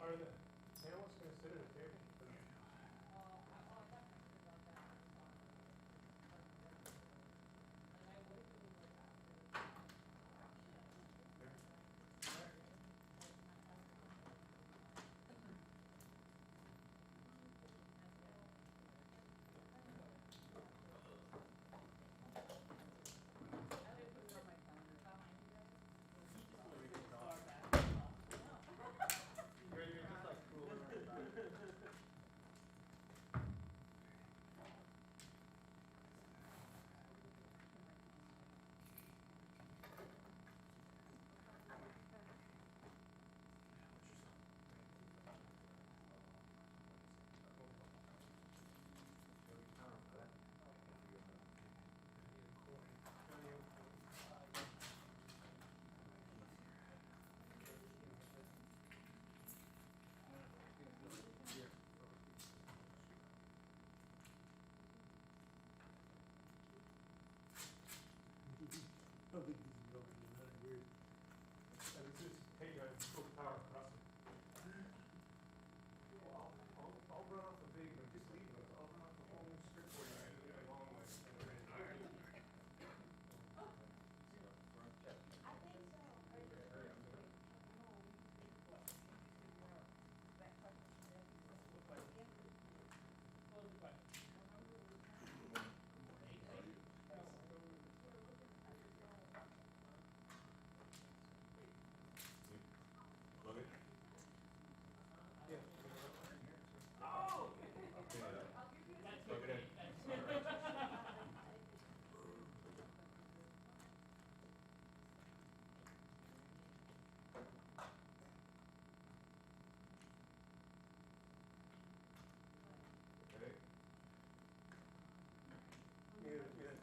Are the panelists going to sit at a table? I don't think this is going in 100 years. And it's just take a full power across it. Well, I'll run off the big, but just leave it. I'll run off the whole strip for you. I do it a long way.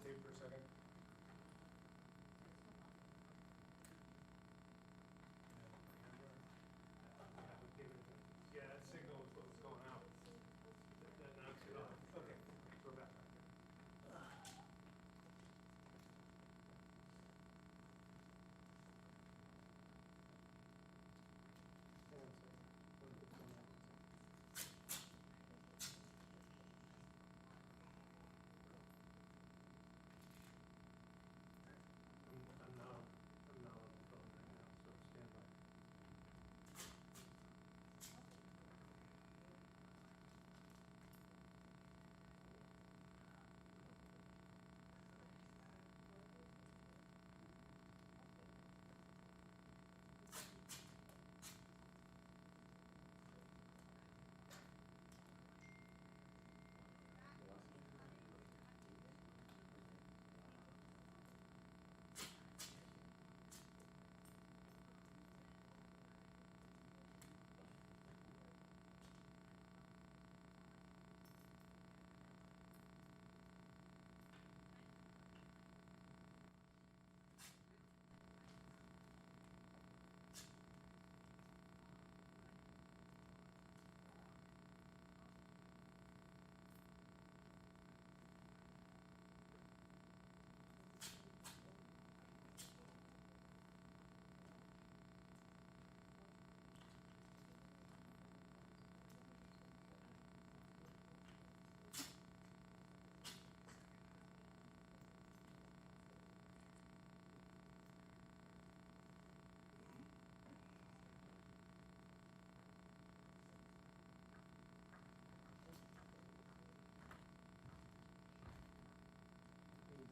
Tape for a second. Yeah, that signal is what's going out. That knocks it off. Okay, so we're back. I'm not on the phone right now, so stand by.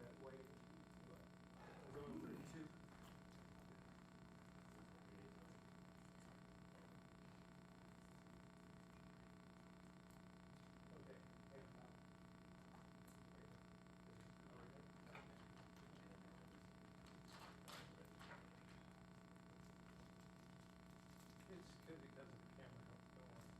That way, going through two. Okay. It's good because of the camera. Don't worry.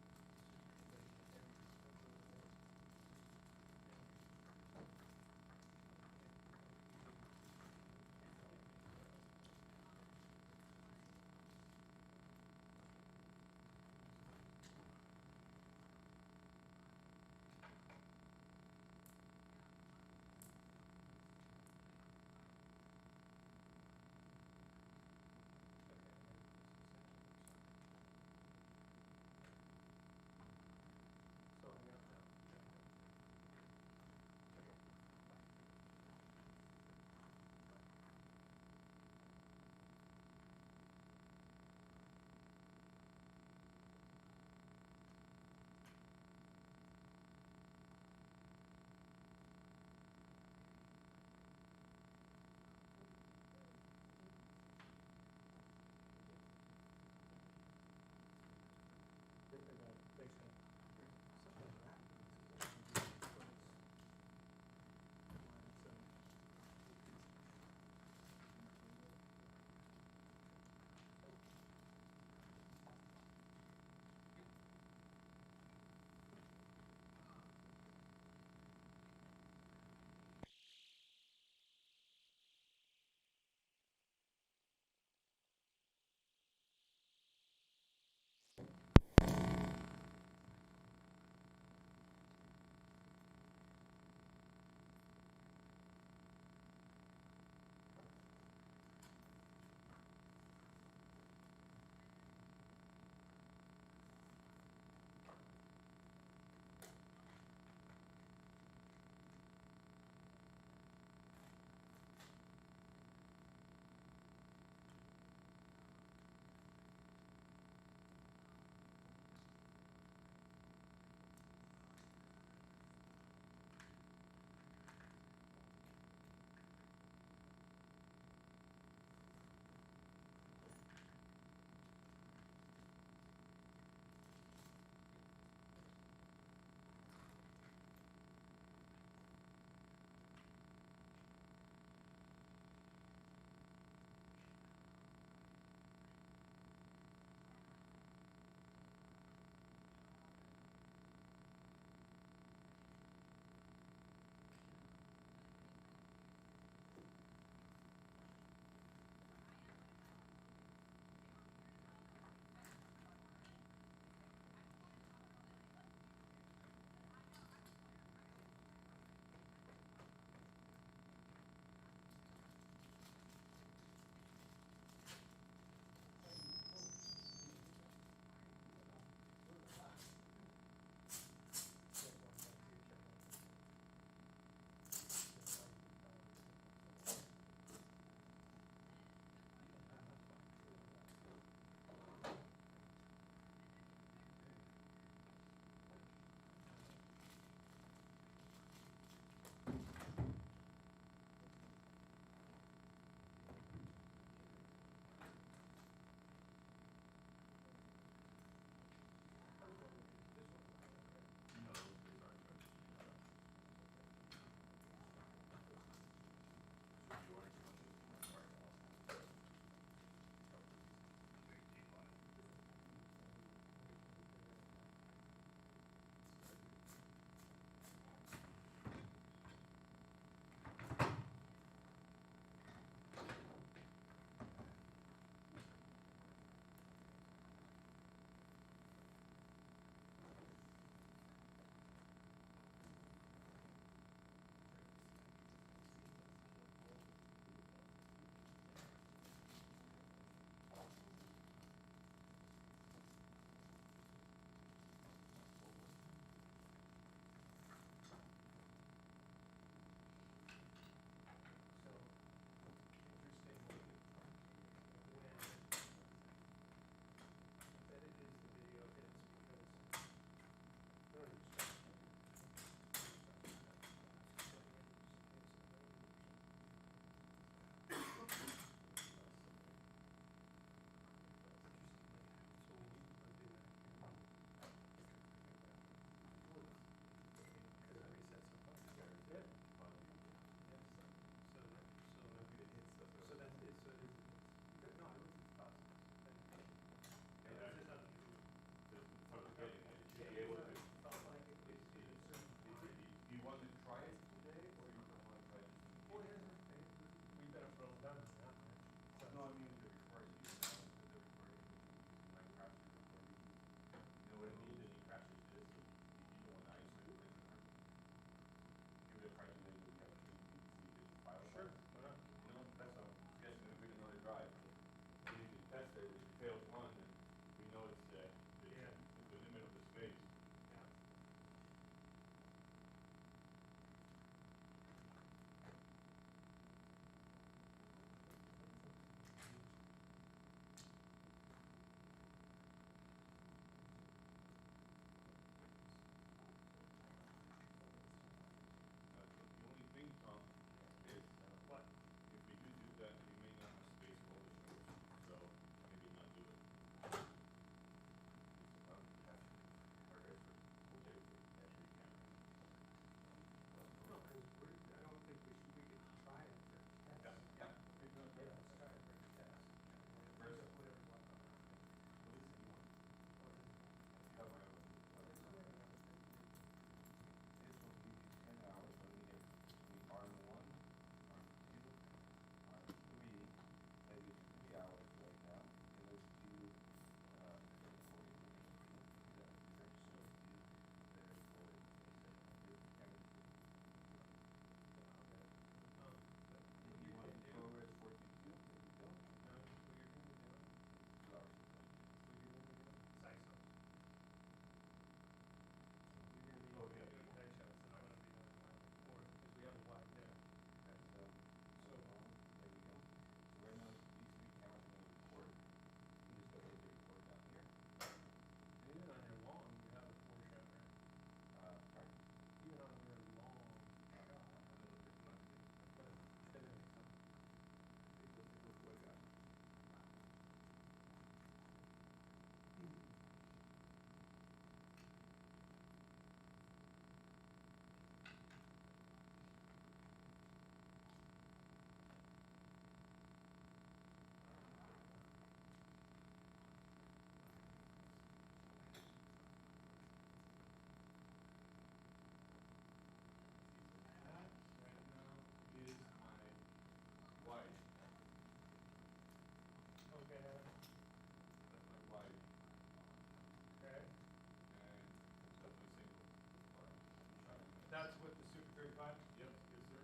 35? Yep, yes, sir.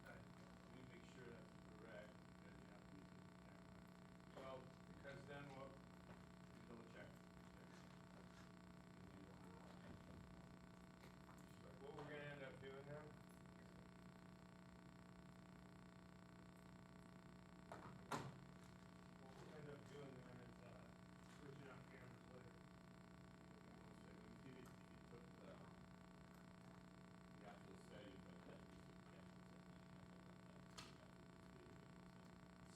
Let me make sure that's correct, because you have to use the camera. Well, because then what, Let me double check. what we're gonna end up doing now? What we'll end up doing then is, switching out cameras later. One second, let me see if you took the actual settings of that.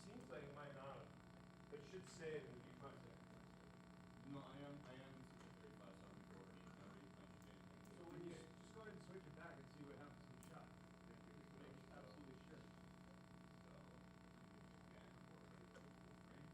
Seems like it might not have, but it should say it in the view content. No, I am switching 35, so I'm recording. I already punched it in. So when you, just go ahead and switch it back and see what happens to the shot. Make absolutely sure. So, scan for full frame.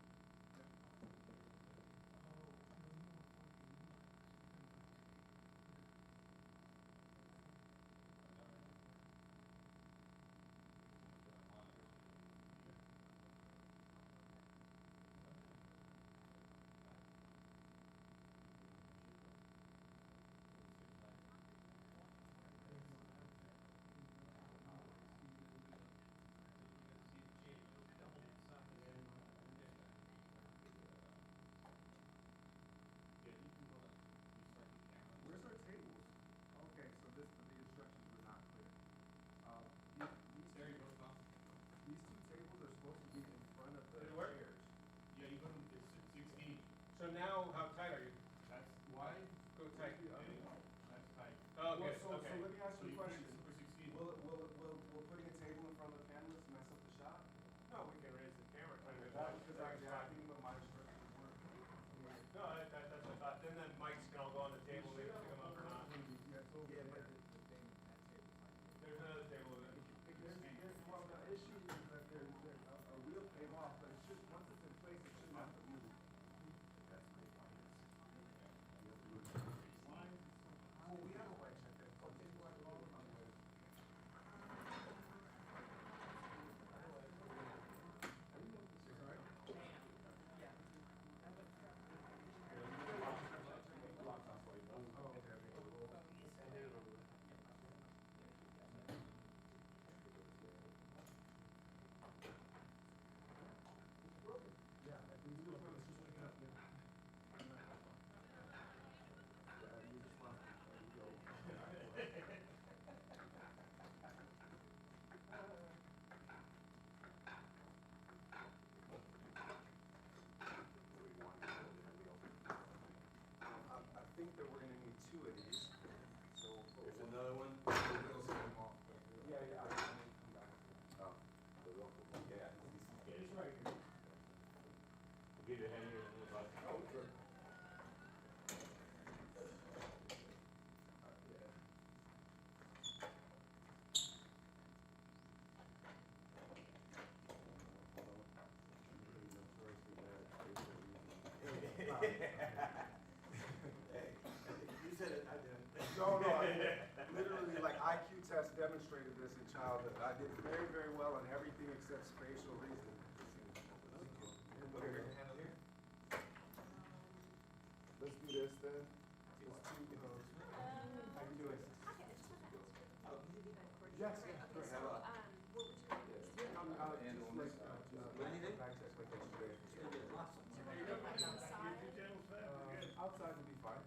Where's our tables? Okay, so the instructions were not clear. There you go, Tom. These two tables are supposed to be in front of the Did it work? chairs. Yeah, you go to the 16. So now, how tight are you? That's why. Go tight. That's tight. Oh, okay, So okay. let me ask So you a put it question. super 16. Will putting a table in front of the panelists mess up the shot? No, we can raise the camera. That was because I think about my instructions weren't. No, that's what I thought. Then the mics can all go on the table, maybe pick them up or not. Yeah, it's over Yeah, there. but the thing, that table's like. There's another table there. Well, the issue is that there's a wheel came off, but it should, once it's in place, it shouldn't have to move. That's my point. Well, we have a white check there. So take one along with it. Yeah, I think we do. Let's just look it up, yeah. Yeah, you just want, go. I think that we're gonna need two of these, so. There's another one. Yeah, yeah, I need to come back. Oh, yeah. It's right here. I'll give you a hand here in a little bit. Oh, sure. You said it, I didn't. No, literally, like IQ test demonstrated this in childhood. I did very, very well on everything except spatial reasoning. What are you gonna handle here? Let's do this then. Let's do, how you doing? Yes, yeah, Okay, sure. so, what would you like me to do? Back to expectations there. It's gonna be a lot. Like outside? Outside would be fine.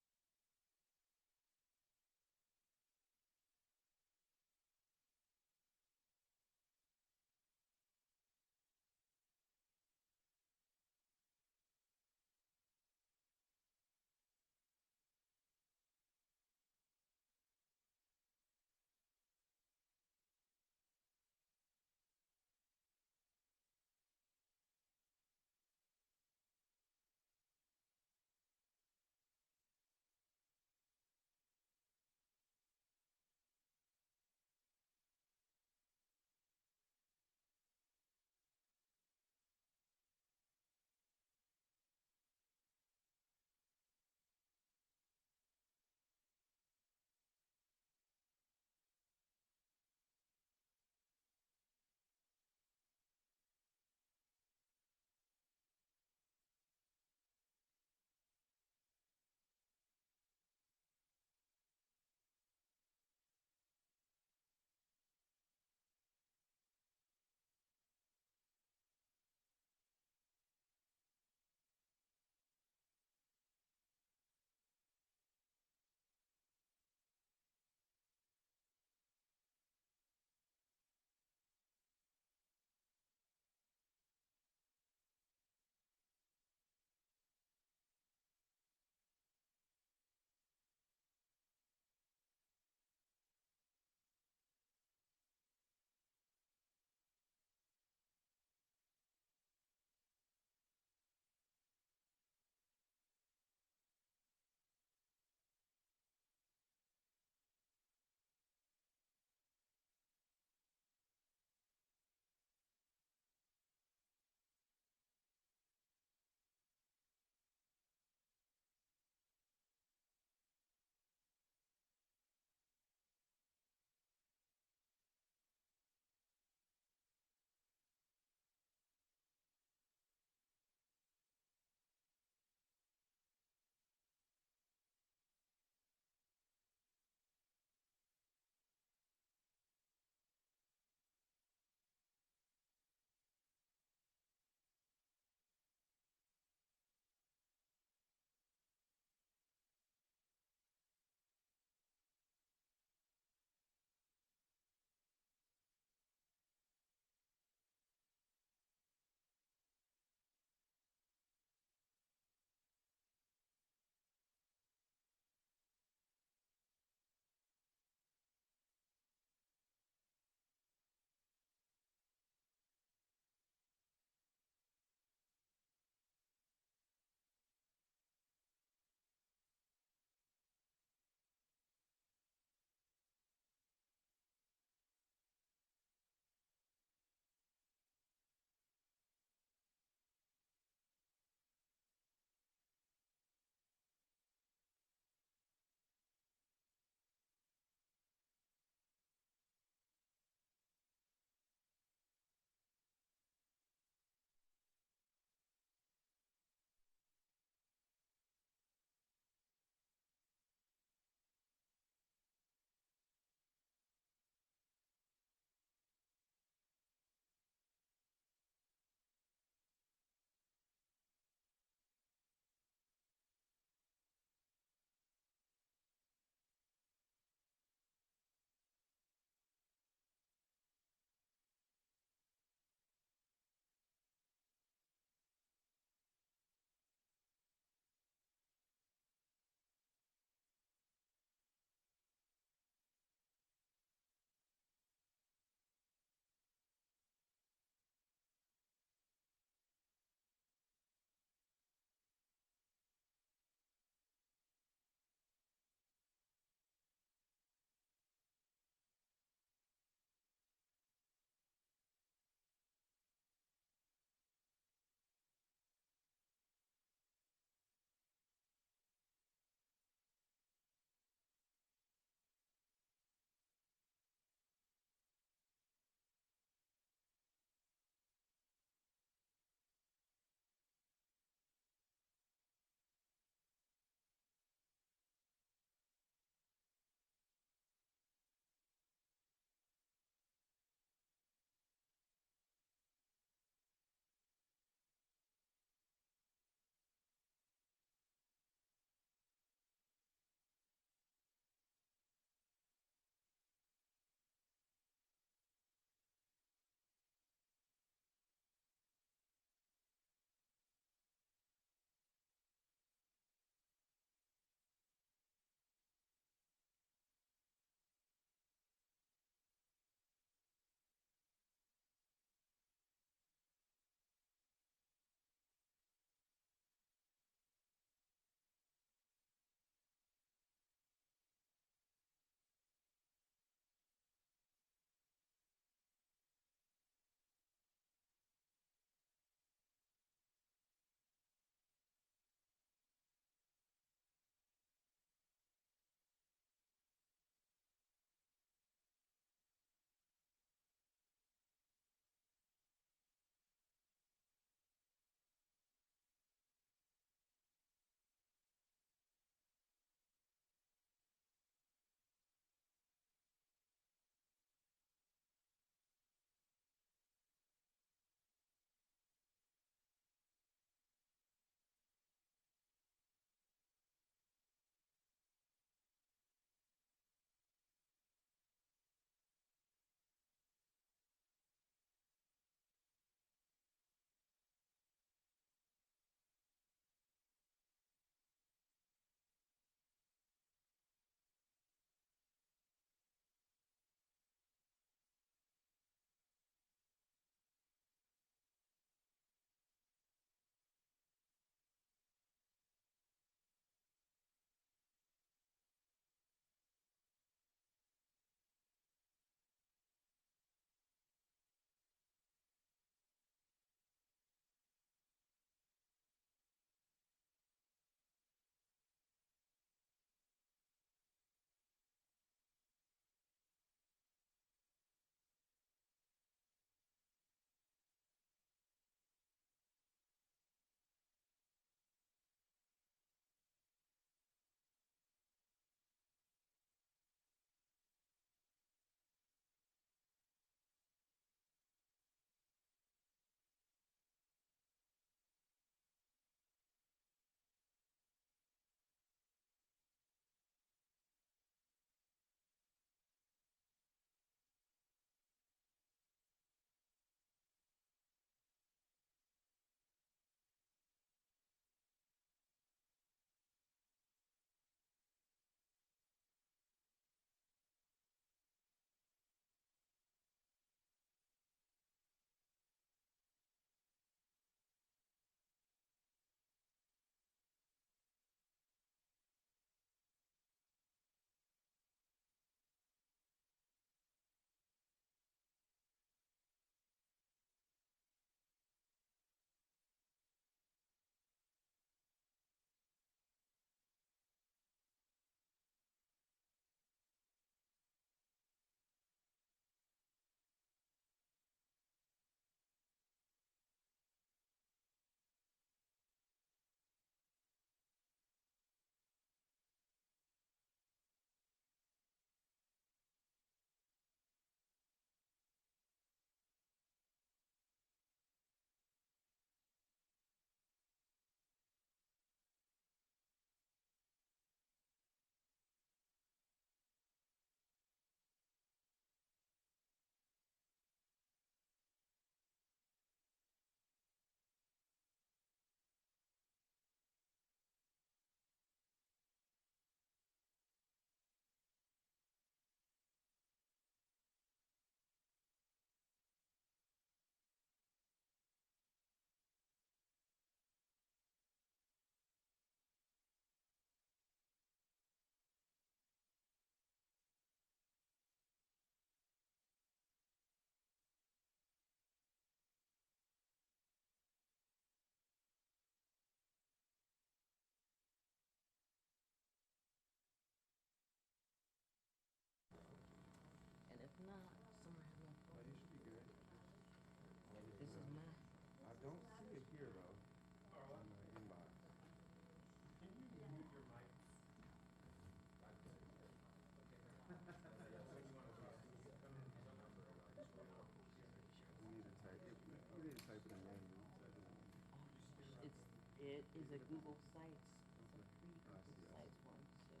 It is a Google Sites, it's a free I Google see. Sites one, so.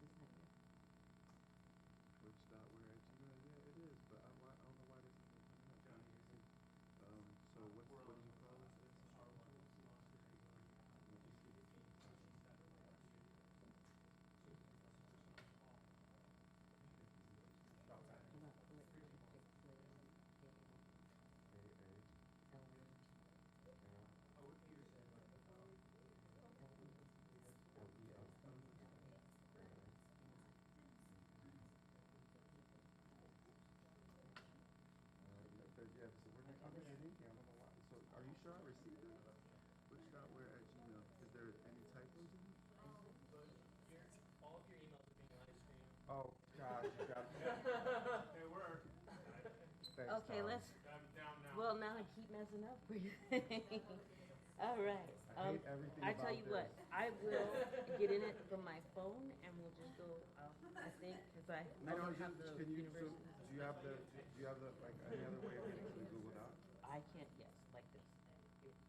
This is not your, Twitch.where@gmail. Yeah, it is, but I don't know why this isn't coming up. Johnny, Let me see. So what did you call it? how about electronic declaration, Yeah, so we're not, I'm not getting anything. I don't know why. So are you sure I received it? Twitch.where@gmail. Is there any typos in it? All of your emails are being live streamed. Oh, gosh, you got me. They were. Thanks, Okay, Tom. let's, Down now. well, now I keep messing up for you. All right. I hate everything I tell about you what, this. I will get in it from my phone and we'll just go, I think, cause I don't have the Can you, so, university. do you have the, like, any other way of getting to the Google Doc? I can't, yes, like this. This is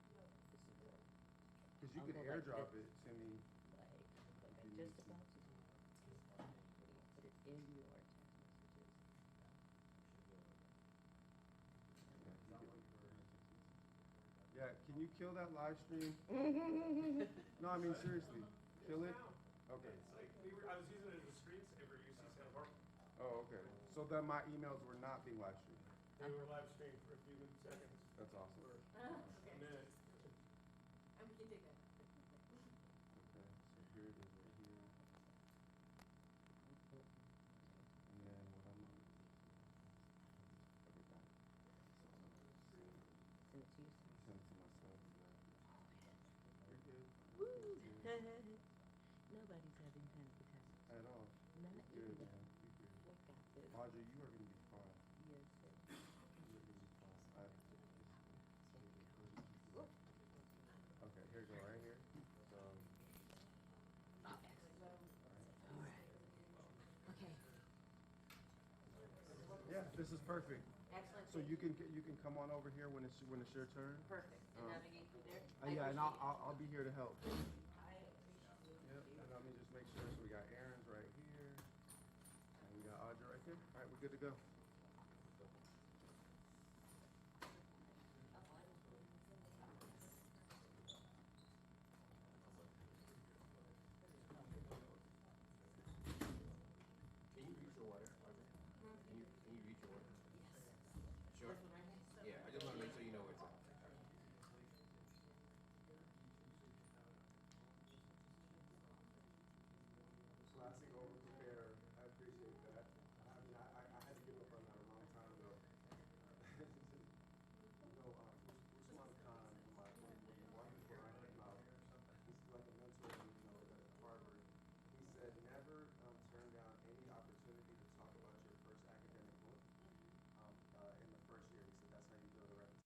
Because you I'll could go like airdrop this. it to me. like you I'm need just to. about to do. What do you put it in your text messages? Yeah, can you kill that live stream? No, I mean, seriously. Kill it? Okay. I was using it as a screensaver, you see, said work. Oh, okay. So then my emails were not being live streamed. They were live streamed for a few seconds. That's awesome. Or a minute. And we can take that. Okay, so here it is right here. And then what I'm gonna do is, okay, got it. So I'm gonna Send it to yourself. send it to myself, exactly. You're good. Woo! You're good. Nobody's having panic attacks. At all. Not You're good, even. man. You're good. We got this. Audra, you are gonna be fine. Yes, sir. You're gonna be fine. Whoop. Okay, here you go, right here. So, Oh, excellent. All right. Okay. yeah, this is perfect. Excellent. So you can come on over here when it's your turn. Perfect. And navigate through there. Yeah, and appreciate I'll be here to help. it. I appreciate Yep. you. And let me just make sure. So we got Aaron's right here, and we got Audra right there. All right, we're good to go. Can you reach your water, Audrey? Can you reach your water? Sure. This one right here? Yeah, I just want to make sure you know where it's at. Classic over prepare. I appreciate that. I mean, I had to give up on that a long time ago. Usman Khan, when one before I came out, he's like a mentor of me, at Harvard. He said, never turn down any opportunity to talk about your first academic book in the first year. He said that's how you build a reputation.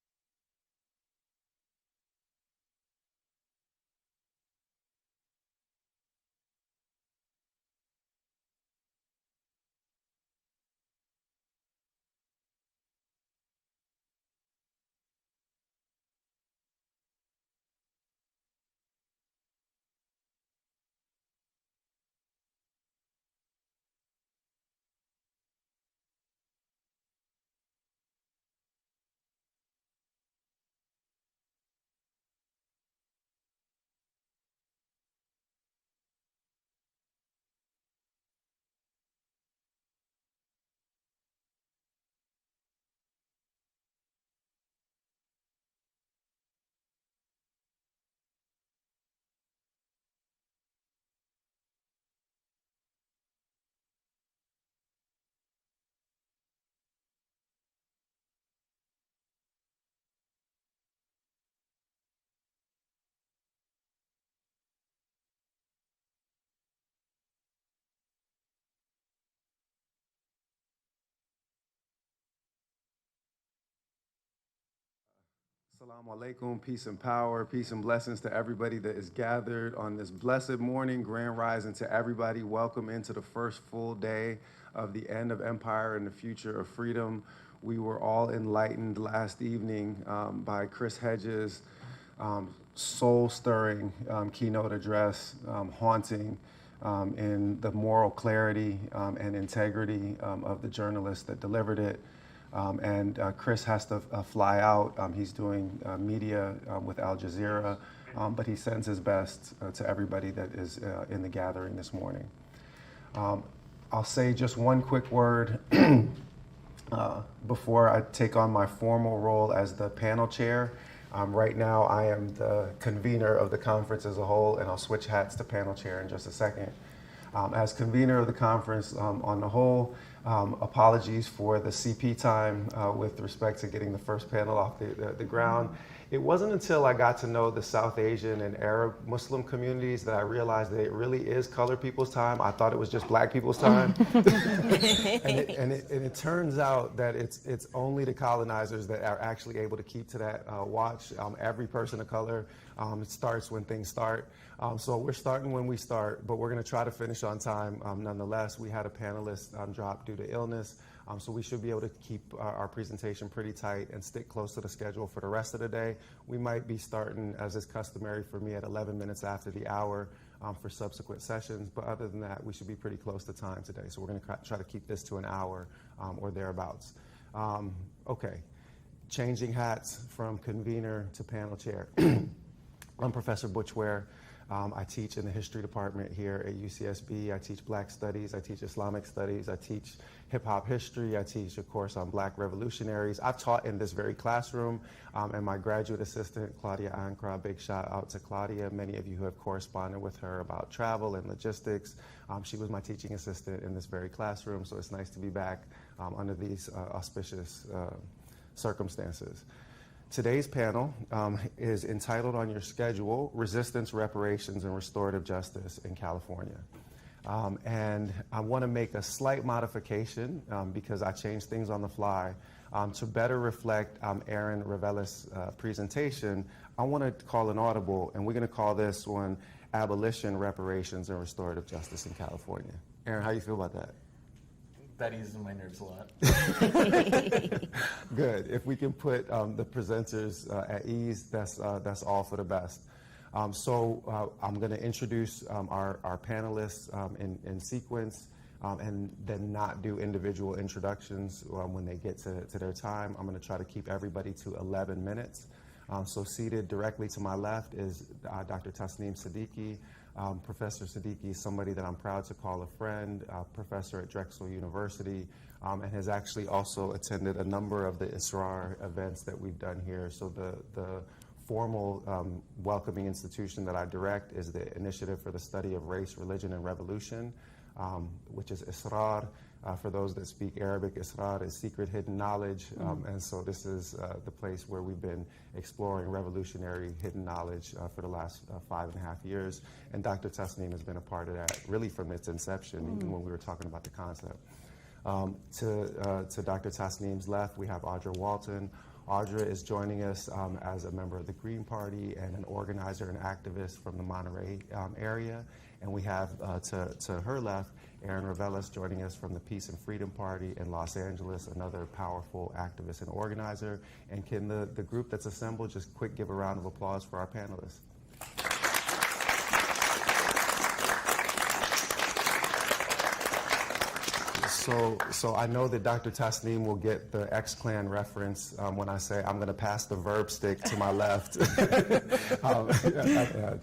Assalamu alaikum, peace and power, peace and blessings to everybody that is gathered on this blessed morning, grand rising to everybody. Welcome into the first full day of the end of empire and the future of freedom. We were all enlightened last evening by Chris Hedges, soul-stirring keynote address, haunting in the moral clarity and integrity of the journalist that delivered it. And Chris has to fly out. He's doing media with Al Jazeera, but he sends his best to everybody that is in the gathering this morning. I'll say just one quick word before I take on my formal role as the panel chair. Right now, I am the convener of the conference as a whole, and I'll switch hats to panel chair in just a second. As convener of the conference on the whole, apologies for the CP time with respect to getting the first panel off the ground. It wasn't until I got to know the South Asian and Arab Muslim communities that I realized that it really is colored people's time. I thought it was just black people's time. and it turns out that it's only the colonizers that are actually able to keep to that watch. Every person of color, it starts when things start. So we're starting when we start, but we're going to try to finish on time. Nonetheless, we had a panelist drop due to illness. So we should be able to keep our presentation pretty tight and stick close to the schedule for the rest of the day. We might be starting, as is customary for me, at 11 minutes after the hour for subsequent sessions. But other than that, we should be pretty close to time today. So we're going to try to keep this to an hour or thereabouts. Okay, changing hats from convener to panel chair. I'm Professor Butchware. I teach in the history department here at UCSB. I teach Black Studies. I teach Islamic Studies. I teach hip-hop history. I teach a course on Black revolutionaries. I've taught in this very classroom, and my graduate assistant, Claudia Ankra, big shout out to Claudia. Many of you who have corresponded with her about travel and logistics. She was my teaching assistant in this very classroom, so it's nice to be back under these auspicious circumstances. Today's panel is entitled on your schedule, Resistance, Reparations, and Restorative Justice in California. And I want to make a slight modification because I changed things on the fly. To better reflect Aaron Reveles' presentation, I want to call an audible, and we're going to call this one Abolition, Reparations, and Restorative Justice in California. Aaron, how do you feel about that? That eases my nerves a lot. Good. If we can put the presenters at ease, that's all for the best. So I'm going to introduce our panelists in sequence and then not do individual introductions when they get to their time. I'm going to try to keep everybody to 11 minutes. So seated directly to my left is Dr. Tasneem Siddiqui. Professor Siddiqui is somebody that I'm proud to call a friend, professor at Drexel University, and has actually also attended a number of the ISRAR events that we've done here. So the formal welcoming institution that I direct is the Initiative for the Study of Race, Religion, and Revolution, which is ISRAR. For those that speak Arabic, ISRAR is secret hidden knowledge, and so this is the place where we've been exploring revolutionary hidden knowledge for the last 5.5 years, and Dr. Tasneem has been a part of that really from its inception, even when we were talking about the concept. To Dr. Tasneem's left, we have Audra Walton. Audra is joining us as a member of the Green Party and an organizer and activist from the Monterey area, and we have to her left, Aaron Reveles joining us from the Peace and Freedom Party in Los Angeles, another powerful activist and organizer. And can the group that's assembled just quick give a round of applause for our panelists? So I know that Dr. Tasneem will get the X-Clan reference when I say I'm going to pass the verb stick to my left.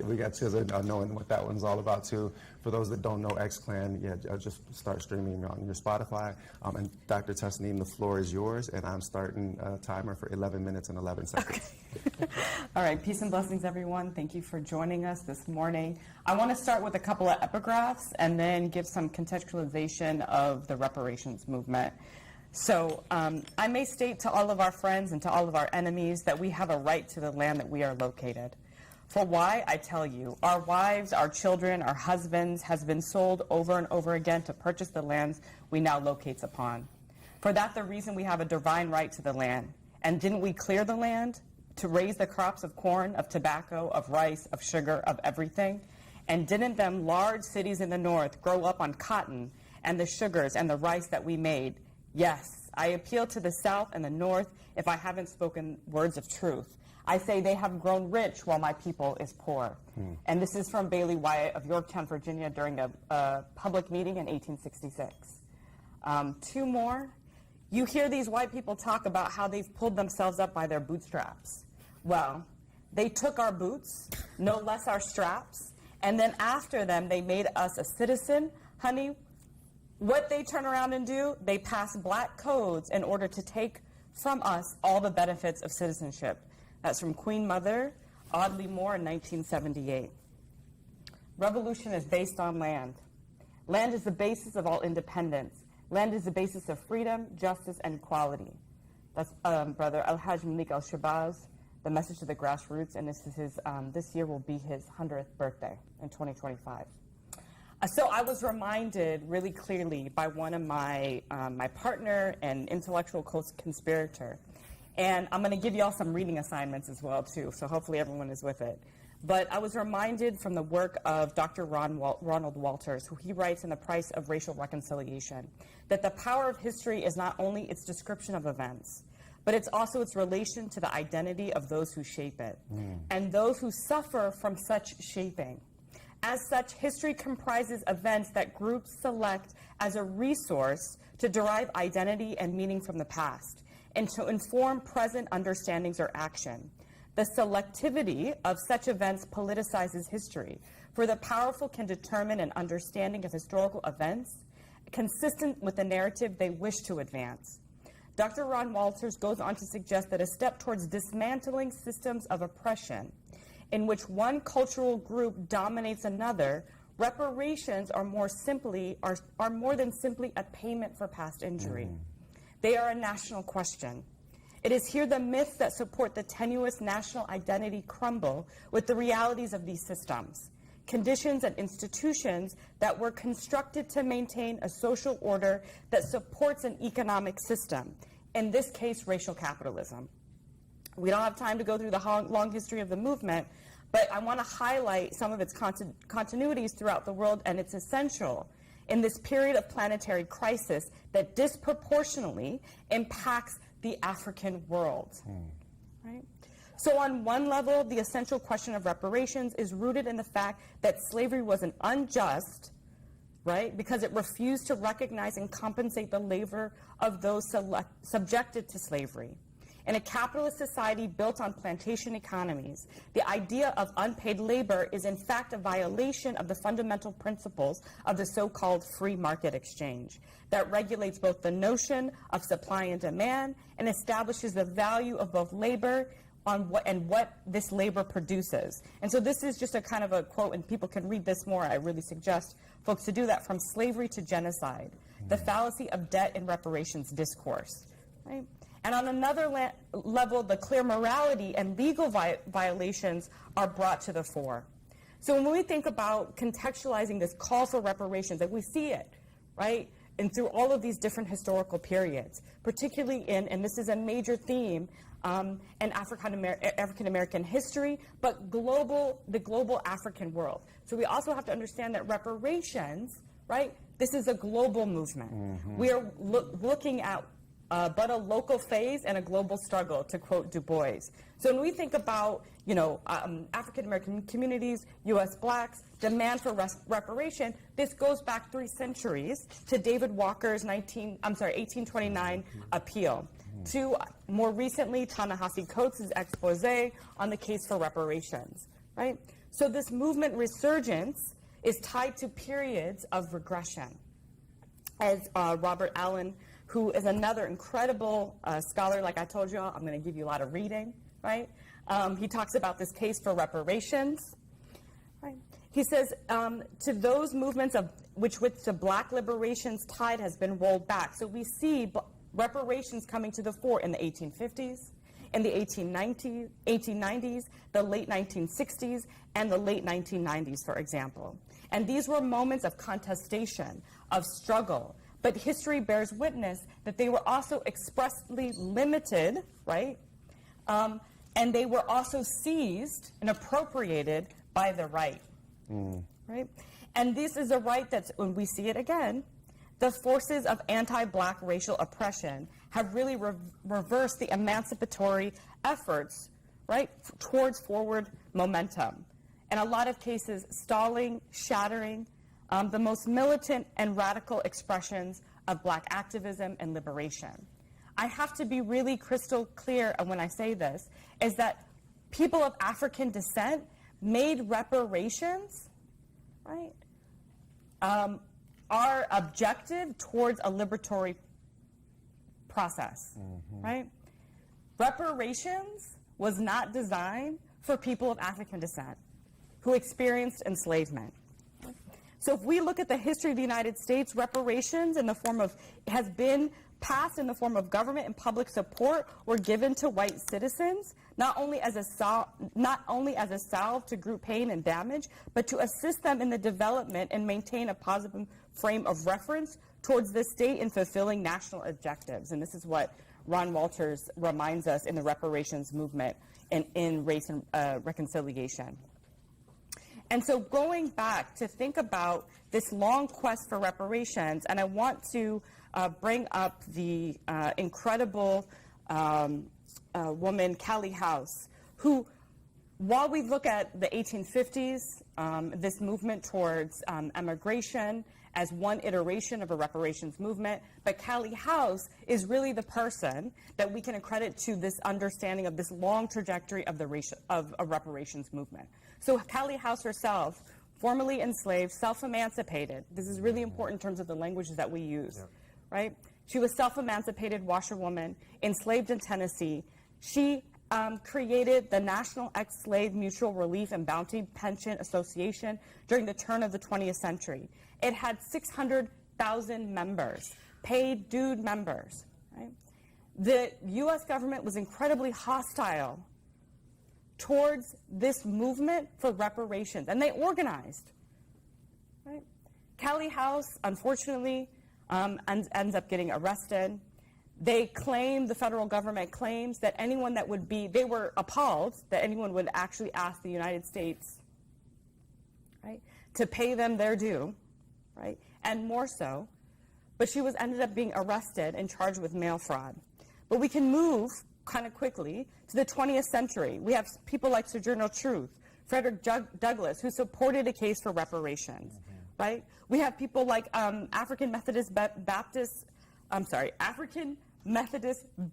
We got Cecile knowing what that one's all about too. For those that don't know X-Clan, just start streaming on your Spotify. And Dr. Tasneem, the floor is yours, and I'm starting a timer for 11 minutes and 11 seconds. Okay. All right, peace and blessings, everyone. Thank you for joining us this morning. I want to start with a couple of epigraphs and then give some contextualization of the reparations movement. So I may state to all of our friends and to all of our enemies that we have a right to the land that we are located. For why, I tell you, our wives, our children, our husbands has been sold over and over again to purchase the lands we now locate upon. For that the reason we have a divine right to the land. And didn't we clear the land to raise the crops of corn, of tobacco, of rice, of sugar, of everything? And didn't them large cities in the north grow up on cotton and the sugars and the rice that we made? Yes, I appeal to the South and the North if I haven't spoken words of truth. I say they have grown rich while my people is poor. And this is from Bailey Wyatt of Yorktown, Virginia, during a public meeting in 1866. Two more. You hear these white people talk about how they've pulled themselves up by their bootstraps. Well, they took our boots, no less our straps, and then after them, they made us a citizen. Honey, what they turn around and do, they pass black codes in order to take from us all the benefits of citizenship. That's from Queen Mother, Audley Moore in 1978. Revolution is based on land. Land is the basis of all independence. Land is the basis of freedom, justice, and equality. That's Brother Al-Hajj Malik Al-Shabazz, The Message to the Grassroots, and this is his, this year will be his 100th birthday in 2025. So I was reminded really clearly by one of my partner and intellectual co-conspirator, and I'm going to give you all some reading assignments as well too, so hopefully everyone is with it. But I was reminded from the work of Dr. Ronald Walters, who he writes in The Price of Racial Reconciliation, that the power of history is not only its description of events, but it's also its relation to the identity of those who shape it, and those who suffer from such shaping. As such, history comprises events that groups select as a resource to derive identity and meaning from the past, and to inform present understandings or action. The selectivity of such events politicizes history, for the powerful can determine an understanding of historical events consistent with the narrative they wish to advance. Dr. Ron Walters goes on to suggest that a step towards dismantling systems of oppression in which one cultural group dominates another, reparations are more than simply a payment for past injury. They are a national question. It is here the myths that support the tenuous national identity crumble with the realities of these systems, conditions and institutions that were constructed to maintain a social order that supports an economic system, in this case, racial capitalism. We don't have time to go through the long history of the movement, but I want to highlight some of its continuities throughout the world, and it's essential in this period of planetary crisis that disproportionately impacts the African world, right? So on one level, the essential question of reparations is rooted in the fact that slavery was an unjust, right, because it refused to recognize and compensate the labor of those subjected to slavery. In a capitalist society built on plantation economies, the idea of unpaid labor is in fact a violation of the fundamental principles of the so-called free market exchange that regulates both the notion of supply and demand and establishes the value of both labor on what this labor produces. And so this is just a kind of a quote, and people can read this more. I really suggest folks to do that, From Slavery to Genocide, The Fallacy of Debt and Reparations Discourse, right? And on another level, the clear morality and legal violations are brought to the fore. So when we think about contextualizing this call for reparations, that we see it, right, and through all of these different historical periods, particularly in, and this is a major theme in African-American history, but the global African world. So we also have to understand that reparations, right, this is a global movement. We are looking at but a local phase and a global struggle, to quote Du Bois. So when we think about, African-American communities, U.S. blacks, demand for reparation, this goes back 3 centuries to David Walker's 1829 appeal, to more recently Ta-Nehisi Coates' expose on the case for reparations, right? So this movement resurgence is tied to periods of regression. As Robert Allen, who is another incredible scholar, like I told you, I'm going to give you a lot of reading, right? He talks about this case for reparations, right? He says, to those movements of which the black liberations tide has been rolled back. So we see reparations coming to the fore in the 1850s, in the 1890s, the late 1960s, and the late 1990s, for example. And these were moments of contestation, of struggle, but history bears witness that they were also expressly limited, right? And they were also seized and appropriated by the right, right? And this is a right that's, when we see it again, the forces of anti-black racial oppression have really reversed the emancipatory efforts, right, towards forward momentum. In a lot of cases, stalling, shattering the most militant and radical expressions of Black activism and liberation. I have to be really crystal clear when I say this, is that people of African descent made reparations, right, our objective towards a liberatory process, right? Reparations was not designed for people of African descent who experienced enslavement. So if we look at the history of the United States, reparations in the form of, has been passed in the form of government and public support were given to white citizens, not only as a salve to group pain and damage, but to assist them in the development and maintain a positive frame of reference towards the state in fulfilling national objectives. And this is what Ron Walters reminds us in the reparations movement and in Race and Reconciliation. And so going back to think about this long quest for reparations, and I want to bring up the incredible woman, Callie House, who, while we look at the 1850s, this movement towards emigration as one iteration of a reparations movement, but Callie House is really the person that we can accredit to this understanding of this long trajectory of a reparations movement. So Callie House herself, formerly enslaved, self-emancipated. This is really important in terms of the languages that we use, right? She was self-emancipated washerwoman, enslaved in Tennessee. She created the National Ex-Slave Mutual Relief and Bounty Pension Association during the turn of the 20th century. It had 600,000 members, paid dued members, right? The U.S. government was incredibly hostile towards this movement for reparations, and they organized, right? Callie House, unfortunately, ends up getting arrested. They claim, the federal government claims that anyone that would be, they were appalled that anyone would actually ask the United States, right, to pay them their due, right, and more so. But she was ended up being arrested and charged with mail fraud. But we can move kind of quickly to the 20th century. We have people like Sojourner Truth, Frederick Douglass, who supported a case for reparations, right? We have people like African Methodist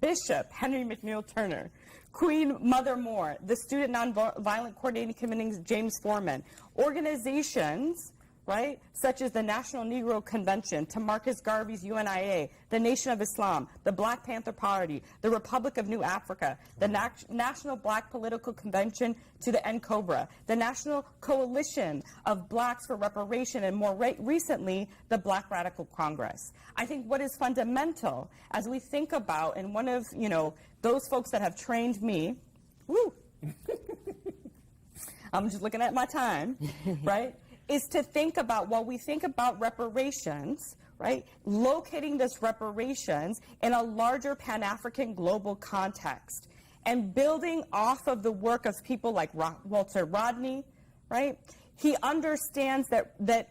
Bishop Henry McNeil Turner, Queen Mother Moore, the Student Nonviolent Coordinating Committee's James Foreman, organizations, right, such as the National Negro Convention, Tamarcus Garvey's UNIA, the Nation of Islam, the Black Panther Party, the Republic of New Africa, the National Black Political Convention to the NCOBRA, the National Coalition of Blacks for Reparation, and more recently, the Black Radical Congress. I think what is fundamental as we think about, and one of, those folks that have trained me, I'm just looking at my time, right? Is to think about, while we think about reparations, right, locating this reparations in a larger Pan-African global context and building off of the work of people like Walter Rodney, right? He understands that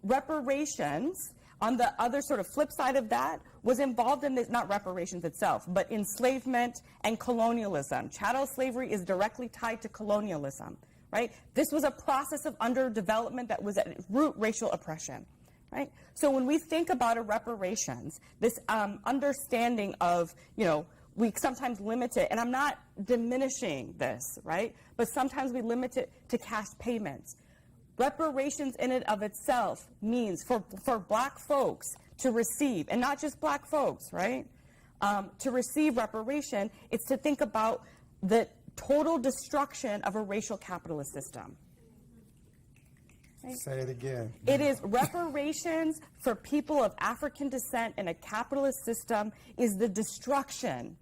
reparations, on the other sort of flip side of that, was involved in this, not reparations itself, but enslavement and colonialism. Chattel slavery is directly tied to colonialism. Right? This was a process of underdevelopment that was at root racial oppression, right? So when we think about a reparations, this understanding of, we sometimes limit it, and I'm not diminishing this, right? But sometimes we limit it to cash payments. Reparations in and of itself means for Black folks to receive, and not just Black folks, right? To receive reparation, it's to think about the total destruction of a racial capitalist system. Right? Say it again. It is reparations for people of African descent in a capitalist system is the destruction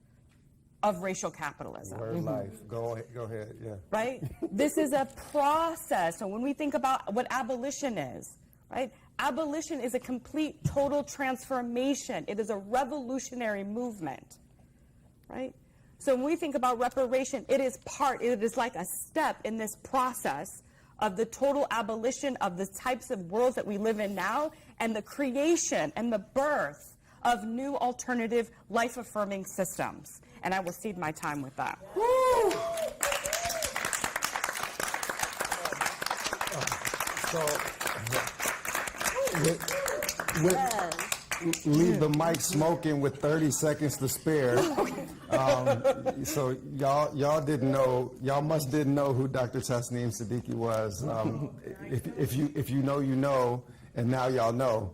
of racial capitalism. Word life. Go ahead, yeah. Right? This is a process. So when we think about what abolition is, right? Abolition is a complete, total transformation. It is a revolutionary movement, right? So when we think about reparation, it is like a step in this process of the total abolition of the types of worlds that we live in now and the creation and the birth of new alternative life-affirming systems. And I will cede my time with that. Leave the mic smoking with 30 seconds to spare. So y'all didn't know, y'all must didn't know who Dr. Tasneem Siddiqui was. If you know, you know, and now y'all know.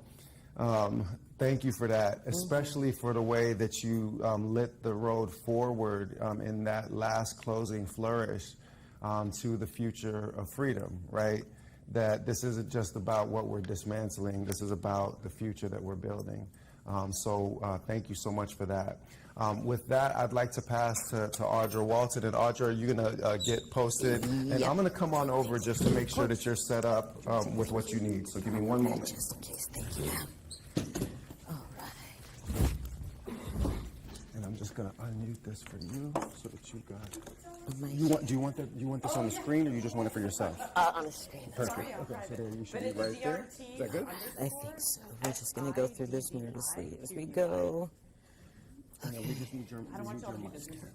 Thank you for that, especially for the way that you lit the road forward in that last closing flourish to the future of freedom, right? That this isn't just about what we're dismantling, this is about the future that we're building. So thank you so much for that. With that, I'd like to pass to Audra Walton. And Audra, are you gonna get posted? And I'm gonna come on over just to make sure that you're set up with what you need. So give me one moment. Just in case, thank you. All right. And I'm just gonna unmute this for you so that you got. My Do you want this on the screen, or you just want it for yourself? on the screen. Perfect. Okay, so there you should be right there. Is that good? I think so. We're just gonna go through this nervously as we go. No, we just need your mic.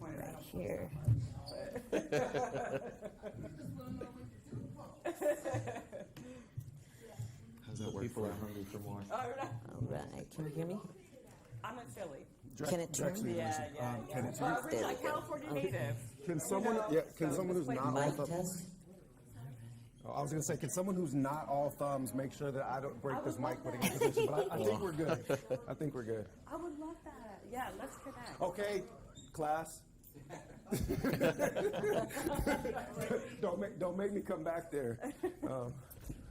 Right here. How's that work? People are hungry for more. All right. Can you hear me? I'm in Philly. Can it turn? Can it turn? We're like California native. Can someone who's not all Mic thumbs? test. I was gonna say, can someone who's not all thumbs make sure that I don't break this mic putting in position? But I think we're good. I think we're good. I would love that. Yeah, let's connect. Okay, class. Don't make me come back there.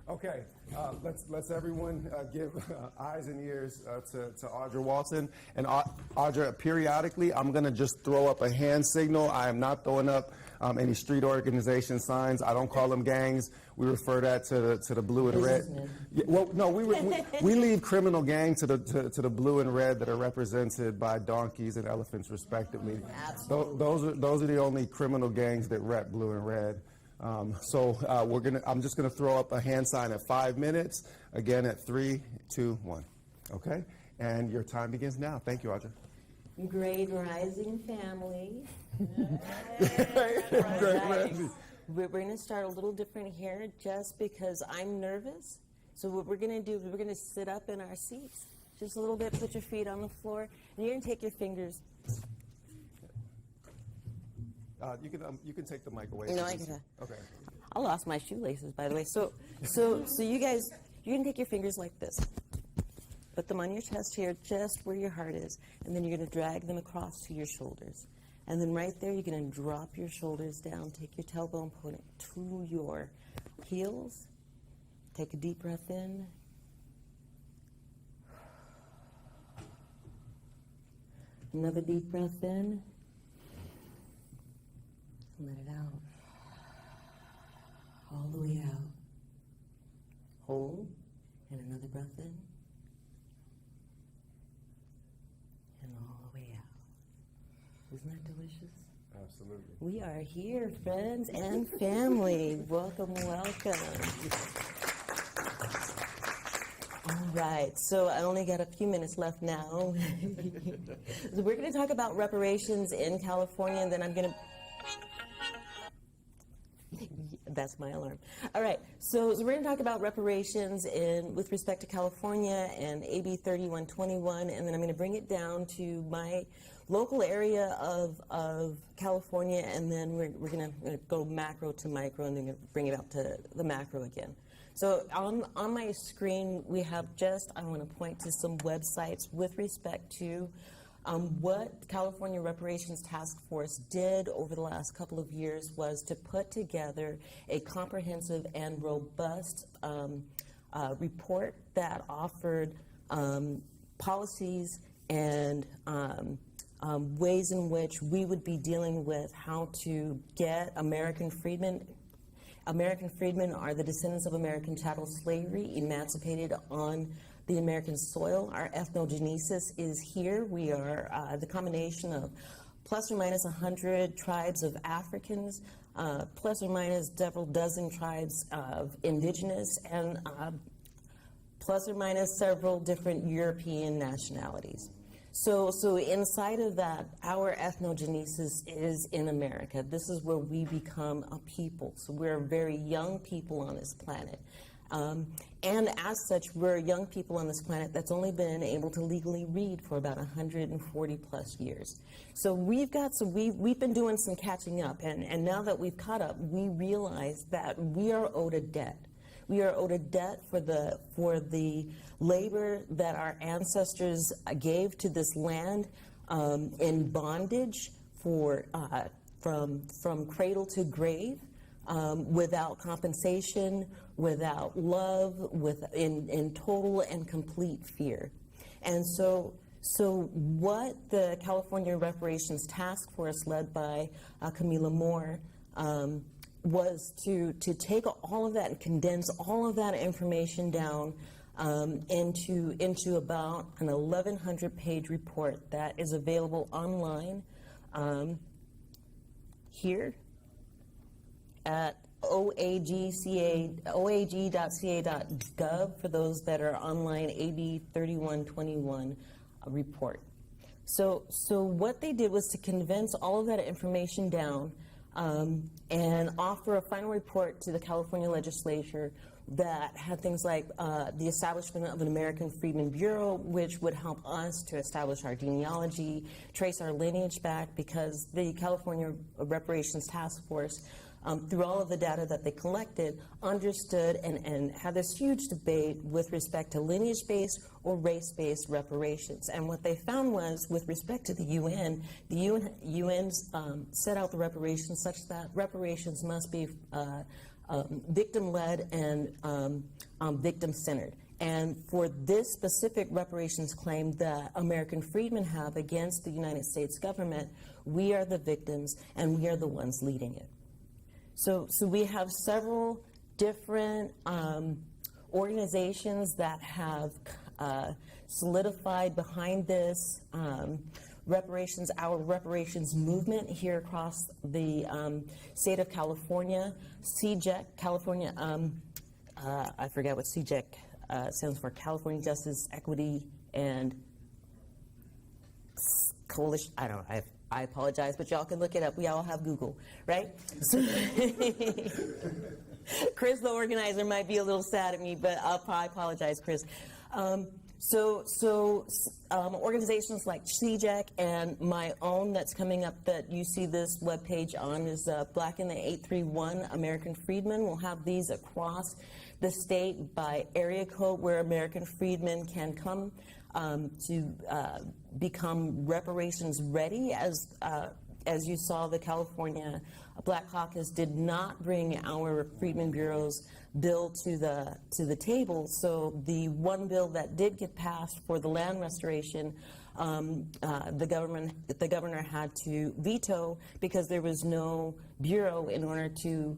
Okay, let's everyone give eyes and ears to Audra Walton. And Audra, periodically, I'm gonna just throw up a hand signal. I am not throwing up any street organization signs. I don't call them gangs. We refer that to the blue and red. Yeah, well, no, we leave criminal gang to the blue and red that are represented by donkeys and elephants, respectively. Absolutely. Those are the only criminal gangs that rep blue and red. So I'm just gonna throw up a hand sign at 5 minutes. Again at 3, 2, 1. Okay, and your time begins now. Thank you, Audra. Great rising family. Great rising. We're going to start a little different here just because I'm nervous. So what we're going to do is we're going to sit up in our seats just a little bit, put your feet on the floor, and you're going to take your fingers. You can take the mic away. No, I gotta. Okay. I lost my shoelaces, by the way. So you guys, you're going to take your fingers like this. Put them on your chest here, just where your heart is, and then you're going to drag them across to your shoulders. And then right there, you're going to drop your shoulders down, take your tailbone, put it to your heels. Take a deep breath in. Another deep breath in. Let it out. All the way out. Hold. And another breath in. And all the way out. Isn't that delicious? Absolutely. We are here, friends and family. Welcome, welcome. All right, so I only got a few minutes left now. So we're going to talk about reparations in California, and then I'm going to... That's my alarm. All right, so we're going to talk about reparations with respect to California and AB 3121, and then I'm going to bring it down to my local area of California, and then we're going to go macro to micro, and then bring it up to the macro again. So on my screen, we have I want to point to some websites with respect to what California Reparations Task Force did over the last couple of years was to put together a comprehensive and robust report that offered policies and ways in which we would be dealing with how to get American freedmen. American freedmen are the descendants of American chattel slavery, emancipated on the American soil. Our ethnogenesis is here. We are the combination of plus or minus 100 tribes of Africans, plus or minus several dozen tribes of indigenous, and plus or minus several different European nationalities. So inside of that, our ethnogenesis is in America. This is where we become a people. So we're very young people on this planet. And as such, we're young people on this planet that's only been able to legally read for about 140 plus years. So we've been doing some catching up, and now that we've caught up, we realize that we are owed a debt. We are owed a debt for the labor that our ancestors gave to this land in bondage from cradle to grave, without compensation, without love, in total and complete fear. And so what the California Reparations Task Force, led by Camila Moore, was to take all of that and condense all of that information down into about an 1,100-page report that is available online here at oag.ca.gov for those that are online, AB 3121 report. So what they did was to condense all of that information down and offer a final report to the California legislature that had things like the establishment of an American Freedmen Bureau, which would help us to establish our genealogy, trace our lineage back, because the California Reparations Task Force, through all of the data that they collected, understood and had this huge debate with respect to lineage-based or race-based reparations. And what they found was, with respect to the UN, set out the reparations such that reparations must be victim-led and victim-centered. And for this specific reparations claim that American freedmen have against the United States government, we are the victims and we are the ones leading it. So we have several different organizations that have solidified behind this our reparations movement here across the state of California. CJEC, California, I forget what CJEC stands for, California Justice, Equity, and Coalition. I don't know. I apologize, but y'all can look it up. We all have Google, right? So Chris, the organizer, might be a little sad at me, but I apologize, Chris. Organizations like CJEC and my own that's coming up that you see this webpage on is Black in the 831 American Freedmen. We'll have these across the state by area code where American freedmen can come to become reparations ready. As you saw, the California Black Caucus did not bring our Freedmen Bureau's bill to the table. So the one bill that did get passed for the land restoration, the governor had to veto because there was no bureau in order to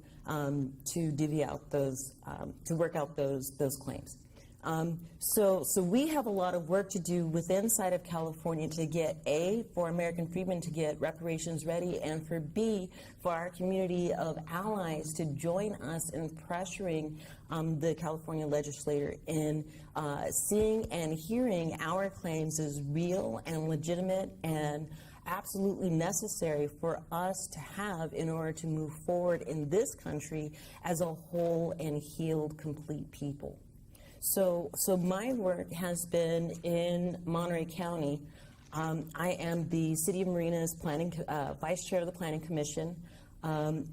divvy out those to work out those claims. So we have a lot of work to do within inside of California to get A, for American freedmen to get reparations ready, and for B, for our community of allies to join us in pressuring the California legislature in seeing and hearing our claims as real and legitimate and absolutely necessary for us to have in order to move forward in this country as a whole and healed, complete people. So my work has been in Monterey County. I am the City of Marina's Vice Chair of the Planning Commission, well,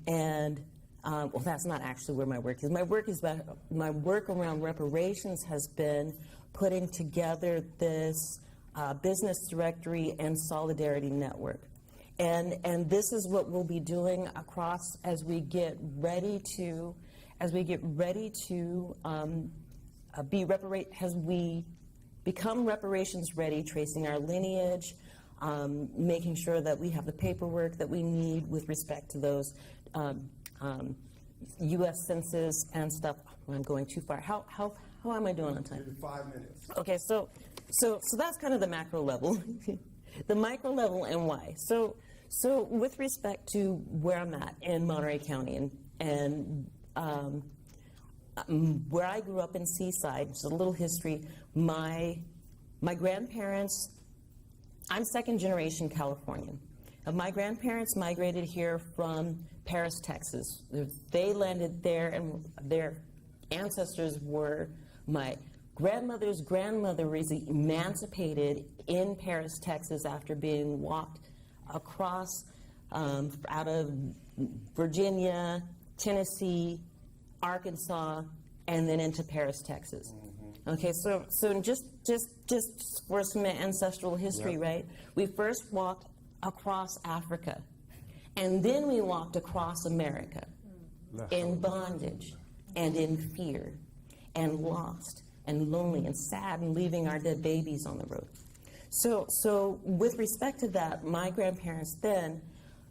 that's not actually where my work is. My work around reparations has been putting together this business directory and solidarity network, and this is what we'll be doing across as we get ready to. As we become reparations ready, tracing our lineage, making sure that we have the paperwork that we need with respect to those U.S. census and stuff. I'm going too far. How am I doing on time? 5 minutes. Okay, so that's kind of the macro level, the micro level, and why. So with respect to where I'm at in Monterey County, and where I grew up in Seaside, just a little history, my grandparents, I'm second generation Californian. My grandparents migrated here from Paris, Texas. They landed there, and their ancestors were my grandmother's grandmother was emancipated in Paris, Texas after being walked across out of Virginia, Tennessee, Arkansas, and then into Paris, Texas. Okay, so just for some ancestral history, right? We first walked across Africa, and then we walked across America in bondage and in fear and lost and lonely and sad and leaving our dead babies on the road. So with respect to that, my grandparents then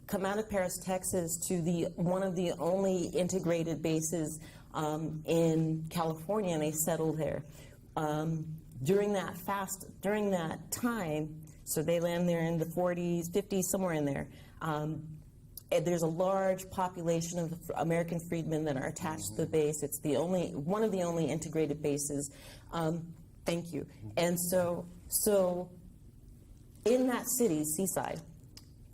come out of Paris, Texas to one of the only integrated bases in California, and they settled there. During that time, so they land there in the 40s, 50s, somewhere in there. There's a large population of American freedmen that are attached to the base. It's one of the only integrated bases. Thank you. And so in that city, Seaside,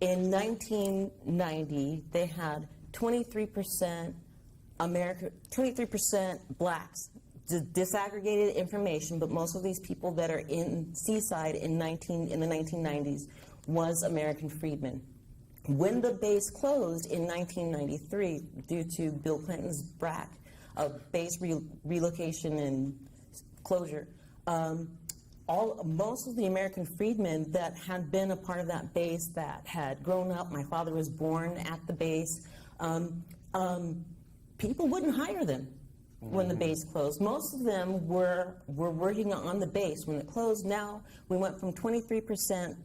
in 1990, they had 23% 23% blacks. Disaggregated information, but most of these people that are in Seaside in the 1990s was American freedmen. When the base closed in 1993 due to Bill Clinton's BRAC, base relocation and closure, most of the American freedmen that had been a part of that base, that had grown up, my father was born at the base, people wouldn't hire them when the base closed. Most of them were working on the base when it closed. Now we went from 23%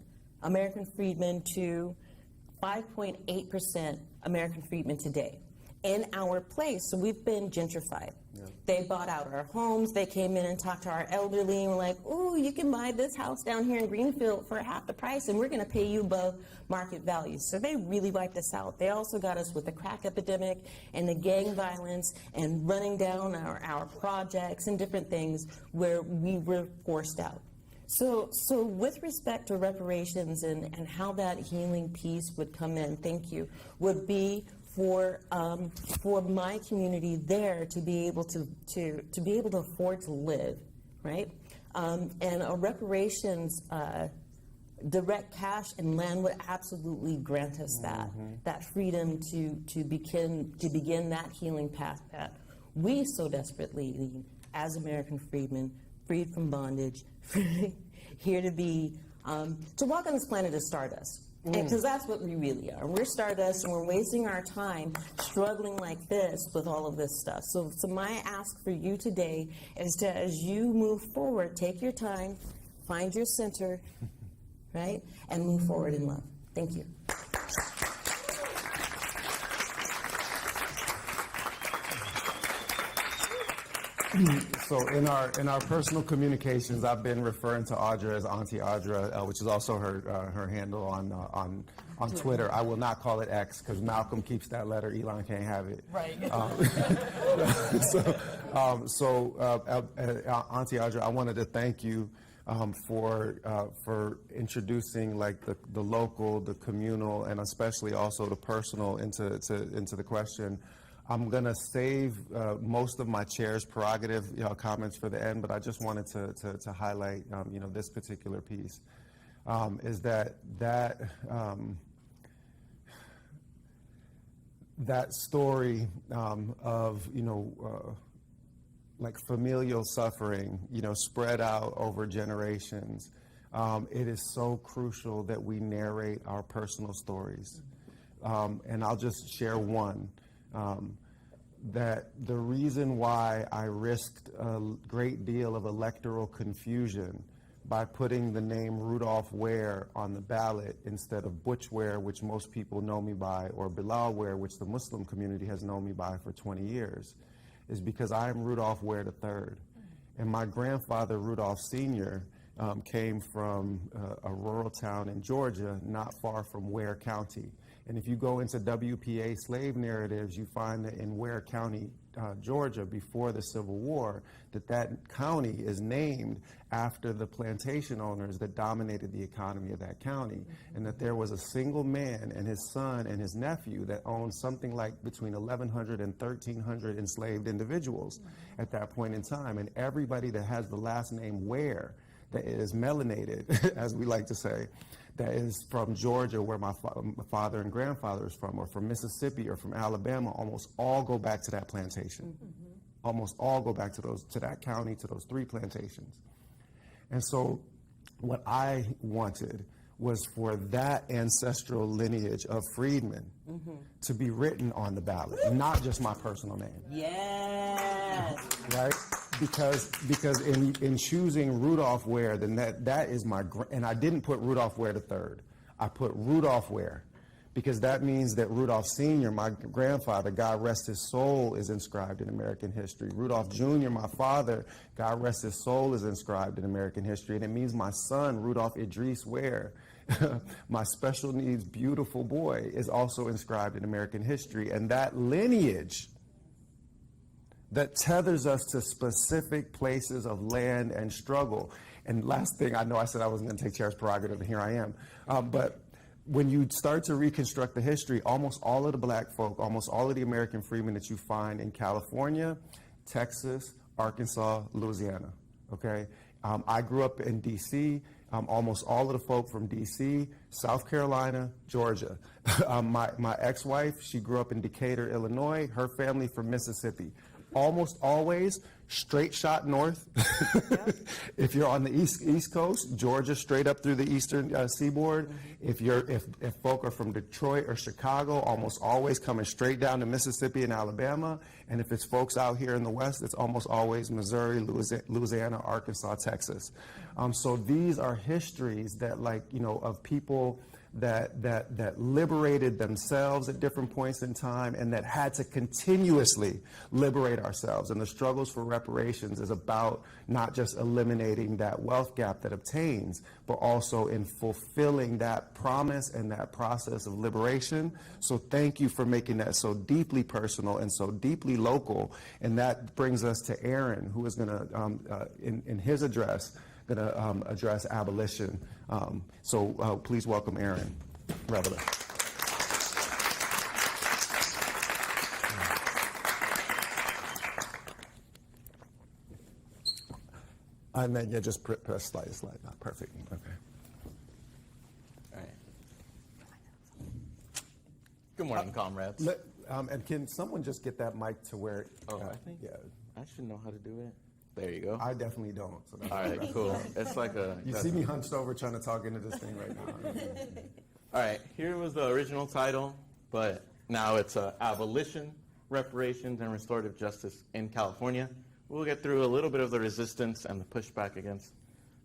American freedmen to 5.8% American freedmen today in our place. So we've been gentrified. Yeah. They bought out our homes. They came in and talked to our elderly and were like, "Oh, you can buy this house down here in Greenfield for half the price, and we're going to pay you above market value." So they really wiped us out. They also got us with the crack epidemic and the gang violence and running down our projects and different things where we were forced out. So with respect to reparations and how that healing piece would come in, thank you, would be for my community there to be able to be able to afford to live, right? And a reparations, direct cash and land would absolutely grant us that freedom to begin that healing path that we so desperately need as American freedmen, freed from bondage, here to be to walk on this planet as stardust. Because that's what we really are. We're stardust, and we're wasting our time struggling like this with all of this stuff. So my ask for you today is to, as you move forward, take your time, find your center, right, and move forward in love. Thank you. So in our personal communications, I've been referring to Audra as Auntie Audra, which is also her handle on Twitter. I will not call it X because Malcolm keeps that letter. Elon can't have it. Right. Auntie Audra, I wanted to thank you for introducing like the local, the communal, and especially also the personal into the question. I'm going to save most of my chair's prerogative comments for the end, but I just wanted to highlight this particular piece, is that story of like familial suffering spread out over generations. It is so crucial that we narrate our personal stories, and I'll just share one. That the reason why I risked a great deal of electoral confusion by putting the name Rudolph Ware on the ballot instead of Butch Ware, which most people know me by, or Bilal Ware, which the Muslim community has known me by for 20 years, is because I am Rudolph Ware III. And my grandfather, Rudolph Sr., came from a rural town in Georgia, not far from Ware County. And if you go into WPA slave narratives, you find that in Ware County, Georgia, before the Civil War, that county is named after the plantation owners that dominated the economy of that county, and that there was a single man and his son and his nephew that owned something like between 1,100 and 1,300 enslaved individuals at that point in time. And everybody that has the last name Ware, that is melanated, as we like to say, that is from Georgia, where my father and grandfather is from, or from Mississippi, or from Alabama, almost all go back to that plantation. Almost all go back to that county, to those 3 plantations. And so what I wanted was for that ancestral lineage of freedmen to be written on the ballot, not just my personal name. Yes. Right? Because in choosing Rudolph Ware, then that is my, and I didn't put Rudolph Ware III. I put Rudolph Ware, because that means that Rudolph Sr., my grandfather, God rest his soul, is inscribed in American history. Rudolph Jr., my father, God rest his soul, is inscribed in American history. And it means my son, Rudolph Idris Ware, my special needs beautiful boy, is also inscribed in American history. And that lineage that tethers us to specific places of land and struggle. And last thing, I know I said I wasn't going to take Chair's prerogative, and here I am. But when you start to reconstruct the history, almost all of the black folk, almost all of the American freedmen that you find in California, Texas, Arkansas, Louisiana, okay? I grew up in D.C., almost all of the folk from D.C., South Carolina, Georgia. My ex-wife, she grew up in Decatur, Illinois, her family from Mississippi. Almost always straight shot north. If you're on the east coast, Georgia straight up through the eastern seaboard. If folk are from Detroit or Chicago, almost always coming straight down to Mississippi and Alabama. And if it's folks out here in the west, it's almost always Missouri, Louisiana, Arkansas, Texas. So these are histories that, of people that liberated themselves at different points in time, and that had to continuously liberate ourselves. And the struggles for reparations is about not just eliminating that wealth gap that obtains, but also in fulfilling that promise and that process of liberation. So thank you for making that so deeply personal and so deeply local. And that brings us to Aaron, who is going to, in his address, going to address abolition. So please welcome Aaron Reveles. And then you just press slide. Perfect. Okay. All right. Good morning, comrades. And can someone just get that mic to where? I think I should know how to do it. There you go. I definitely don't. So all right, cool. It's like a... You see me hunched over trying to talk into this thing right now. All right, here was the original title, but now it's Abolition, Reparations, and Restorative Justice in California. We'll get through a little bit of the resistance and the pushback against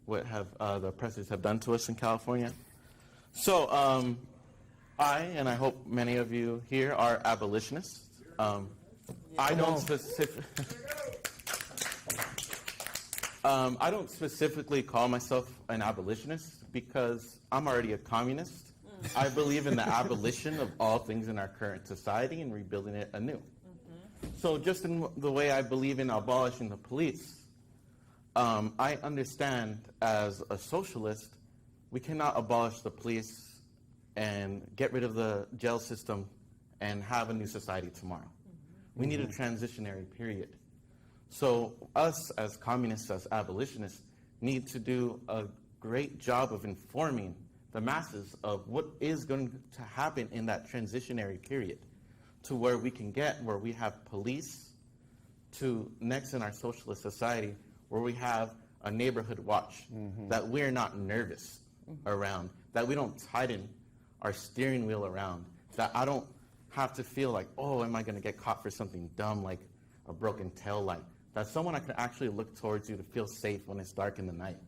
what the oppressors have done to us in California. So and I hope many of you here are abolitionists. I don't specifically call myself an abolitionist because I'm already a communist. I believe in the abolition of all things in our current society and rebuilding it anew. So just in the way I believe in abolishing the police, I understand as a socialist, we cannot abolish the police and get rid of the jail system and have a new society tomorrow. We need a transitionary period. So us as communists, as abolitionists, need to do a great job of informing the masses of what is going to happen in that transitionary period to where we can get where we have police to next in our socialist society where we have a neighborhood watch, that we're not nervous around, that we don't tighten our steering wheel around, that I don't have to feel like, oh, am I going to get caught for something dumb like a broken tail light? That someone I can actually look towards you to feel safe when it's dark in the night.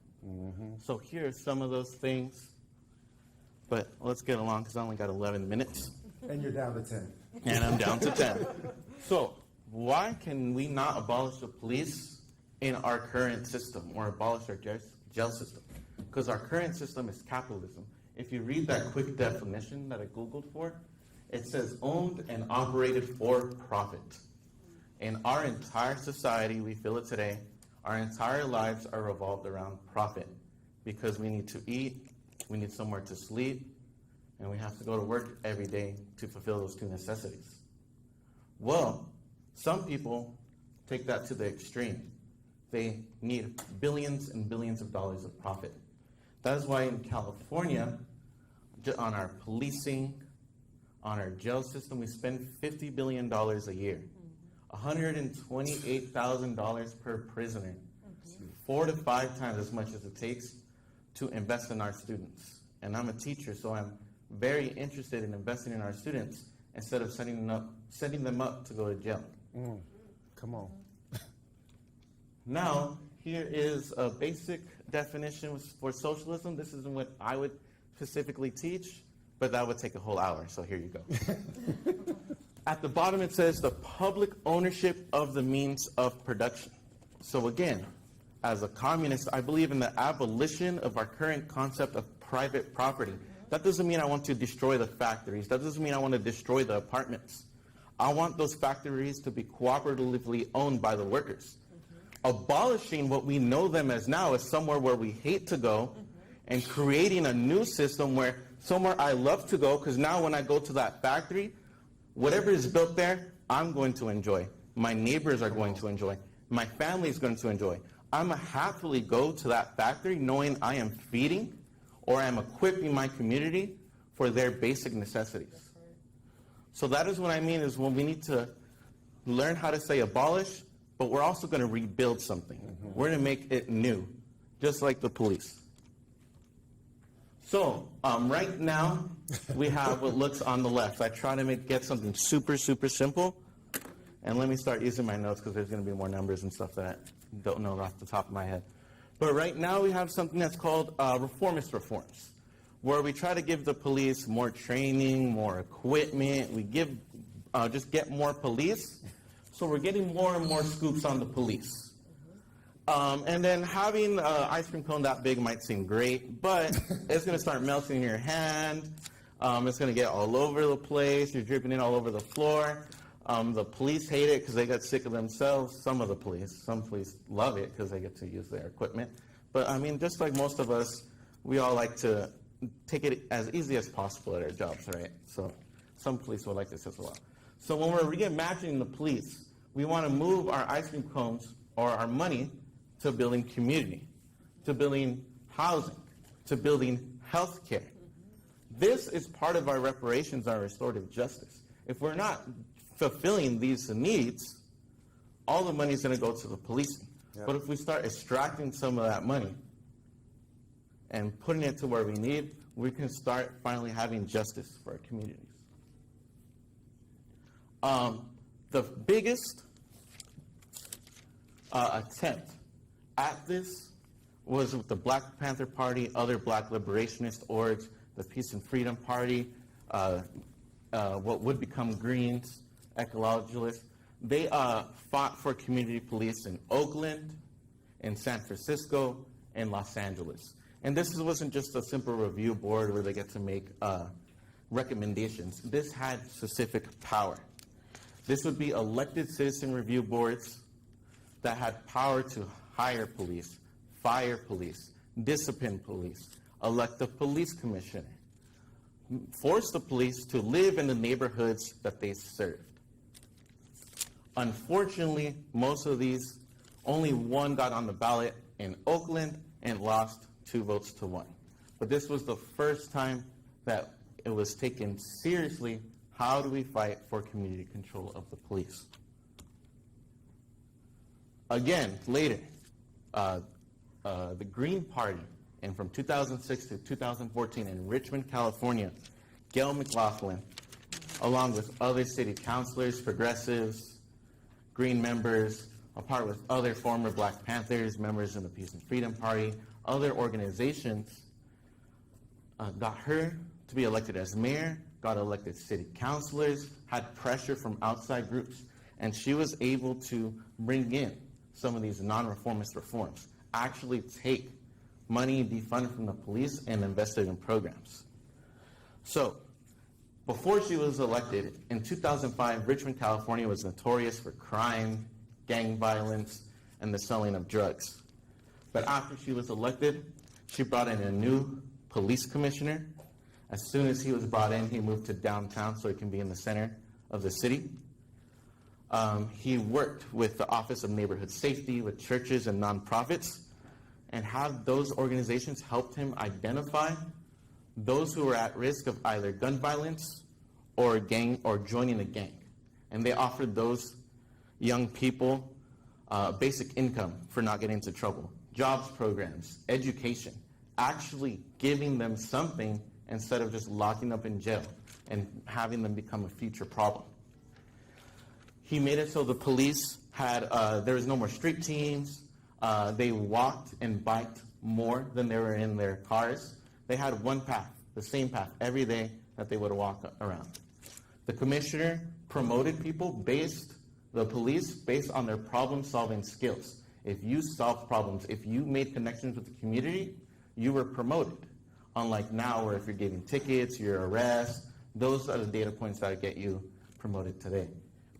So here are some of those things. But let's get along because I only got 11 minutes. And you're down to 10. And I'm down to 10. So why can we not abolish the police in our current system or abolish our jail system? Because our current system is capitalism. If you read that quick definition that I Googled for, It says owned and operated for profit. In our entire society, we feel it today, our entire lives are revolved around profit because we need to eat, we need somewhere to sleep, and we have to go to work every day to fulfill those two necessities. Well, some people take that to the extreme. They need billions and billions of dollars of profit. That is why in California, on our policing, on our jail system, we spend $50 billion a year. $128,000 per prisoner. 4 to 5 times as much as it takes to invest in our students. And I'm a teacher, so I'm very interested in investing in our students instead of setting them up to go to jail. Come on. Now, here is a basic definition for socialism. This isn't what I would specifically teach, but that would take a whole hour, so here you go. At the bottom it says the public ownership of the means of production. So again, as a communist, I believe in the abolition of our current concept of private property. That doesn't mean I want to destroy the factories. That doesn't mean I want to destroy the apartments. I want those factories to be cooperatively owned by the workers. Abolishing what we know them as now is somewhere where we hate to go, and creating a new system where somewhere I love to go, because now when I go to that factory, whatever is built there, I'm going to enjoy. My neighbors are going to enjoy. My family is going to enjoy. I'm going to happily go to that factory knowing I am feeding or I am equipping my community for their basic necessities. So that is what I mean is when we need to learn how to say abolish, but we're also going to rebuild something. We're going to make it new, just like the police. So right now, we have what looks on the left. I try to get something super, super simple. And let me start using my notes because there's going to be more numbers and stuff that I don't know off the top of my head. But right now, we have something that's called reformist reforms, where we try to give the police more training, more equipment. We just get more police. So we're getting more and more scoops on the police. And then having an ice cream cone that big might seem great, but it's going to start melting in your hand. It's going to get all over the place. You're dripping it all over the floor. The police hate it because they got sick of themselves. Some of the police. Some police love it because they get to use their equipment. But, I mean, just like most of us, we all like to take it as easy as possible at our jobs, right? So some police will like this as well. So when we're reimagining the police, we want to move our ice cream cones or our money to building community, to building housing, to building health care. This is part of our reparations, our restorative justice. If we're not fulfilling these needs, all the money is going to go to the policing. Yep. But if we start extracting some of that money and putting it to where we need, we can start finally having justice for our communities. The biggest attempt at this was with the Black Panther Party, other black liberationist orgs, the Peace and Freedom Party, what would become Greens, ecologicalists. They fought for community police in Oakland, in San Francisco, and Los Angeles. And this wasn't just a simple review board where they get to make recommendations. This had specific power. This would be elected citizen review boards that had power to hire police, fire police, discipline police, elect a police commissioner, force the police to live in the neighborhoods that they served. Unfortunately, most of these, only one got on the ballot in Oakland and lost 2 votes to 1. But this was the first time that it was taken seriously. How do we fight for community control of the police? Again, later, the Green Party, and from 2006 to 2014 in Richmond, California, Gail McLaughlin, along with other city councilors, progressives, Green members, apart with other former Black Panthers, members in the Peace and Freedom Party, other organizations, got her to be elected as mayor, got elected city councilors, had pressure from outside groups, and she was able to bring in some of these non-reformist reforms, actually take money defunded from the police and invest it in programs. So Before she was elected, in 2005, Richmond, California was notorious for crime, gang violence, and the selling of drugs. But after she was elected, she brought in a new police commissioner. As soon as he was brought in, he moved to downtown so he can be in the center of the city. He worked with the Office of Neighborhood Safety, with churches and nonprofits, and have those organizations helped him identify those who were at risk of either gun violence or joining a gang. And they offered those young people basic income for not getting into trouble, jobs programs, education, actually giving them something instead of just locking up in jail and having them become a future problem. He made it so the police had, there was no more street teams. They walked and biked more than they were in their cars. They had one path, the same path, every day that they would walk around. The commissioner promoted people the police based on their problem-solving skills. If you solved problems, if you made connections with the community, you were promoted. Unlike now, where if you're getting tickets, you're arrested, those are the data points that get you promoted today.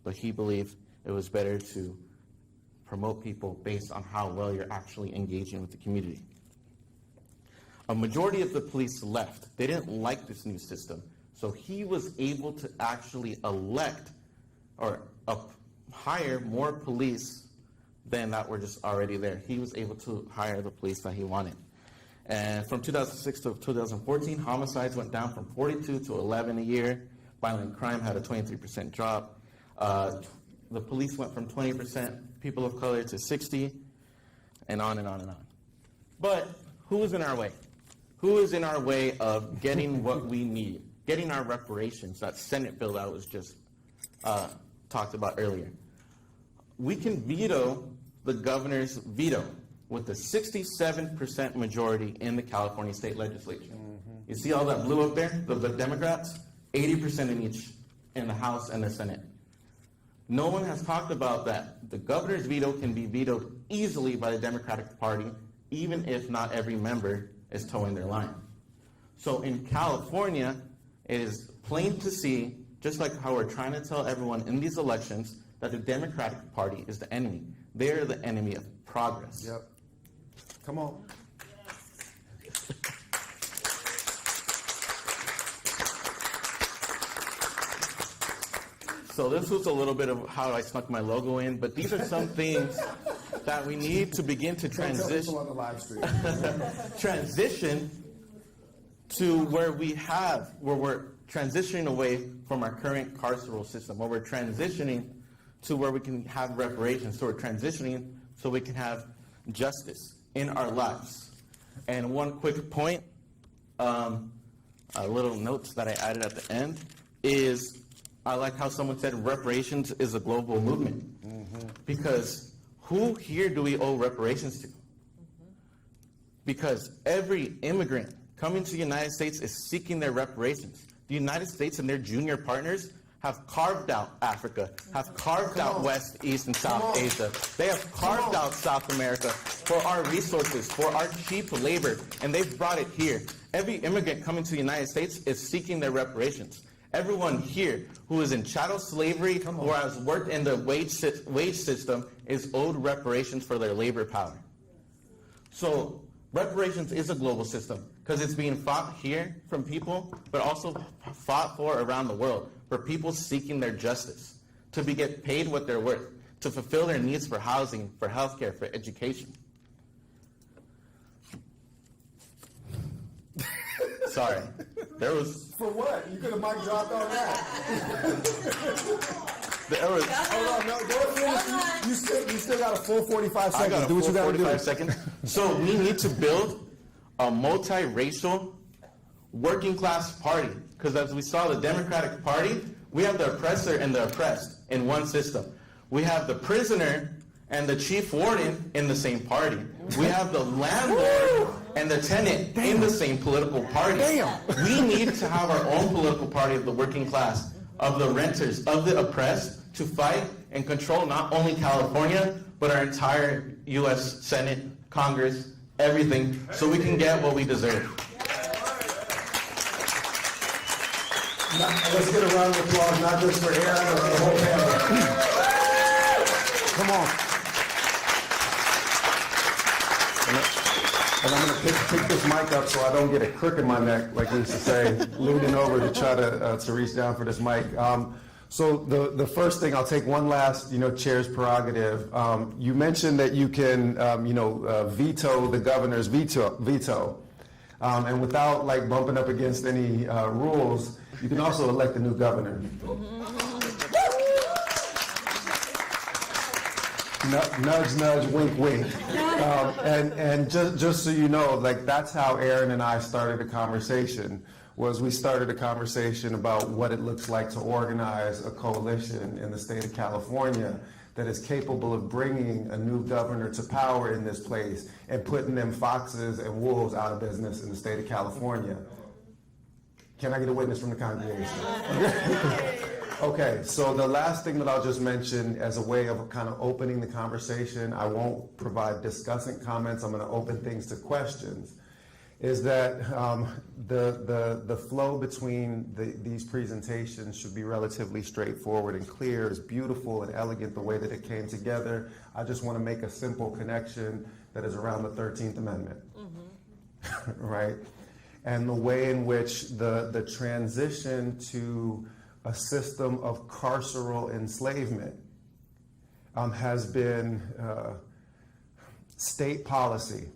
But he believed it was better to promote people based on how well you're actually engaging with the community. A majority of the police left. They didn't like this new system. So he was able to actually elect or hire more police than that were just already there. He was able to hire the police that he wanted. And from 2006 to 2014, homicides went down from 42 to 11 a year. Violent crime had a 23% drop. The police went from 20% people of color to 60, and on and on and on. But who is in our way? Who is in our way of getting what we need, getting our reparations, that Senate bill that was just talked about earlier? We can veto the governor's veto with the 67% majority in the California state legislature. Mm-hmm. You see all that blue up there, the Democrats? 80% in each, in the House and the Senate. No one has talked about that. The governor's veto can be vetoed easily by the Democratic Party, even if not every member is towing their line. So in California, it is plain to see, just like how we're trying to tell everyone in these elections, that the Democratic Party is the enemy. They're the enemy of progress. Yep. Come on. So this was a little bit of how I snuck my logo in, but these are some things that we need to begin to transition to where we're transitioning away from our current carceral system, where we're transitioning to where we can have reparations, so we're transitioning so we can have justice in our lives. And one quick point, little notes that I added at the end, is I like how someone said reparations is a global movement. Mm-hmm. Because who here do we owe reparations to? Mm-hmm. Because every immigrant coming to the United States is seeking their reparations. The United States and their junior partners have carved out Africa, have carved out West, East, and South Asia. They have carved out South America for our resources, for our cheap labor, and they've brought it here. Every immigrant coming to the United States is seeking their reparations. Everyone here who is in chattel slavery or has worked in the wage system is owed reparations for their labor power. So reparations is a global system because it's being fought here from people, but also fought for around the world, for people seeking their justice, to get paid what they're worth, to fulfill their needs for housing, for healthcare, for education. Sorry. There was... For what? You could have mic dropped on that. There was... Hold on, no, don't finish. You still got a full 45 seconds. I got a do what full you got to do. 45 seconds. So we need to build a multiracial working class party. Because as we saw the Democratic Party, we have the oppressor and the oppressed in one system. We have the prisoner and the chief warden in the same party. We have the landlord and the tenant in the same political party. We need to have our own political party of the working class, of the renters, of the oppressed, to fight and control not only California, but our entire U.S. Senate, Congress, everything, so we can get what we deserve. Let's get a round of applause, not just for Aaron, but for the whole family. Come on. And I'm going to pick this mic up so I don't get a crook in my neck, like we used to say, leaning over to try to reach down for this mic. So the first thing, I'll take one last, chair's prerogative. You mentioned that you can, veto the governor's veto. And without like bumping up against any rules, you can also elect a new governor. Nudge, nudge, wink, wink. And just so you know, like that's how Aaron and I started a conversation. We started a conversation about what it looks like to organize a coalition in the state of California that is capable of bringing a new governor to power in this place and putting them foxes and wolves out of business in the state of California. Can I get a witness from the congregation? Okay, so the last thing that I'll just mention as a way of kind of opening the conversation, I won't provide discussant comments, I'm going to open things to questions, is that the flow between these presentations should be relatively straightforward and clear. It's beautiful and elegant the way that it came together. I just want to make a simple connection that is around the 13th Amendment, right? And the way in which the transition to a system of carceral enslavement has been state policy.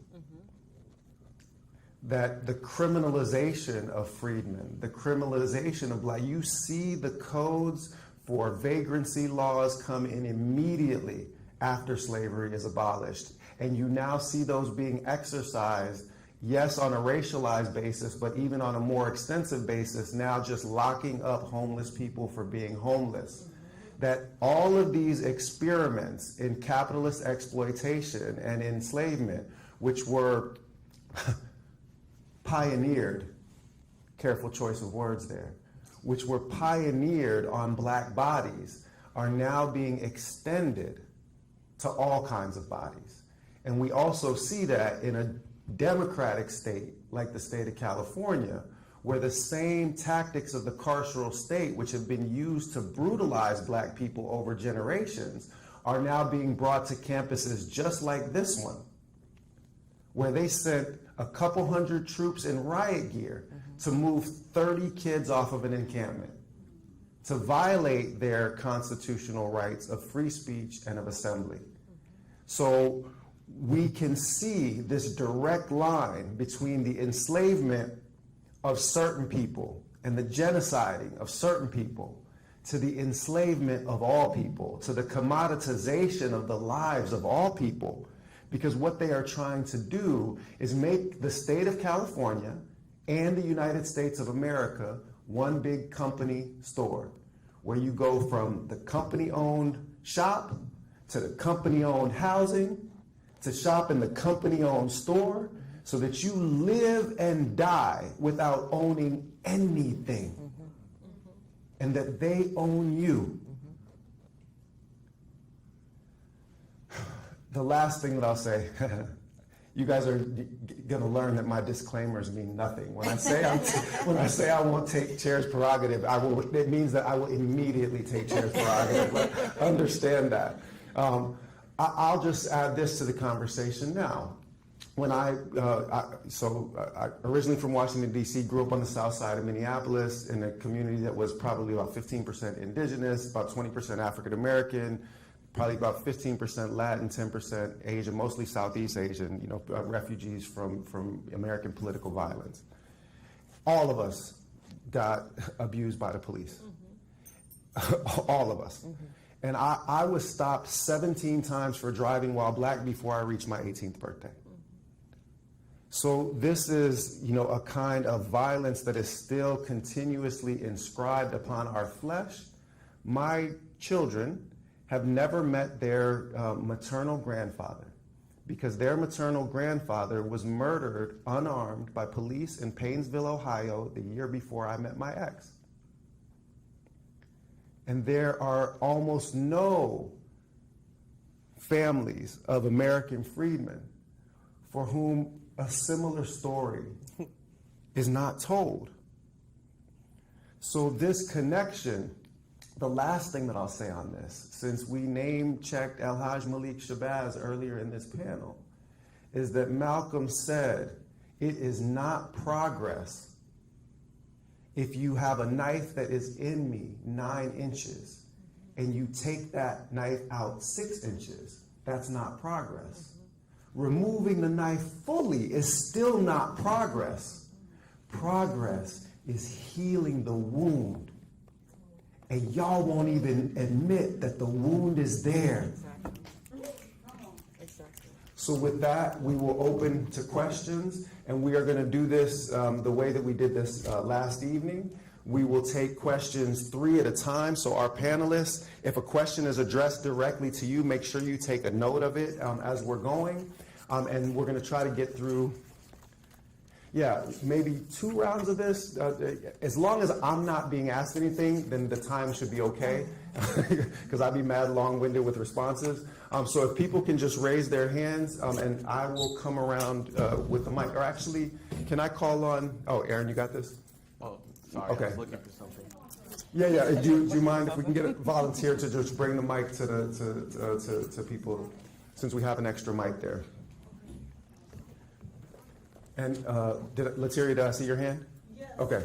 That the criminalization of freedmen, the criminalization of black, you see the codes for vagrancy laws come in immediately after slavery is abolished. And you now see those being exercised, yes, on a racialized basis, but even on a more extensive basis, now just locking up homeless people for being homeless. That all of these experiments in capitalist exploitation and enslavement, which were pioneered, careful choice of words there, which were pioneered on black bodies, are now being extended to all kinds of bodies. And we also see that in a democratic state like the state of California, where the same tactics of the carceral state, which have been used to brutalize black people over generations, are now being brought to campuses just like this one, where they sent a couple hundred troops in riot gear to move 30 kids off of an encampment, to violate their constitutional rights of free speech and of assembly. So we can see this direct line between the enslavement of certain people and the genociding of certain people to the enslavement of all people, to the commoditization of the lives of all people. Because what they are trying to do is make the state of California and the United States of America one big company store, where you go from the company-owned shop to the company-owned housing to shop in the company-owned store, so that you live and die without owning anything, and that they own you. The last thing that I'll say, you guys are going to learn that my disclaimers mean nothing. When I say I won't take chair's prerogative, it means that I will immediately take chair's prerogative. But understand that. I'll just add this to the conversation now. When I originally from Washington, D.C., grew up on the south side of Minneapolis in a community that was probably about 15% indigenous, about 20% African American, probably about 15% Latin, 10% Asian, mostly Southeast Asian, refugees from American political violence. All of us got abused by the police. All of us. And I was stopped 17 times for driving while black before I reached my 18th birthday. So this is, a kind of violence that is still continuously inscribed upon our flesh. My children have never met their maternal grandfather, because their maternal grandfather was murdered unarmed by police in Painesville, Ohio, the year before I met my ex. And there are almost no families of American freedmen for whom a similar story is not told. So this connection, the last thing that I'll say on this, since we name-checked El-Hajj Malik Shabazz earlier in this panel, is that Malcolm said, it is not progress if you have a knife that is in me 9 inches and you take that knife out 6 inches. That's not progress. Removing the knife fully is still not progress. Progress is healing the wound. And y'all won't even admit that the wound is there. So with that, we will open to questions, and we are going to do this the way that we did this last evening. We will take questions 3 at a time. So our panelists, if a question is addressed directly to you, make sure you take a note of it as we're going. And we're going to try to get through, maybe 2 rounds of this. As long as I'm not being asked anything, then the time should be okay, because I'd be mad long-winded with responses. So if people can just raise their hands, and I will come around with the mic. Or actually, can I call on, Aaron, you got this? Oh, sorry, okay. I was looking for something. Yeah. Do you mind if we can get a volunteer to just bring the mic to people, since we have an extra mic there? And Latiria, did I see your hand? Yes. Okay.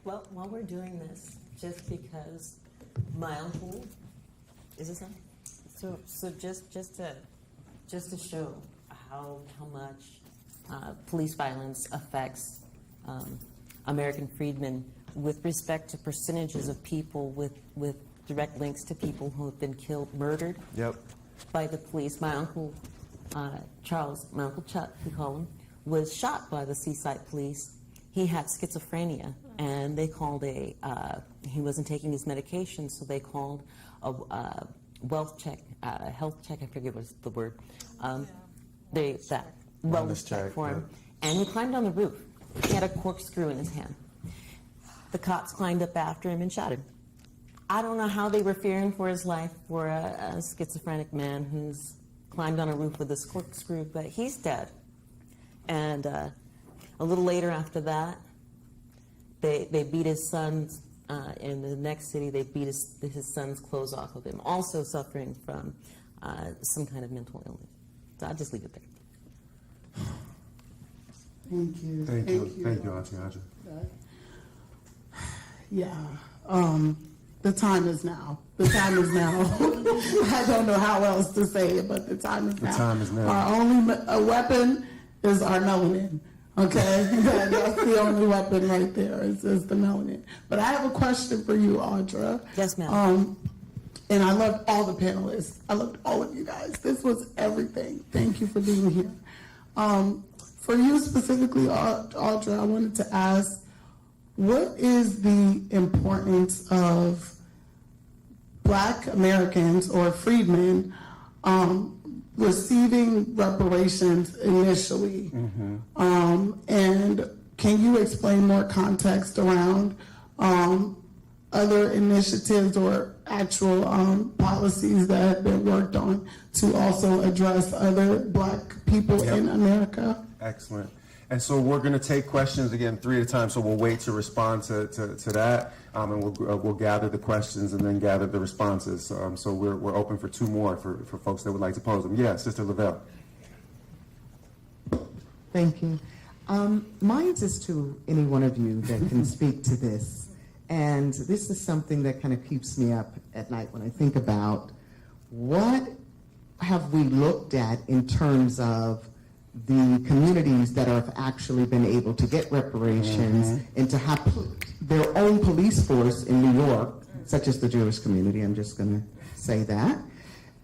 Well, while we're doing this, just because my uncle, is this on? So just to show how much police violence affects American freedmen with respect to percentages of people with direct links to people who have been killed, murdered. Yep. By the police. My uncle Charles, my uncle Chuck, we call him, was shot by the Seaside police. He had schizophrenia, and they called he wasn't taking his medication, so they called a health check, I forget what's the word. That wellness check for him. Yeah. And he climbed on the roof. He had a corkscrew in his hand. The cops climbed up after him and shot him. I don't know how they were fearing for his life for a schizophrenic man who's climbed on a roof with a corkscrew, but he's dead. And a little later after that, they beat his sons in the next city. They beat his son's clothes off of him, also suffering from some kind of mental illness. So I'll just leave it there. Thank you. Thank you, Auntie Audra. Yeah. The time is now. The time is now. I don't know how else to say it, but the time is now. The time is now. Our only weapon is our melanin. Okay? That's the only weapon right there is the melanin. But I have a question for you, Audra. Yes, ma'am. And I love all the panelists. I loved all of you guys. This was everything. Thank you for being here. For you specifically, Audra, I wanted to ask, what is the importance of Black Americans or freedmen receiving reparations initially? Mm-hmm. And can you explain more context around other initiatives or actual policies that have been worked on to also address other Black people in America? Excellent. And so we're going to take questions again 3 at a time. So we'll wait to respond to that, and we'll gather the questions and then gather the responses. So we're open for 2 more for folks that would like to pose them. Yeah, Sister Lavelle. Thank you. Mine is to any one of you that can speak to this, and this is something that kind of keeps me up at night when I think about what have we looked at in terms of the communities that have actually been able to get reparations and to have their own police force in New York, such as the Jewish community, I'm just going to say that.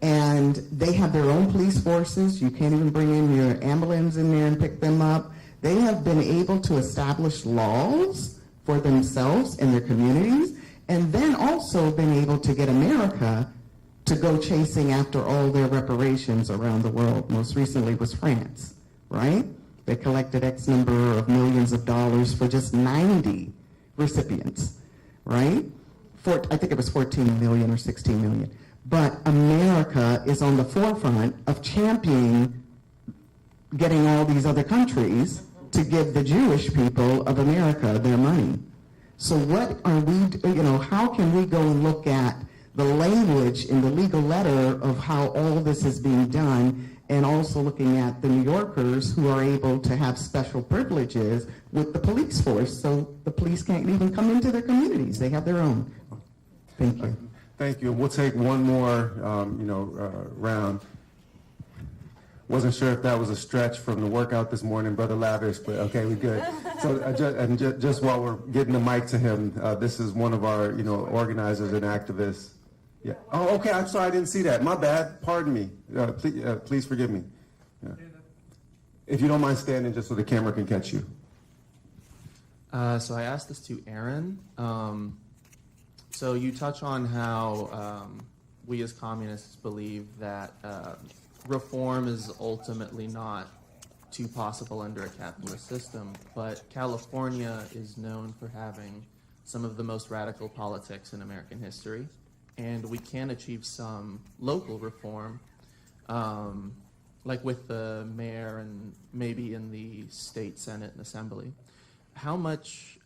And they have their own police forces. You can't even bring in your ambulance in there and pick them up. They have been able to establish laws for themselves and their communities, and then also been able to get America to go chasing after all their reparations around the world. Most recently was France. Right? They collected X number of millions of dollars for just 90 recipients, right? I think it was 14 million or 16 million. But America is on the forefront of championing getting all these other countries to give the Jewish people of America their money. So what are we, how can we go and look at the language in the legal letter of how all this is being done, and also looking at the New Yorkers who are able to have special privileges with the police force, so the police can't even come into their communities. They have their own. Thank you. Thank you. We'll take one more, round. Wasn't sure if that was a stretch from the workout this morning, Brother Lavish, but okay, we good. So, just while we're getting the mic to him, this is one of our, organizers and activists. Yeah. Oh, okay. I'm sorry, I didn't see that. My bad. Pardon me. Please forgive me. Yeah. If you don't mind standing, just so the camera can catch you. So I asked this to Aaron. So you touch on how we as communists believe that reform is ultimately not too possible under a capitalist system, but California is known for having some of the most radical politics in American history, and we can achieve some local reform, like with the mayor and maybe in the state senate and assembly. How much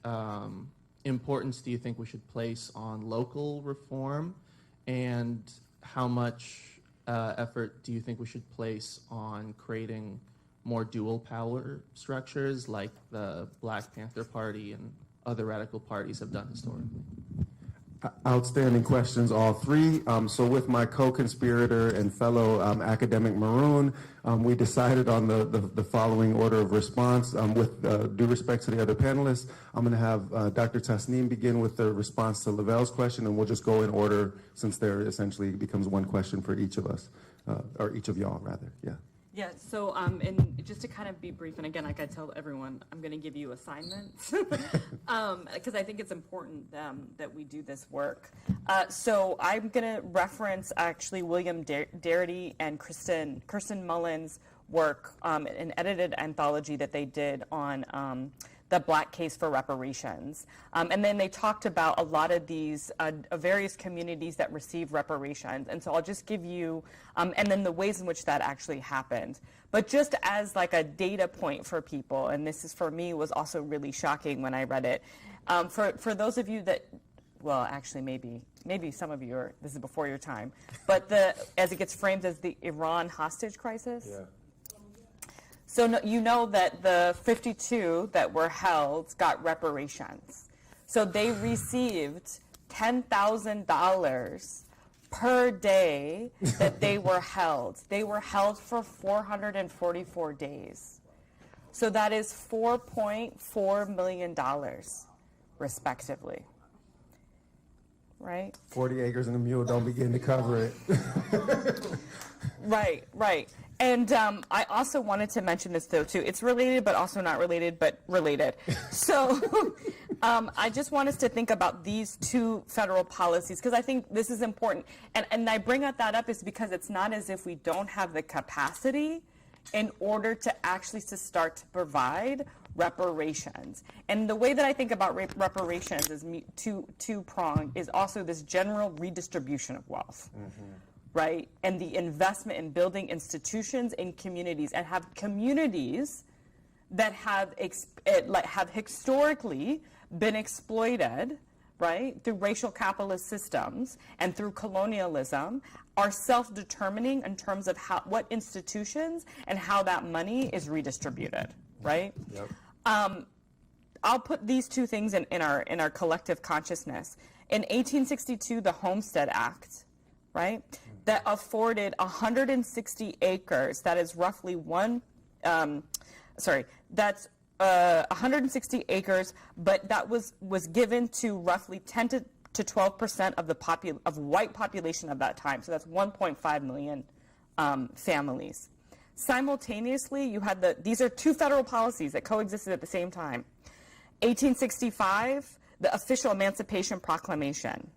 importance do you think we should place on local reform, and how much effort do you think we should place on creating more dual power structures like the Black Panther Party and other radical parties have done historically? Outstanding questions, all three. So with my co-conspirator and fellow academic Maroon, we decided on the following order of response. With due respect to the other panelists, I'm going to have Dr. Tasneem begin with the response to Lavelle's question, and we'll just go in order since there essentially becomes one question for each of us, or each of y'all, rather. Yeah. Yeah, so and just to kind of be brief, and again, like I tell everyone, I'm going to give you assignments because I think it's important that we do this work. So I'm going to reference actually William Darity and Kirsten Mullen's work, an edited anthology that they did on the Black case for reparations. And then they talked about a lot of these various communities that receive reparations. And so I'll just give you, and then the ways in which that actually happened. But just as like a data point for people, and this is for me was also really shocking when I read it. For those of you that, well, actually maybe some of you are, this is before your time, but as it gets framed as the Iran hostage crisis. Yeah. So you know that the 52 that were held got reparations. So they received $10,000 per day that they were held. They were held for 444 days. So that is $4.4 million, respectively. Right? 40 acres and a mule don't begin to cover it. Right. And I also wanted to mention this, though, too. It's related, but also not related, but related. So I just want us to think about these two federal policies, because I think this is important. And I bring that up is because it's not as if we don't have the capacity in order to actually to start to provide reparations. And the way that I think about reparations is two-pronged, is also this general redistribution of wealth. Mm-hmm. Right, and the investment in building institutions in communities, and have communities that have historically been exploited, right, through racial capitalist systems and through colonialism, are self-determining in terms of what institutions and how that money is redistributed, right? Yep. I'll put these two things in our collective consciousness. In 1862, the Homestead Act, right, that afforded 160 acres. That is roughly that's 160 acres, but that was given to roughly 10 to 12% of the white population of that time. So that's 1.5 million families. Simultaneously, you had these are two federal policies that coexisted at the same time. 1865, the official Emancipation Proclamation,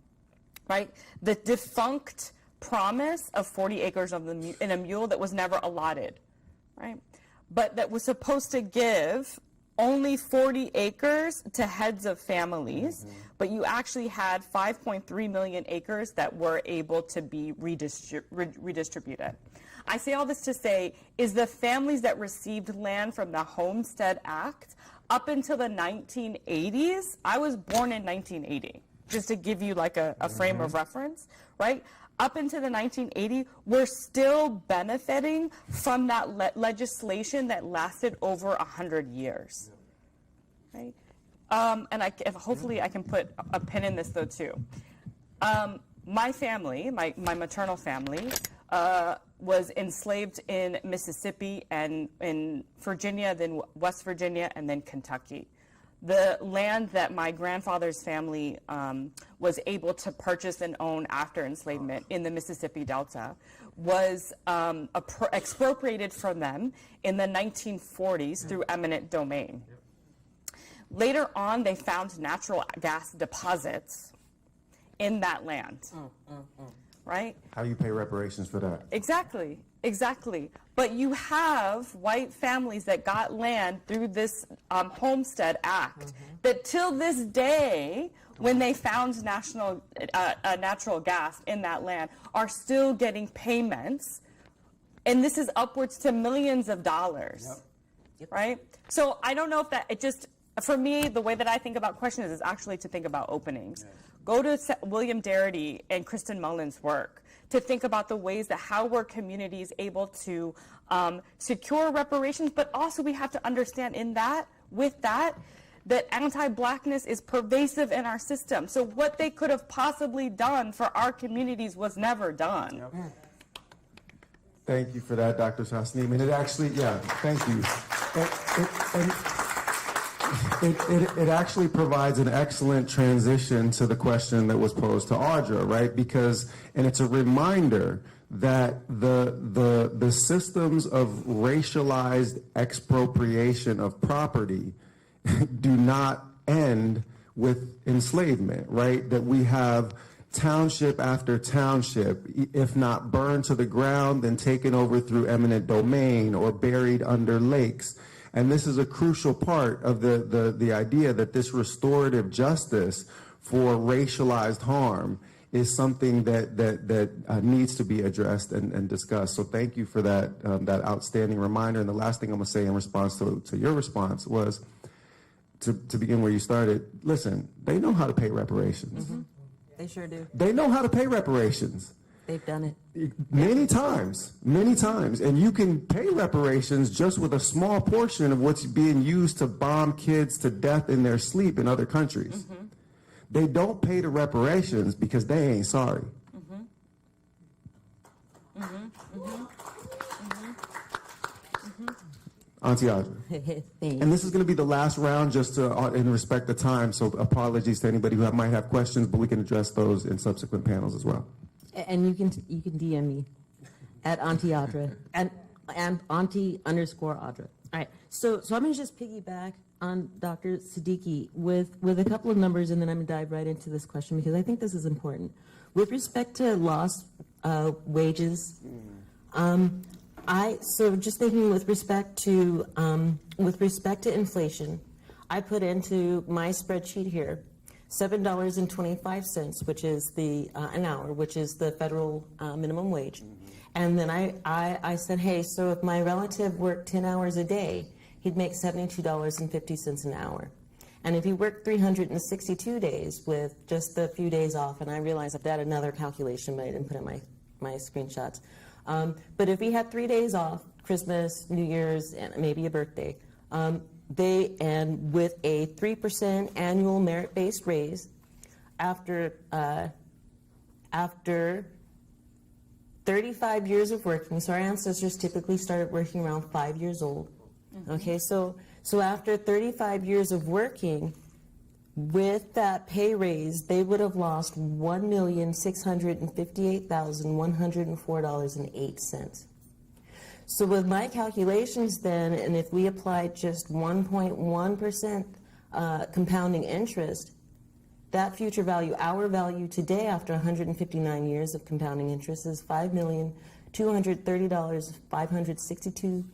right? The defunct promise of 40 acres in a mule that was never allotted, right? But that was supposed to give only 40 acres to heads of families, but you actually had 5.3 million acres that were able to be redistributed. I say all this to say is the families that received land from the Homestead Act up until the 1980s, I was born in 1980, just to give you like a frame of reference, right? Up until the 1980s, we're still benefiting from that legislation that lasted over 100 years, right? And hopefully I can put a pin in this though too. My family, my maternal family, was enslaved in Mississippi and in Virginia, then West Virginia, and then Kentucky. The land that my grandfather's family was able to purchase and own after enslavement in the Mississippi Delta was expropriated from them in the 1940s through eminent domain. Later on, they found natural gas deposits in that land, right? How do you pay reparations for that? Exactly. But you have white families that got land through this Homestead Act that till this day, when they found natural gas in that land, are still getting payments. And this is upwards to millions of dollars, right? So I don't know if for me, the way that I think about questions is actually to think about openings. Go to William Darity and Kristen Mullen's work to think about the ways that how were communities able to secure reparations, but also we have to understand with that anti-blackness is pervasive in our system. So what they could have possibly done for our communities was never done. Thank you for that, Dr. Shasneem. And it actually, thank you. It actually provides an excellent transition to the question that was posed to Audra, right? And it's a reminder that the systems of racialized expropriation of property do not end with enslavement, right? That we have township after township, if not burned to the ground, then taken over through eminent domain or buried under lakes. And this is a crucial part of the idea that this restorative justice for racialized harm is something that needs to be addressed and discussed. So thank you for that outstanding reminder. And the last thing I'm going to say in response to your response was, to begin where you started, listen, they know how to pay reparations. Mm-hmm. They sure do. They know how to pay reparations. They've done it. Many times. And you can pay reparations just with a small portion of what's being used to bomb kids to death in their sleep in other countries. Mm-hmm. They don't pay the reparations because they ain't sorry. Mm-hmm. Mm-hmm. Mm-hmm. Auntie Audra. And this is going to be the last round just in respect to time, so apologies to anybody who might have questions, but we can address those in subsequent panels as well. And you can DM me at Auntie Audra and Auntie_Audra. All right. So I'm going to just piggyback on Dr. Siddiqui with a couple of numbers, and then I'm going to dive right into this question because I think this is important. With respect to lost wages, so just thinking with respect to inflation, I put into my spreadsheet here $7.25, which is an hour, which is the federal minimum wage. And then I said, hey, so if my relative worked 10 hours a day, he'd make $72.50 an hour. And if he worked 362 days with just a few days off, and I realized I've got another calculation, but I didn't put in my screenshots. But if he had 3 days off, Christmas, New Year's, and maybe a birthday, and with a 3% annual merit-based raise, after 35 years of working, so our ancestors typically started working around 5 years old. Mm-hmm. Okay, so after 35 years of working, with that pay raise, they would have lost $1,658,104.08. So with my calculations then, and if we applied just 1.1% compounding interest, that future value, our value today after 159 years of compounding interest is $5,230,562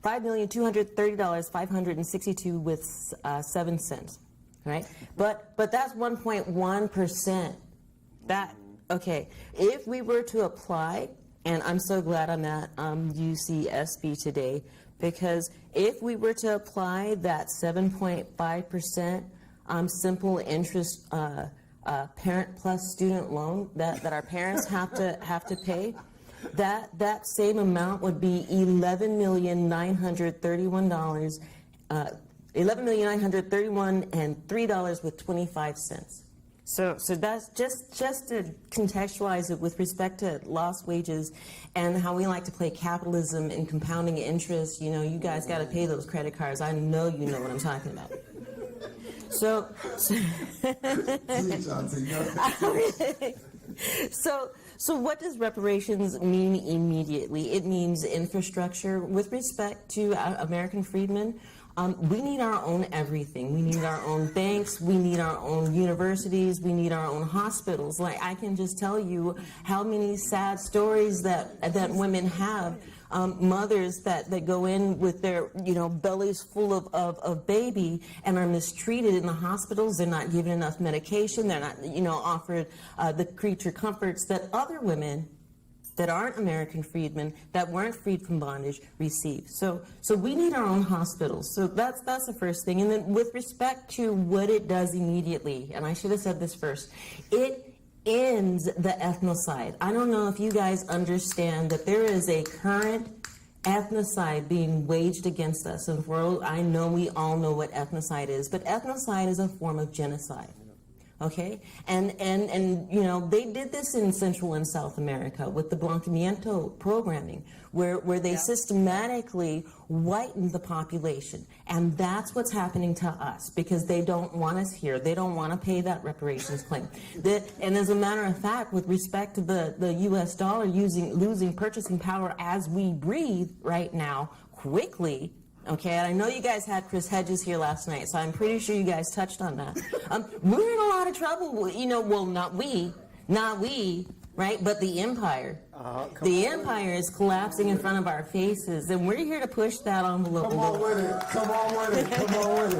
$5,230,562 with 7 cents, right? But that's 1.1%. Okay, if we were to apply And I'm so glad I'm at UCSB today, because if we were to apply that 7.5% simple interest parent plus student loan that our parents have to pay, that same amount would be $11,931, $11,931 and $3.25. So that's just to contextualize it with respect to lost wages and how we like to play capitalism and compounding interest. You know, you guys got to pay those credit cards. I know you know what I'm talking about. So what does reparations mean immediately? It means infrastructure. With respect to American freedmen, we need our own everything. We need our own banks. We need our own universities. We need our own hospitals. Like, I can just tell you how many sad stories that women have. Mothers that go in with their, bellies full of baby and are mistreated in the hospitals. They're not given enough medication. They're not, offered the creature comforts that other women that aren't American freedmen, that weren't freed from bondage, receive. So we need our own hospitals. So that's the first thing. And then with respect to what it does immediately, and I should have said this first, it ends the ethnocide. I don't know if you guys understand that there is a current ethnocide being waged against us. And I know we all know what ethnocide is, but ethnocide is a form of genocide. Okay, and they did this in Central and South America with the blanqueamiento programming, where they systematically whitened the population, and that's what's happening to us because they don't want us here. They don't want to pay that reparations claim. And as a matter of fact, with respect to the U.S. dollar losing purchasing power as we breathe right now, quickly. Okay, and I know you guys had Chris Hedges here last night, so I'm pretty sure you guys touched on that. We're in a lot of trouble. Well, not we, right? But the empire. The empire is collapsing in front of our faces, and we're here to push that envelope. Come on with it. Come on with it. Come on with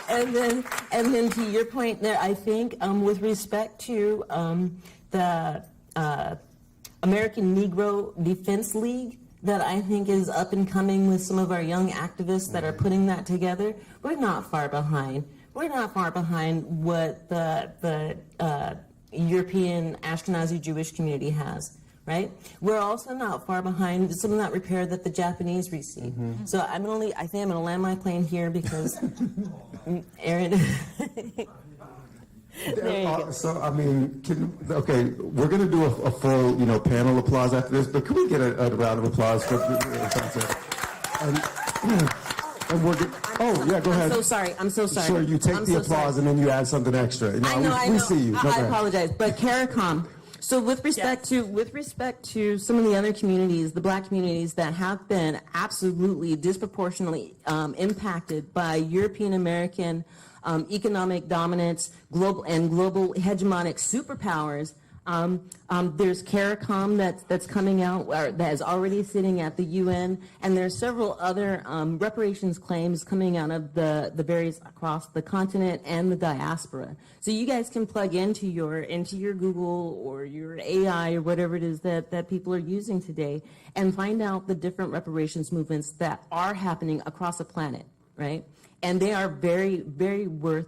it. And then to your point there, I think with respect to the American Negro Defense League that I think is up and coming with some of our young activists that are putting that together, we're not far behind. We're not far behind what the European Ashkenazi Jewish community has, right? We're also not far behind some of that repair that the Japanese receive. So I think I'm going to land my plane here because Aaron. So, I mean, we're going to do a full, panel applause after this, but can we get a round of applause for and we're go ahead. I'm so sorry. Sure, you take the applause and then you add something extra. I know. We see you. I apologize, but CARICOM. So with respect to some of the other communities, the Black communities that have been absolutely disproportionately impacted by European American economic dominance, global hegemonic superpowers. There's CARICOM that's coming out, or that is already sitting at the UN, and there's several other reparations claims coming out of the various across the continent and the diaspora. So you guys can plug into your Google or your AI or whatever it is that people are using today and find out the different reparations movements that are happening across the planet, right? And they are very, very worth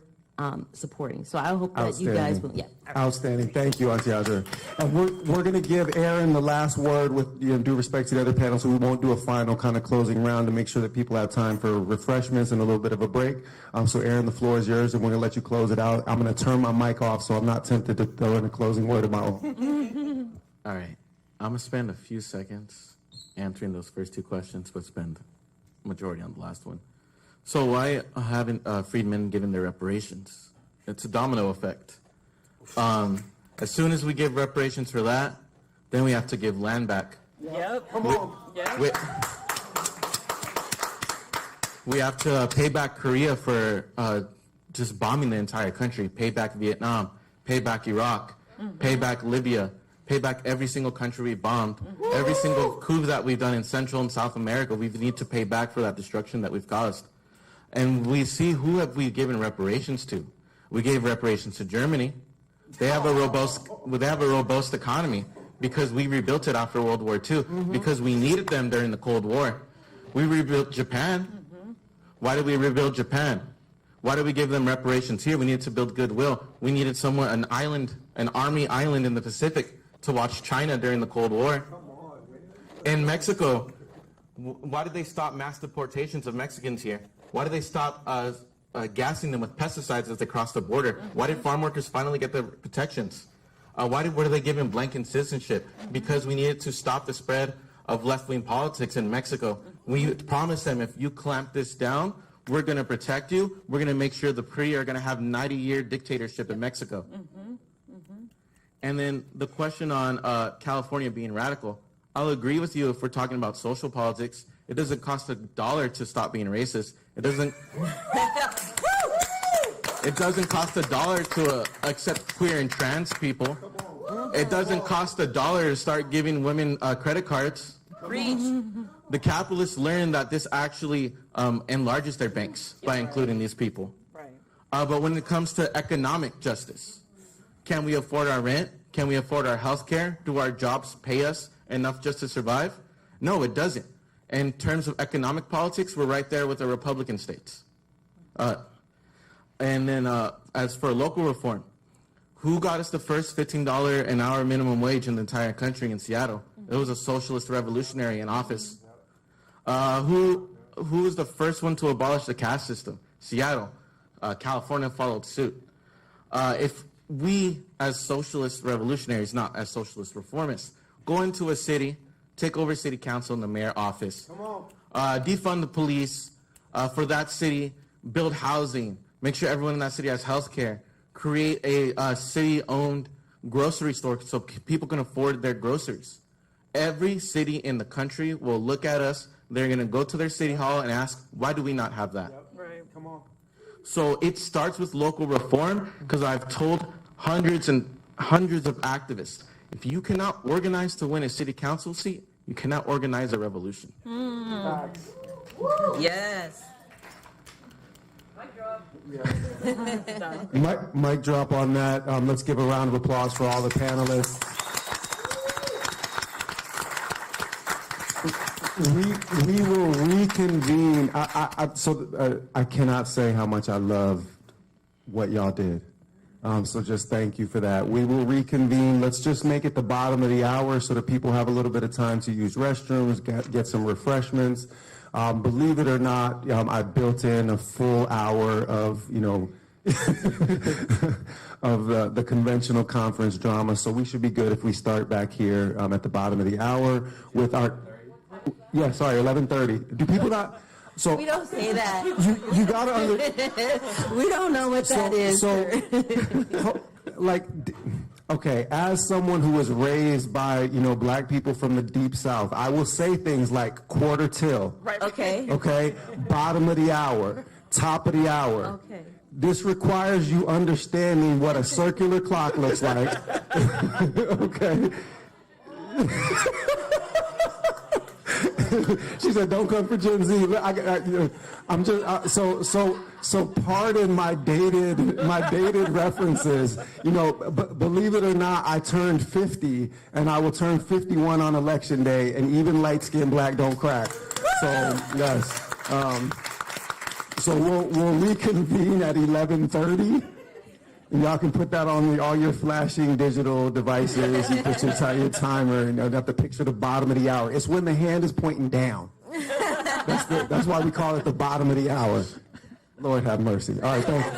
supporting. So I hope that you guys will. Yeah. Outstanding. Thank you, Auntie Audra. And we're going to give Aaron the last word with due respect to the other panel, so we won't do a final kind of closing round to make sure that people have time for refreshments and a little bit of a break. So Aaron, the floor is yours, and we're going to let you close it out. I'm going to turn my mic off, so I'm not tempted to throw in a closing word of my own. All right. I'm going to spend a few seconds answering those first two questions, but spend the majority on the last one. So why haven't freedmen given their reparations? It's a domino effect. As soon as we give reparations for that, then we have to give land back. Yep. Come on. We have to pay back Korea for just bombing the entire country, pay back Vietnam, pay back Iraq, pay back Libya, pay back every single country we bombed, every single coup that we've done in Central and South America. We need to pay back for that destruction that we've caused. And we see who have we given reparations to. We gave reparations to Germany. They have a robust economy because we rebuilt it after World War II, because we needed them during the Cold War. We rebuilt Japan. Why did we rebuild Japan? Why did we give them reparations here? We needed to build goodwill. We needed somewhere, an island, an army island in the Pacific to watch China during the Cold War. In Mexico, why did they stop mass deportations of Mexicans here? Why did they stop gassing them with pesticides as they crossed the border? Why did farm workers finally get their protections? Were they given blanket citizenship? Because we needed to stop the spread of left-wing politics in Mexico. We promised them, if you clamp this down, we're going to protect you. We're going to make sure the PRI are going to have 90-year dictatorship in Mexico. And then the question on California being radical, I'll agree with you if we're talking about social politics. It doesn't cost $1 to stop being racist. It doesn't cost $1 to accept queer and trans people. It doesn't cost $1 to start giving women credit cards. The capitalists learned that this actually enlarges their banks by including these people. But when it comes to economic justice, can we afford our rent? Can we afford our health care? Do our jobs pay us enough just to survive? No, it doesn't. In terms of economic politics, we're right there with the Republican states. And then as for local reform, who got us the first $15 an hour minimum wage in the entire country in Seattle? It was a socialist revolutionary in office. Who was the first one to abolish the caste system? Seattle. California followed suit. If we, as socialist revolutionaries, not as socialist reformists, go into a city, take over city council and the mayor office, defund the police for that city, build housing, make sure everyone in that city has health care, create a city-owned grocery store so people can afford their groceries. Every city in the country will look at us. They're going to go to their city hall and ask, why do we not have that? Right, come on. So it starts with local reform, because I've told hundreds and hundreds of activists, if you cannot organize to win a city council seat, you cannot organize a revolution. Yes. Mic drop on that. Let's give a round of applause for all the panelists. We will reconvene. I cannot say how much I love what y'all did. So just thank you for that. We will reconvene. Let's just make it the bottom of the hour so that people have a little bit of time to use restrooms, get some refreshments. Believe it or not, I built in a full hour of, of the conventional conference drama. So we should be good if we start back here at the bottom of the hour with our... Yeah, sorry, 11:30. Do people not... So We don't say that. You gotta We don't know what that is. Okay, as someone who was raised by, black people from the deep south, I will say things like quarter till. Right. Okay. Okay, bottom of the hour, top of the hour. Okay. This requires you understanding what a circular clock looks like. Okay. She said, "Don't come for Gen Z." I'm just so pardon my dated references. Believe it or not, I turned 50, and I will turn 51 on election day, and even light-skinned black don't crack. So yes. So we'll reconvene at 11:30. Y'all can put that on all your flashing digital devices. You put your timer, and you have to picture the bottom of the hour. It's when the hand is pointing down. That's why we call it the bottom of the hour. Lord have mercy. All right, thank you.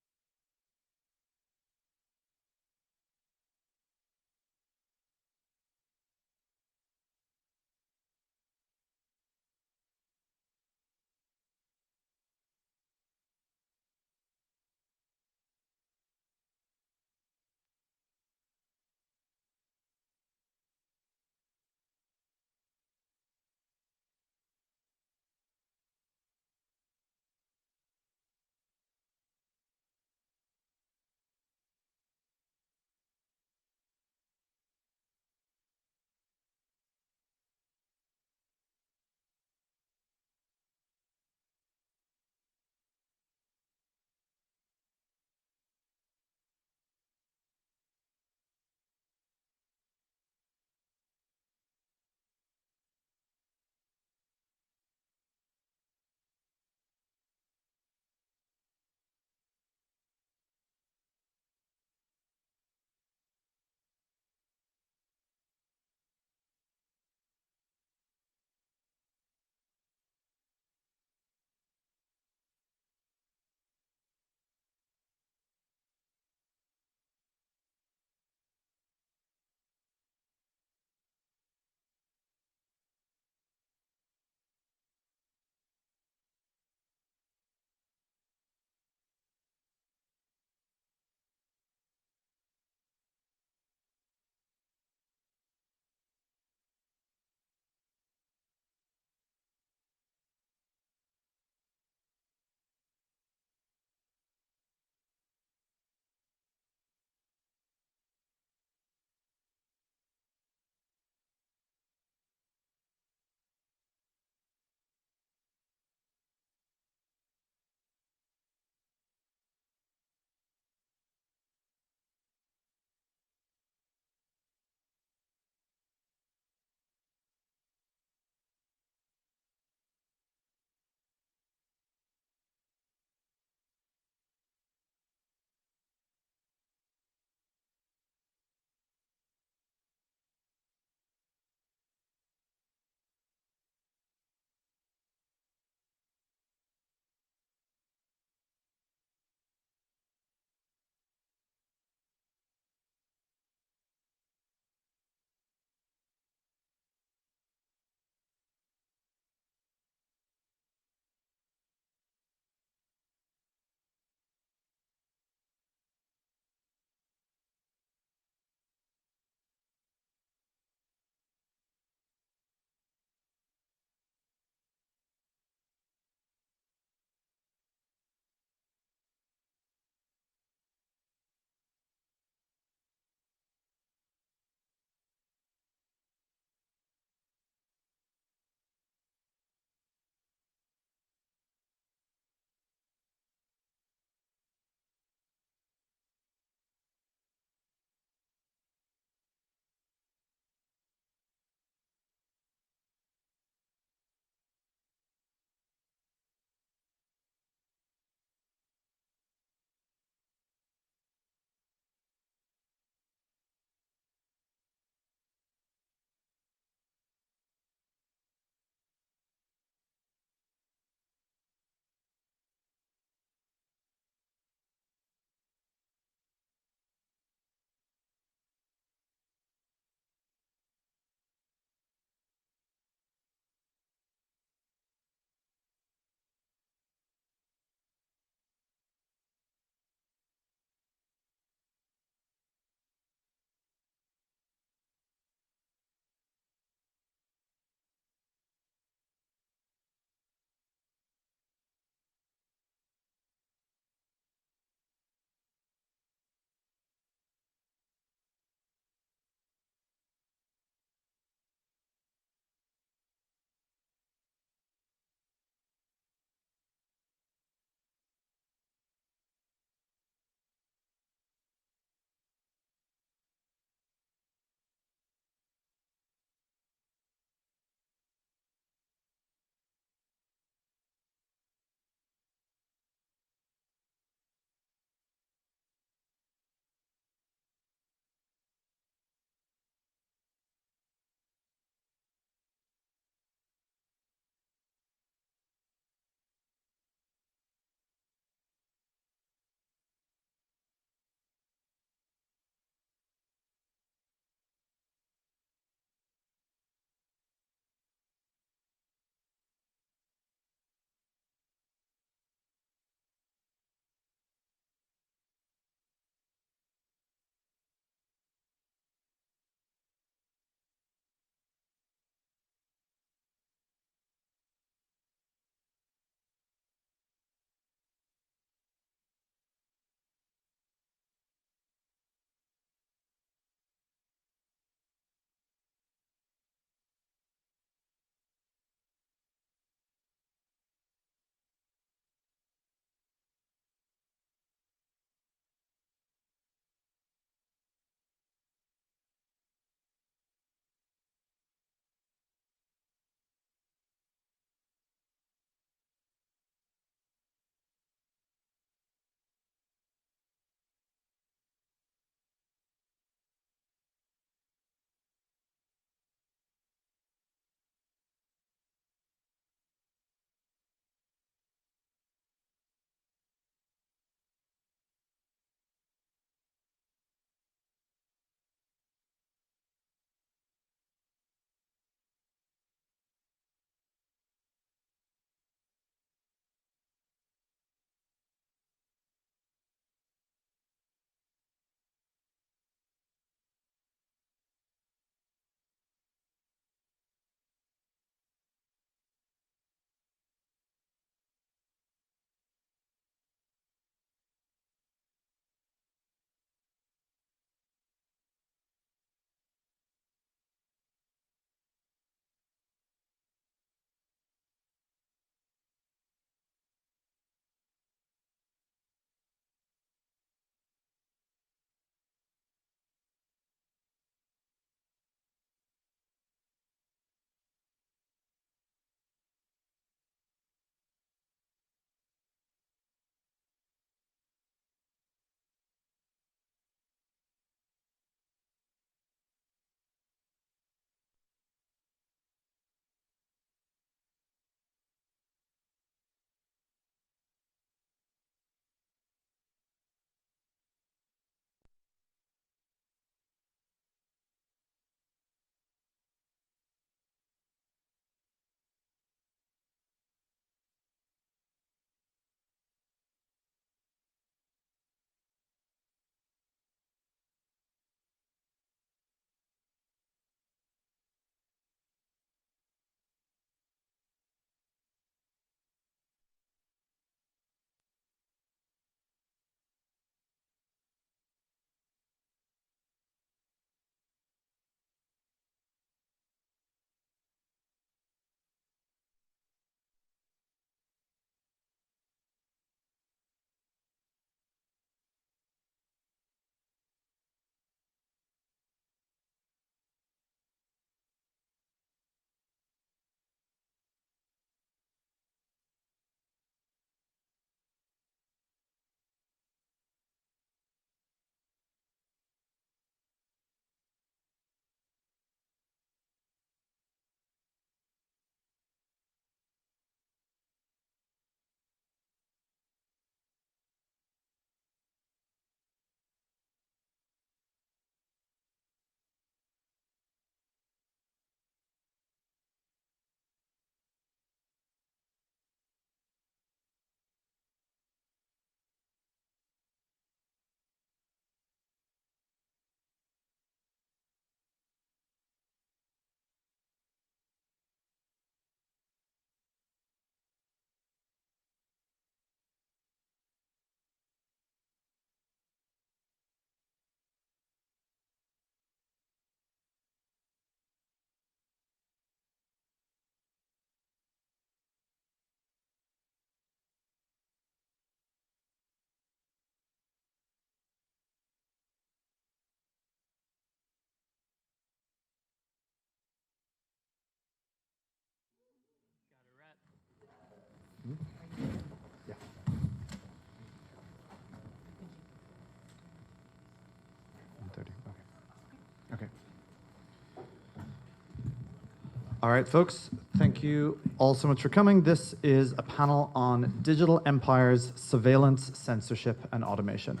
All right, folks, thank you all so much for coming. This is a panel on digital empires, surveillance, censorship, and automation.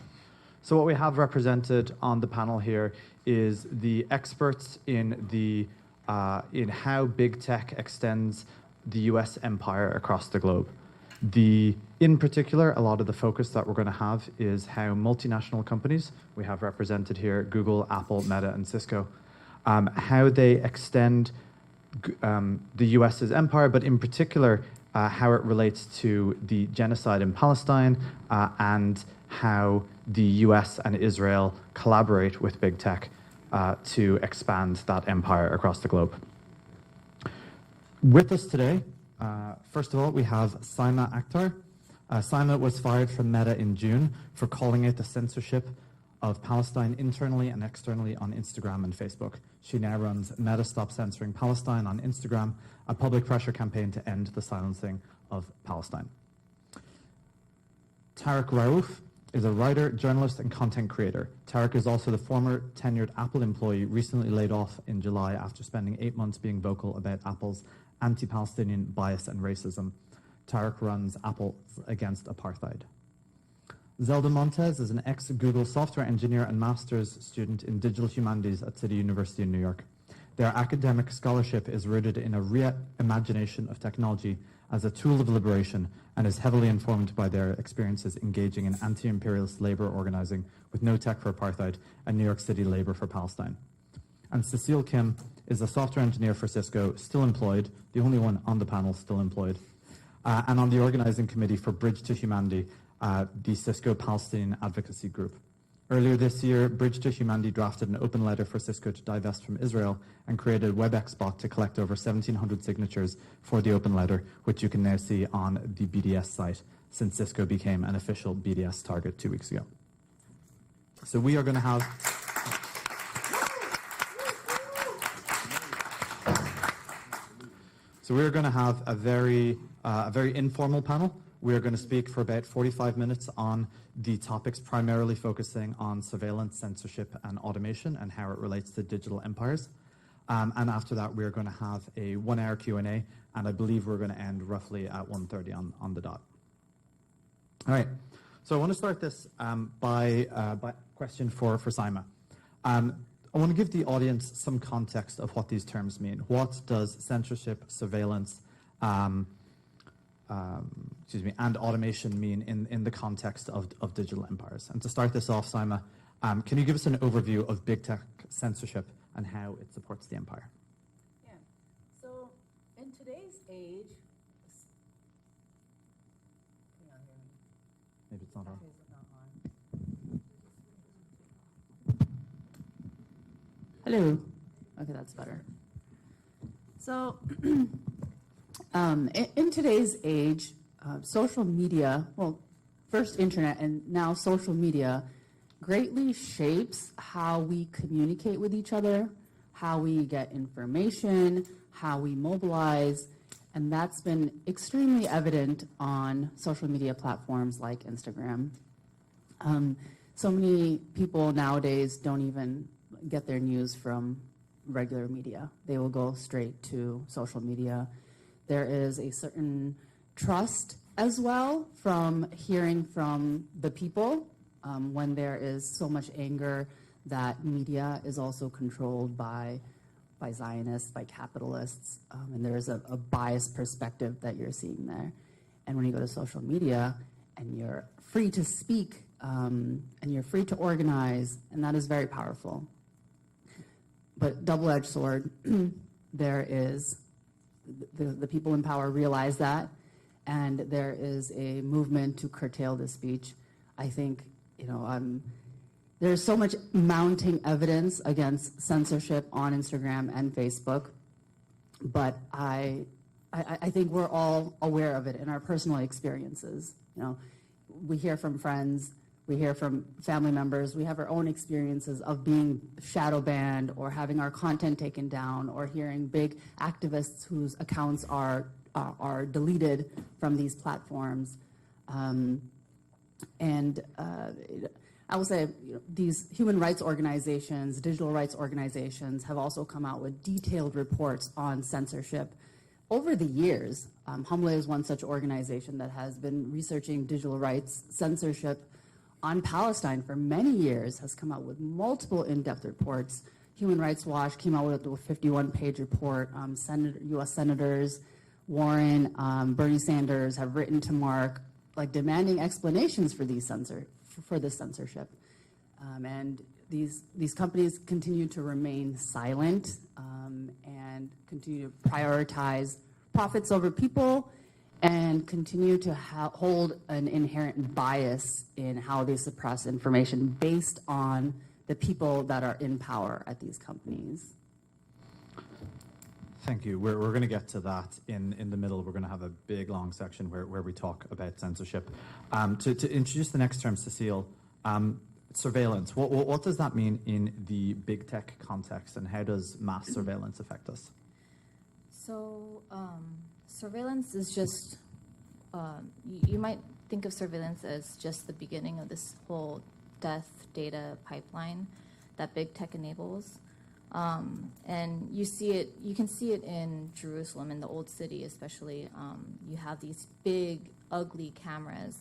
So what we have represented on the panel here is the experts in how big tech extends the US empire across the globe. In particular, a lot of the focus that we're going to have is how multinational companies, we have represented here Google, Apple, Meta, and Cisco, how they extend the US's empire, but in particular, how it relates to the genocide in Palestine and how the US and Israel collaborate with big tech to expand that empire across the globe. With us today, first of all, we have Saima Akhter. Saima was fired from Meta in June for calling out the censorship of Palestine internally and externally on Instagram and Facebook. She now runs Meta Stop Censoring Palestine on Instagram, a public pressure campaign to end the silencing of Palestine. Tariq is a writer, journalist, and content creator. Tariq is also the former tenured Apple employee recently laid off in July after spending 8 months being vocal about Apple's anti-Palestinian bias and racism. Tariq runs Apple Against Apartheid. Zelda Montes is an ex-Google software engineer and master's student in digital humanities at City University in New York. Their academic scholarship is rooted in a reimagination of technology as a tool of liberation and is heavily informed by their experiences engaging in anti-imperialist labor organizing with No Tech for Apartheid and New York City Labor for Palestine. And Cecile Kim is a software engineer for Cisco, still employed, the only one on the panel still employed, and on the organizing committee for Bridge to Humanity, the Cisco Palestinian Advocacy Group. Earlier this year, Bridge to Humanity drafted an open letter for Cisco to divest from Israel and created a WebEx bot to collect over 1,700 signatures for the open letter, which you can now see on the BDS site since Cisco became an official BDS target 2 weeks ago. So we are going to have... So we're going to have a very informal panel. We're going to speak for about 45 minutes on the topics primarily focusing on surveillance, censorship, and automation and how it relates to digital empires. And after that, we're going to have a 1-hour Q&A, and I believe we're going to end roughly at 1:30 on the dot. All right. So I want to start this by a question for Saima. I want to give the audience some context of what these terms mean. What does censorship, surveillance, and automation mean in the context of digital empires? And to start this off, Saima, can you give us an overview of big tech censorship and how it supports the empire? Yeah. So in today's age, can y'all hear me? Maybe it's not on. Okay, it's not on. Hello. Okay, that's better. So in today's age, social media, well, first internet and now social media, greatly shapes how we communicate with each other, how we get information, how we mobilize, and that's been extremely evident on social media platforms like Instagram. So many people nowadays don't even get their news from regular media. They will go straight to social media. There is a certain trust as well from hearing from the people when there is so much anger that media is also controlled by Zionists, by capitalists, and there is a biased perspective that you're seeing there. And when you go to social media and you're free to speak and you're free to organize, and that is very powerful. But double-edged sword, there is, the people in power realize that, and there is a movement to curtail this speech. I think, there's so much mounting evidence against censorship on Instagram and Facebook, but I think we're all aware of it in our personal experiences. We hear from friends, we hear from family members, we have our own experiences of being shadow banned or having our content taken down or hearing big activists whose accounts are deleted from these platforms. I would say these human rights organizations, digital rights organizations have also come out with detailed reports on censorship. Over the years, Humble is one such organization that has been researching digital rights censorship on Palestine for many years, has come out with multiple in-depth reports. Human Rights Watch came out with a 51-page report. U.S. Senators Warren, Bernie Sanders have written to Mark, like demanding explanations for this censorship. And these companies continue to remain silent and continue to prioritize profits over people and continue to hold an inherent bias in how they suppress information based on the people that are in power at these companies. Thank you. We're going to get to that in the middle. We're going to have a big, long section where we talk about censorship. To introduce the next term, Cecile, surveillance. What does that mean in the big tech context, and how does mass surveillance affect us? So surveillance is just, you might think of surveillance as just the beginning of this whole death data pipeline that big tech enables. And you can see it in Jerusalem, in the old city especially. You have these big, ugly cameras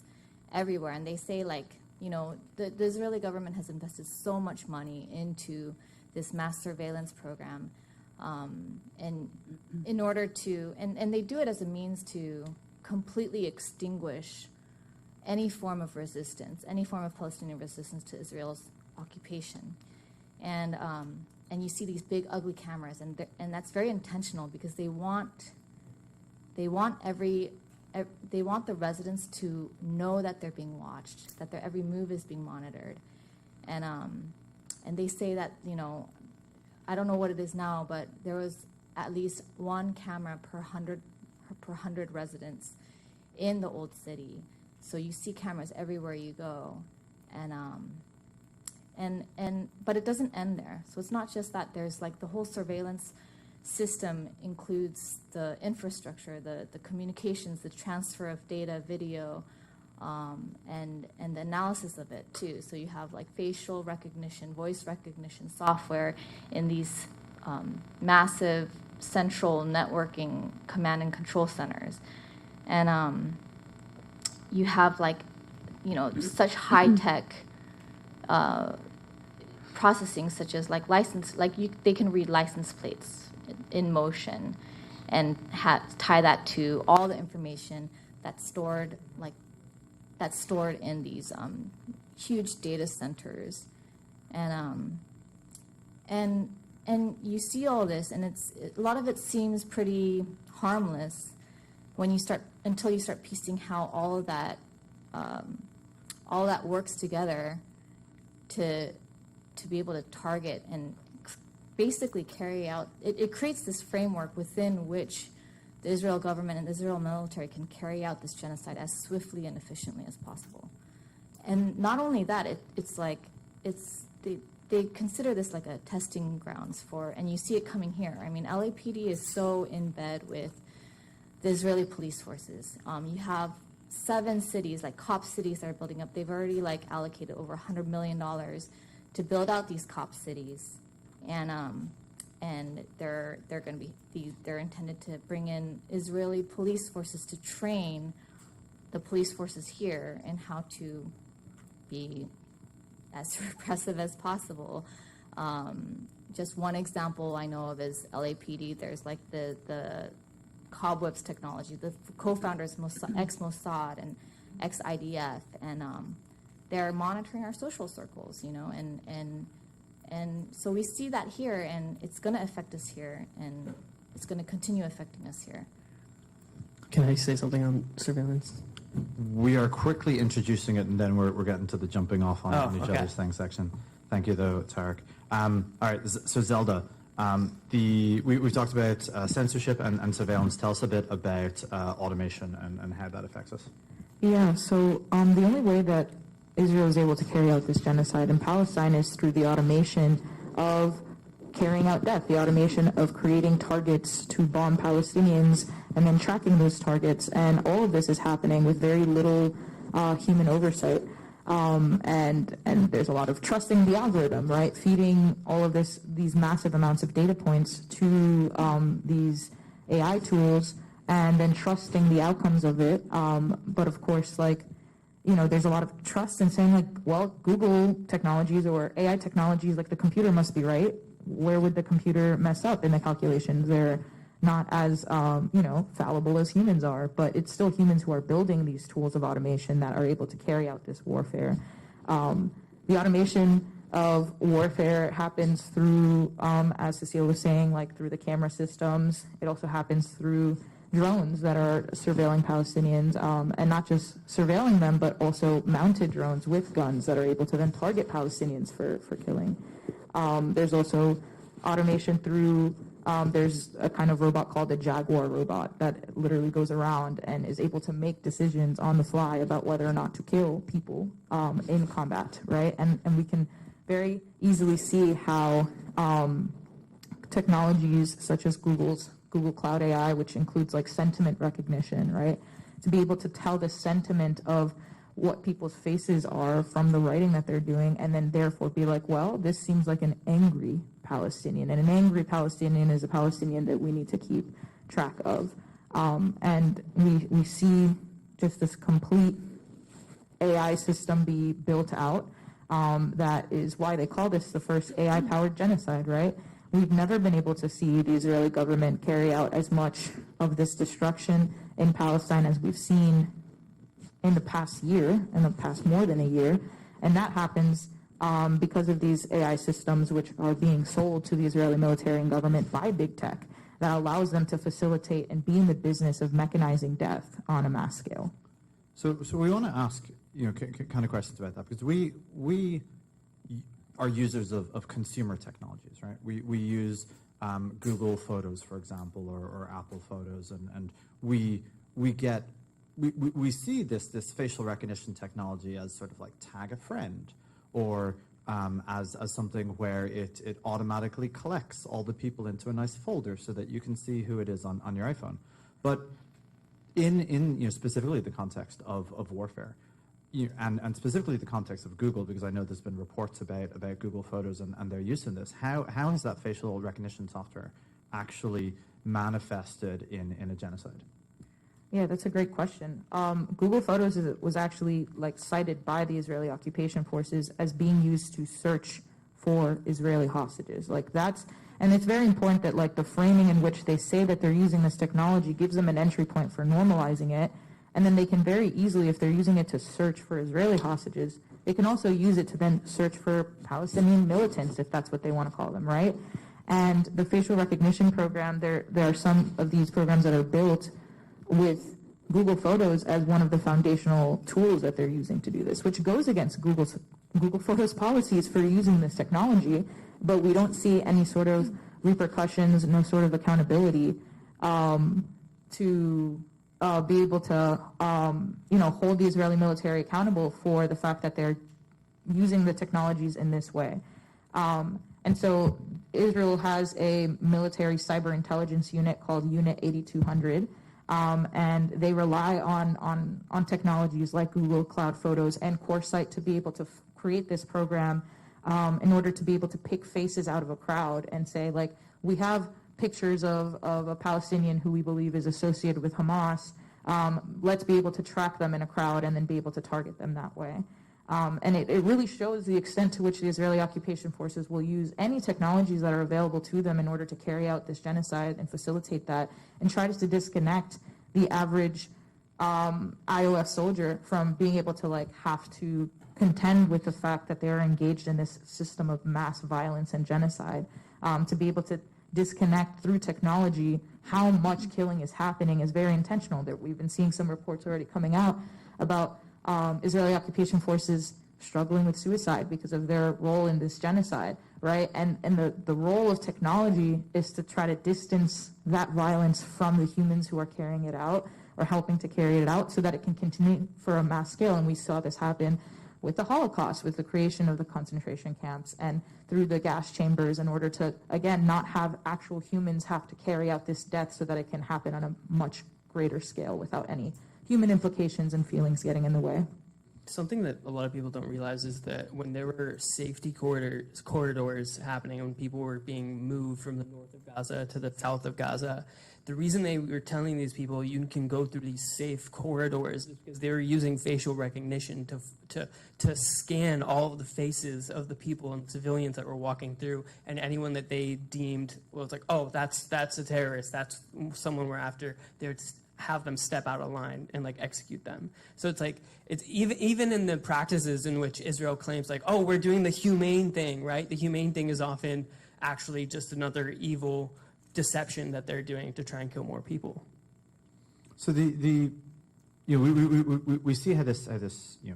everywhere. And they say, like, you know, the Israeli government has invested so much money into this mass surveillance program. And in order to, and they do it as a means to completely extinguish any form of resistance, any form of Palestinian resistance to Israel's occupation. And you see these big, ugly cameras, and that's very intentional because they want the residents to know that they're being watched, that their every move is being monitored, and they say that, you know, I don't know what it is now, but there was at least one camera per 100 residents in the old city. So you see cameras everywhere you go, but it doesn't end there. So it's not just that. There's like the whole surveillance system includes the infrastructure, the communications, the transfer of data, video, and the analysis of it too. So you have like facial recognition, voice recognition software in these massive central networking command and control centers, and you have like, you know, such high tech processing, such as like they can read license plates in motion and tie that to all the information that's stored in these huge data centers, and you see all this, and a lot of it seems pretty harmless until you start piecing how all that works together to be able to target and basically carry out. It creates this framework within which the Israel government and the Israel military can carry out this genocide as swiftly and efficiently as possible. And not only that, they consider this like a testing grounds for, and you see it coming here. I mean, LAPD is so in bed with the Israeli police forces. You have 7 cities, like cop cities that are building up. They've already like allocated over $100 million to build out these cop cities, and they're going to be they're intended to bring in Israeli police forces to train the police forces here in how to be as repressive as possible. Just one example I know of is LAPD. There's like the cobwebs technology. The co-founders, ex-Mossad and ex-IDF, and they're monitoring our social circles, you know, and so we see that here, and it's going to affect us here, and it's going to continue affecting us here. Can I say something on surveillance? We are quickly introducing it, and then we're getting to the jumping off on each other's thing section. Thank you, though, Tariq. All right, so Zelda, we talked about censorship and surveillance. Tell us a bit about automation and how that affects us. Yeah, so the only way that Israel is able to carry out this genocide in Palestine is through the automation of carrying out death, the automation of creating targets to bomb Palestinians and then tracking those targets. And all of this is happening with very little human oversight. And there's a lot of trusting the algorithm, right? Feeding all of these massive amounts of data points to these AI tools, and then trusting the outcomes of it. But of course, there's a lot of trust in saying well, Google technologies or AI technologies, the computer must be right. Where would the computer mess up in the calculations? They're not as, fallible as humans are, but it's still humans who are building these tools of automation that are able to carry out this warfare. The automation of warfare happens through, as Cecile was saying, through the camera systems. It also happens through drones that are surveilling Palestinians, and not just surveilling them, but also mounted drones with guns that are able to then target Palestinians for killing. There's also automation through, there's a kind of robot called the Jaguar robot that literally goes around and is able to make decisions on the fly about whether or not to kill people in combat, right? And we can very easily see how technologies such as Google Cloud AI, which includes sentiment recognition, right? To be able to tell the sentiment of what people's faces are from the writing that they're doing, and then therefore be well, this seems like an angry Palestinian, and an angry Palestinian is a Palestinian that we need to keep track of. And we see just this complete AI system be built out. That is why they call this the first AI-powered genocide, right? We've never been able to see the Israeli government carry out as much of this destruction in Palestine as we've seen in the past year, in the past more than a year. And that happens because of these AI systems which are being sold to the Israeli military and government by big tech that allows them to facilitate and be in the business of mechanizing death on a mass scale. So we want to ask kind of questions about that, because we are users of consumer technologies, right? We use Google Photos, for example, or Apple Photos, and we see this facial recognition technology as sort of tag a friend, or as something where it automatically collects all the people into a nice folder so that you can see who it is on your iPhone. But in specifically the context of warfare, and specifically the context of Google, because I know there's been reports about Google Photos and their use in this, how has that facial recognition software actually manifested in a genocide? Yeah, that's a great question. Google Photos was actually cited by the Israeli occupation forces as being used to search for Israeli hostages. And it's very important that the framing in which they say that they're using this technology gives them an entry point for normalizing it. And then they can very easily, if they're using it to search for Israeli hostages, they can also use it to then search for Palestinian militants, if that's what they want to call them, right? And the facial recognition program, there are some of these programs that are built with Google Photos as one of the foundational tools that they're using to do this, which goes against Google Photos policies for using this technology, but we don't see any sort of repercussions, no sort of accountability to be able to hold the Israeli military accountable for the fact that they're using the technologies in this way. And so Israel has a military cyber intelligence unit called Unit 8200, and they rely on technologies like Google Cloud Photos and CoreSight to be able to create this program in order to be able to pick faces out of a crowd and say, we have pictures of a Palestinian who we believe is associated with Hamas. Let's be able to track them in a crowd and then be able to target them that way. And it really shows the extent to which the Israeli occupation forces will use any technologies that are available to them in order to carry out this genocide and facilitate that, and try to disconnect the average IOF soldier from being able to have to contend with the fact that they're engaged in this system of mass violence and genocide. To be able to disconnect through technology how much killing is happening is very intentional. That we've been seeing some reports already coming out about Israeli occupation forces struggling with suicide because of their role in this genocide, right? And the role of technology is to try to distance that violence from the humans who are carrying it out or helping to carry it out so that it can continue for a mass scale. And we saw this happen with the Holocaust, with the creation of the concentration camps and through the gas chambers in order to, again, not have actual humans have to carry out this death so that it can happen on a much greater scale without any human implications and feelings getting in the way. something that a lot of people don't realize is that when there were safety corridors happening, when people were being moved from the north of Gaza to the south of Gaza, the reason they were telling these people you can go through these safe corridors is because they were using facial recognition to scan all of the faces of the people and civilians that were walking through, and anyone that they deemed was like, oh, that's a terrorist, that's someone we're after. They would have them step out of line and like execute them. So it's like, it's even in the practices in which Israel claims like, oh, we're doing the humane thing, right? The humane thing is often actually just another evil deception that they're doing to try and kill more people. So we see how this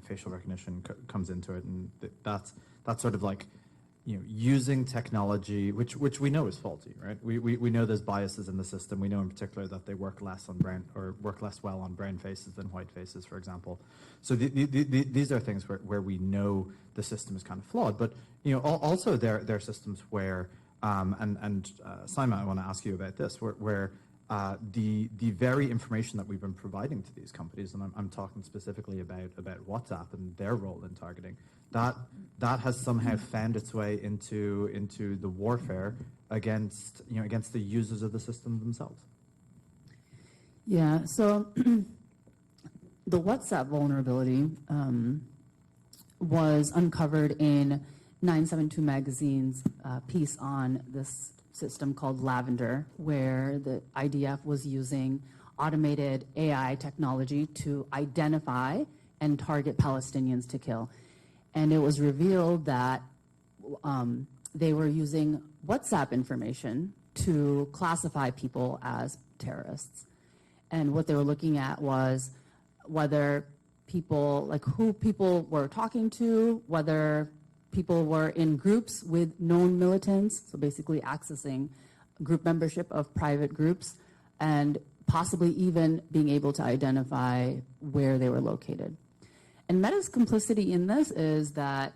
facial recognition comes into it, and that's sort of like using technology, which we know is faulty, right? We know there's biases in the system. We know in particular that they work less well on brown faces than white faces, for example. So these are things where we know the system is kind of flawed. But also there are systems where Saima, I want to ask you about this, where the very information that we've been providing to these companies, and I'm talking specifically about WhatsApp and their role in targeting, that has somehow found its way into the warfare against the users of the system themselves. Yeah. So the WhatsApp vulnerability was uncovered in 972 Magazine's piece on this system called Lavender, where the IDF was using automated AI technology to identify and target Palestinians to kill. And it was revealed that they were using WhatsApp information to classify people as terrorists. And what they were looking at was whether people, like who people were talking to, whether people were in groups with known militants, so basically accessing group membership of private groups, and possibly even being able to identify where they were located. And Meta's complicity in this is that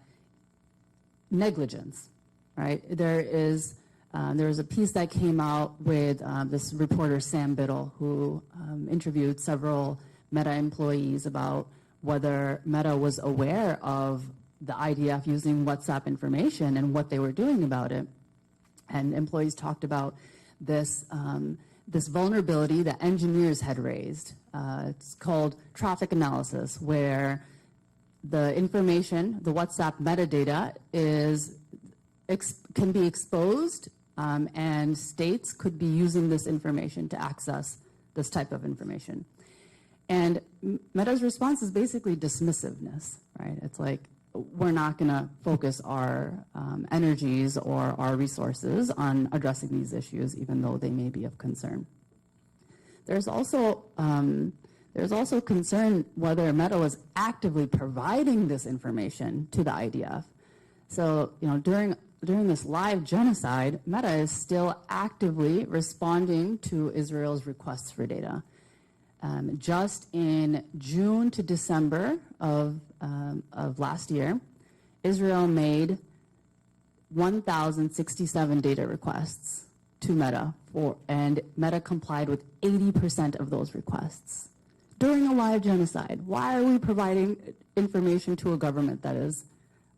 negligence, right? There is a piece that came out with this reporter, Sam Biddle, who interviewed several Meta employees about whether Meta was aware of the IDF using WhatsApp information and what they were doing about it. And employees talked about this vulnerability that engineers had raised. It's called traffic analysis, where the information, the WhatsApp metadata, can be exposed, and states could be using this information to access this type of information. And Meta's response is basically dismissiveness, right? It's like, we're not going to focus our energies or our resources on addressing these issues, even though they may be of concern. There's also concern whether Meta was actively providing this information to the IDF. So, during this live genocide, Meta is still actively responding to Israel's requests for data. Just in June to December of last year, Israel made 1,067 data requests to Meta, and Meta complied with 80% of those requests during a live genocide. Why are we providing information to a government that is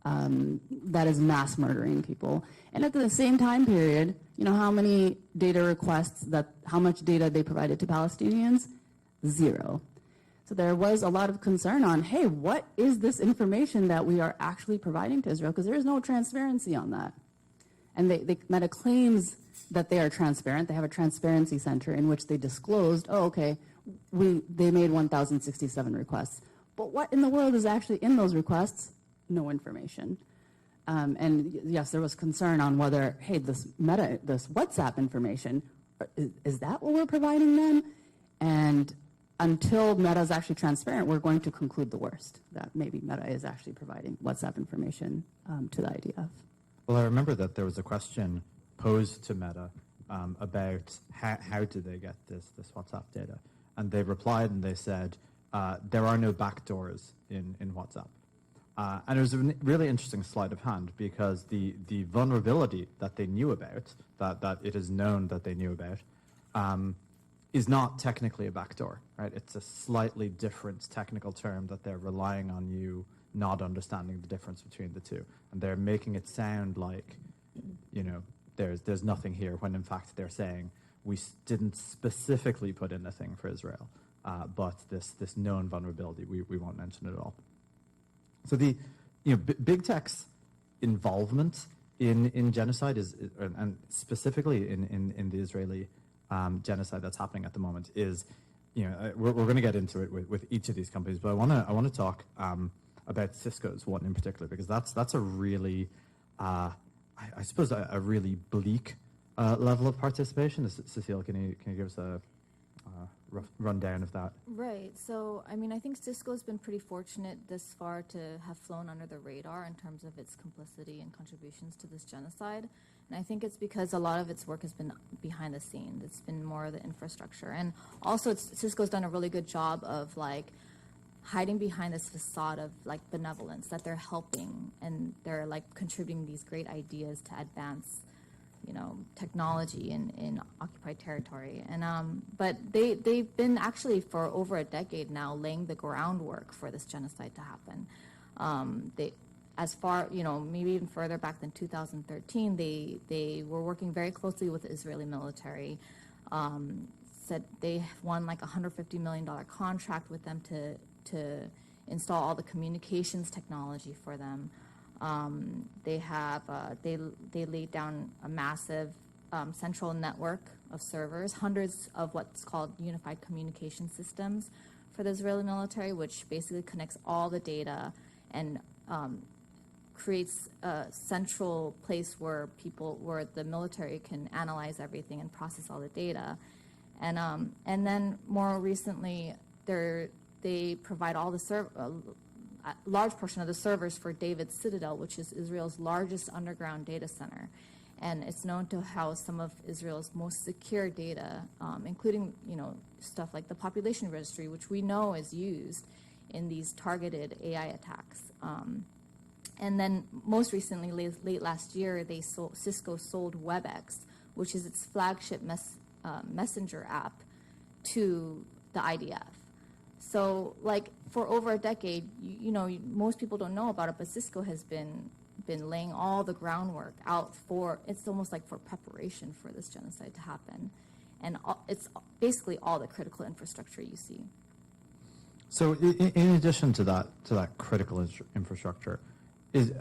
mass murdering people? And at the same time period, how many data requests how much data they provided to Palestinians? 0. So there was a lot of concern on, hey, what is this information that we are actually providing to Israel? Because there is no transparency on that. And Meta claims that they are transparent. They have a transparency center in which they disclosed, they made 1,067 requests. But what in the world is actually in those requests? No information. And yes, there was concern on whether, hey, this WhatsApp information, is that what we're providing them? And until Meta is actually transparent, we're going to conclude the worst, that maybe Meta is actually providing WhatsApp information to the IDF. Well, I remember that there was a question posed to Meta about how do they get this WhatsApp data. And they replied and they said, there are no backdoors in WhatsApp. And it was a really interesting sleight of hand, because the vulnerability that they knew about, that it is known that they knew about, is not technically a backdoor, right? It's a slightly different technical term that they're relying on you not understanding the difference between the two. And they're making it sound like, you know, there's nothing here, when in fact they're saying we didn't specifically put in a thing for Israel, but this known vulnerability, we won't mention it at all. So the, you know, big tech's involvement in genocide and specifically in the Israeli genocide that's happening at the moment is, you know, we're going to get into it with each of these companies, but I want to talk about Cisco's one in particular, because that's a really, I suppose, a really bleak level of participation. Cecile, can you give us a rough rundown of that? Right. So, I mean, I think Cisco's been pretty fortunate this far to have flown under the radar in terms of its complicity and contributions to this genocide. And I think it's because a lot of its work has been behind the scenes. It's been more of the infrastructure. And also, Cisco's done a really good job of, like, hiding behind this facade of, like, benevolence, that they're helping and they're, like, contributing these great ideas to advance, you know, technology in occupied territory. And but they've been actually for over a decade now laying the groundwork for this genocide to happen. As far, you know, maybe even further back than 2013, they were working very closely with the Israeli military. Said they won like $150 million contract with them to install all the communications technology for them. They have they laid down a massive central network of servers, hundreds of what's called unified communication systems for the Israeli military, which basically connects all the data and creates a central place where the military can analyze everything and process all the data. And then more recently, they provide all the a large portion of the servers for David's Citadel, which is Israel's largest underground data center. And it's known to house some of Israel's most secure data, including, you know, stuff like the population registry, which we know is used in these targeted AI attacks. And then most recently, late last year, Cisco sold WebEx, which is its flagship messenger app, to the IDF. So, like, for over a decade, you know, most people don't know about it, but Cisco has been laying all the groundwork out for, it's almost like for preparation for this genocide to happen. And it's basically all the critical infrastructure you see. So in addition to that critical infrastructure,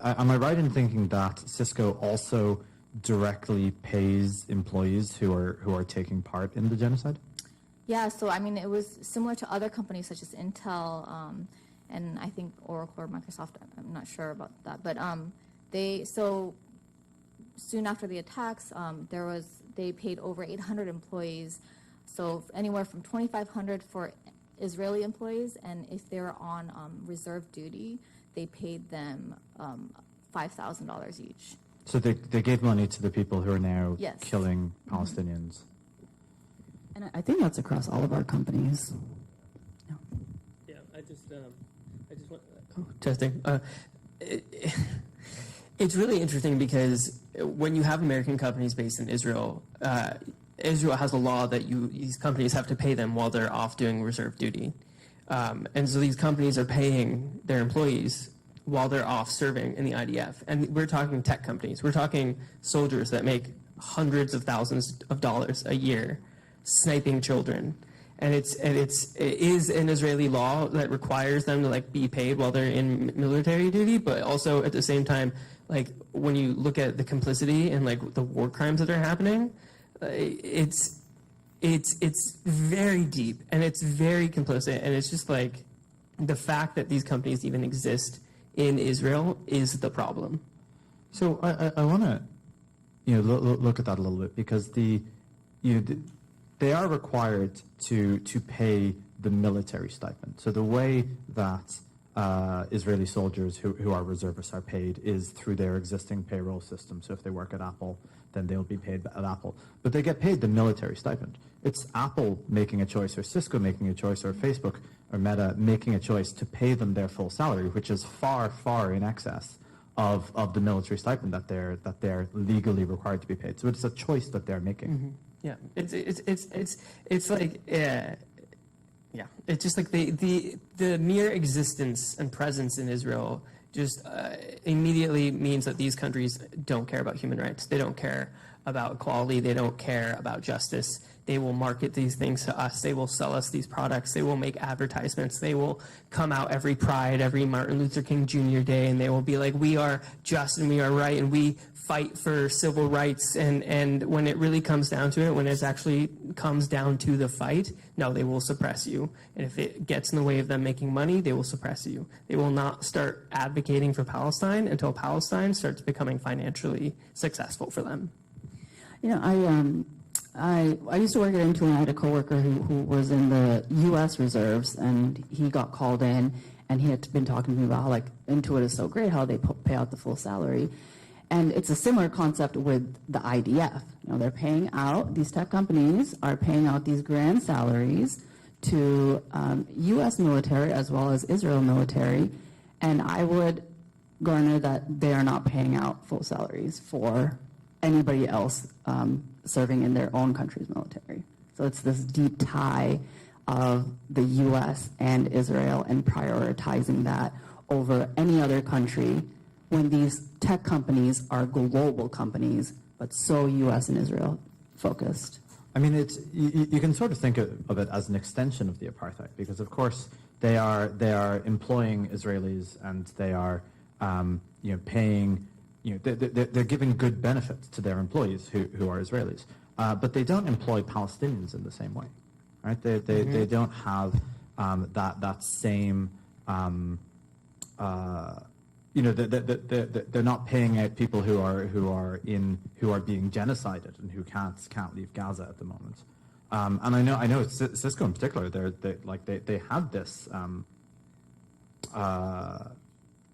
am I right in thinking that Cisco also directly pays employees who are taking part in the genocide? Yeah, so I mean, it was similar to other companies such as Intel and I think Oracle or Microsoft. I'm not sure about that, but so soon after the attacks, they paid over 800 employees, so anywhere from 2,500 for Israeli employees, and if they were on reserve duty, they paid them $5,000 each. So they gave money to the people who are now Yes. killing Palestinians. And I think that's across all of our companies. Yeah, I just want testing. It's really interesting because when you have American companies based in Israel, Israel has a law that these companies have to pay them while they're off doing reserve duty, and so these companies are paying their employees while they're off serving in the IDF. And we're talking tech companies. We're talking soldiers that make hundreds of thousands of dollars a year sniping children. And it is an Israeli law that requires them to, like, be paid while they're in military duty, but also at the same time, like, when you look at the complicity and, like, the war crimes that are happening, it's very deep and it's very complicit, and it's just like the fact that these companies even exist in Israel is the problem. So I want to, you know, look at that a little bit, because they are required to pay the military stipend. So the way that Israeli soldiers who are reservists are paid is through their existing payroll system. So if they work at Apple, then they'll be paid at Apple. But they get paid the military stipend. It's Apple making a choice, or Cisco making a choice, or Facebook or Meta making a choice to pay them their full salary, which is far, far in excess of the military stipend that they're legally required to be paid. So it's a choice that they're making. Yeah, it's like yeah, it's just like the mere existence and presence in Israel just immediately means that these countries don't care about human rights. They don't care about equality. They don't care about justice. They will market these things to us. They will sell us these products. They will make advertisements. They will come out every Pride, every Martin Luther King Jr. Day, and they will be like, we are just and we are right, and we fight for civil rights. And when it really comes down to it, when it actually comes down to the fight, no, they will suppress you. And if it gets in the way of them making money, they will suppress you. They will not start advocating for Palestine until Palestine starts becoming financially successful for them. You know, I used to work at Intuit, and I had a coworker who was in the U.S. reserves, and he got called in, and he had been talking to me about how, like, Intuit is so great, how they pay out the full salary. And it's a similar concept with the IDF. You know, they're paying out, these tech companies are paying out these grand salaries to U.S. military as well as Israel military, and I would garner that they are not paying out full salaries for anybody else serving in their own country's military. So it's this deep tie of the U.S. and Israel and prioritizing that over any other country when these tech companies are global companies, but so U.S. and Israel focused. I mean, it's you can sort of think of it as an extension of the apartheid, because of course they are employing Israelis, and they are paying. They're giving good benefits to their employees who are Israelis, but they don't employ Palestinians in the same way, right? They don't have that same. They're not paying out people who are being genocided and who can't leave Gaza at the moment. And I know Cisco in particular. They had this.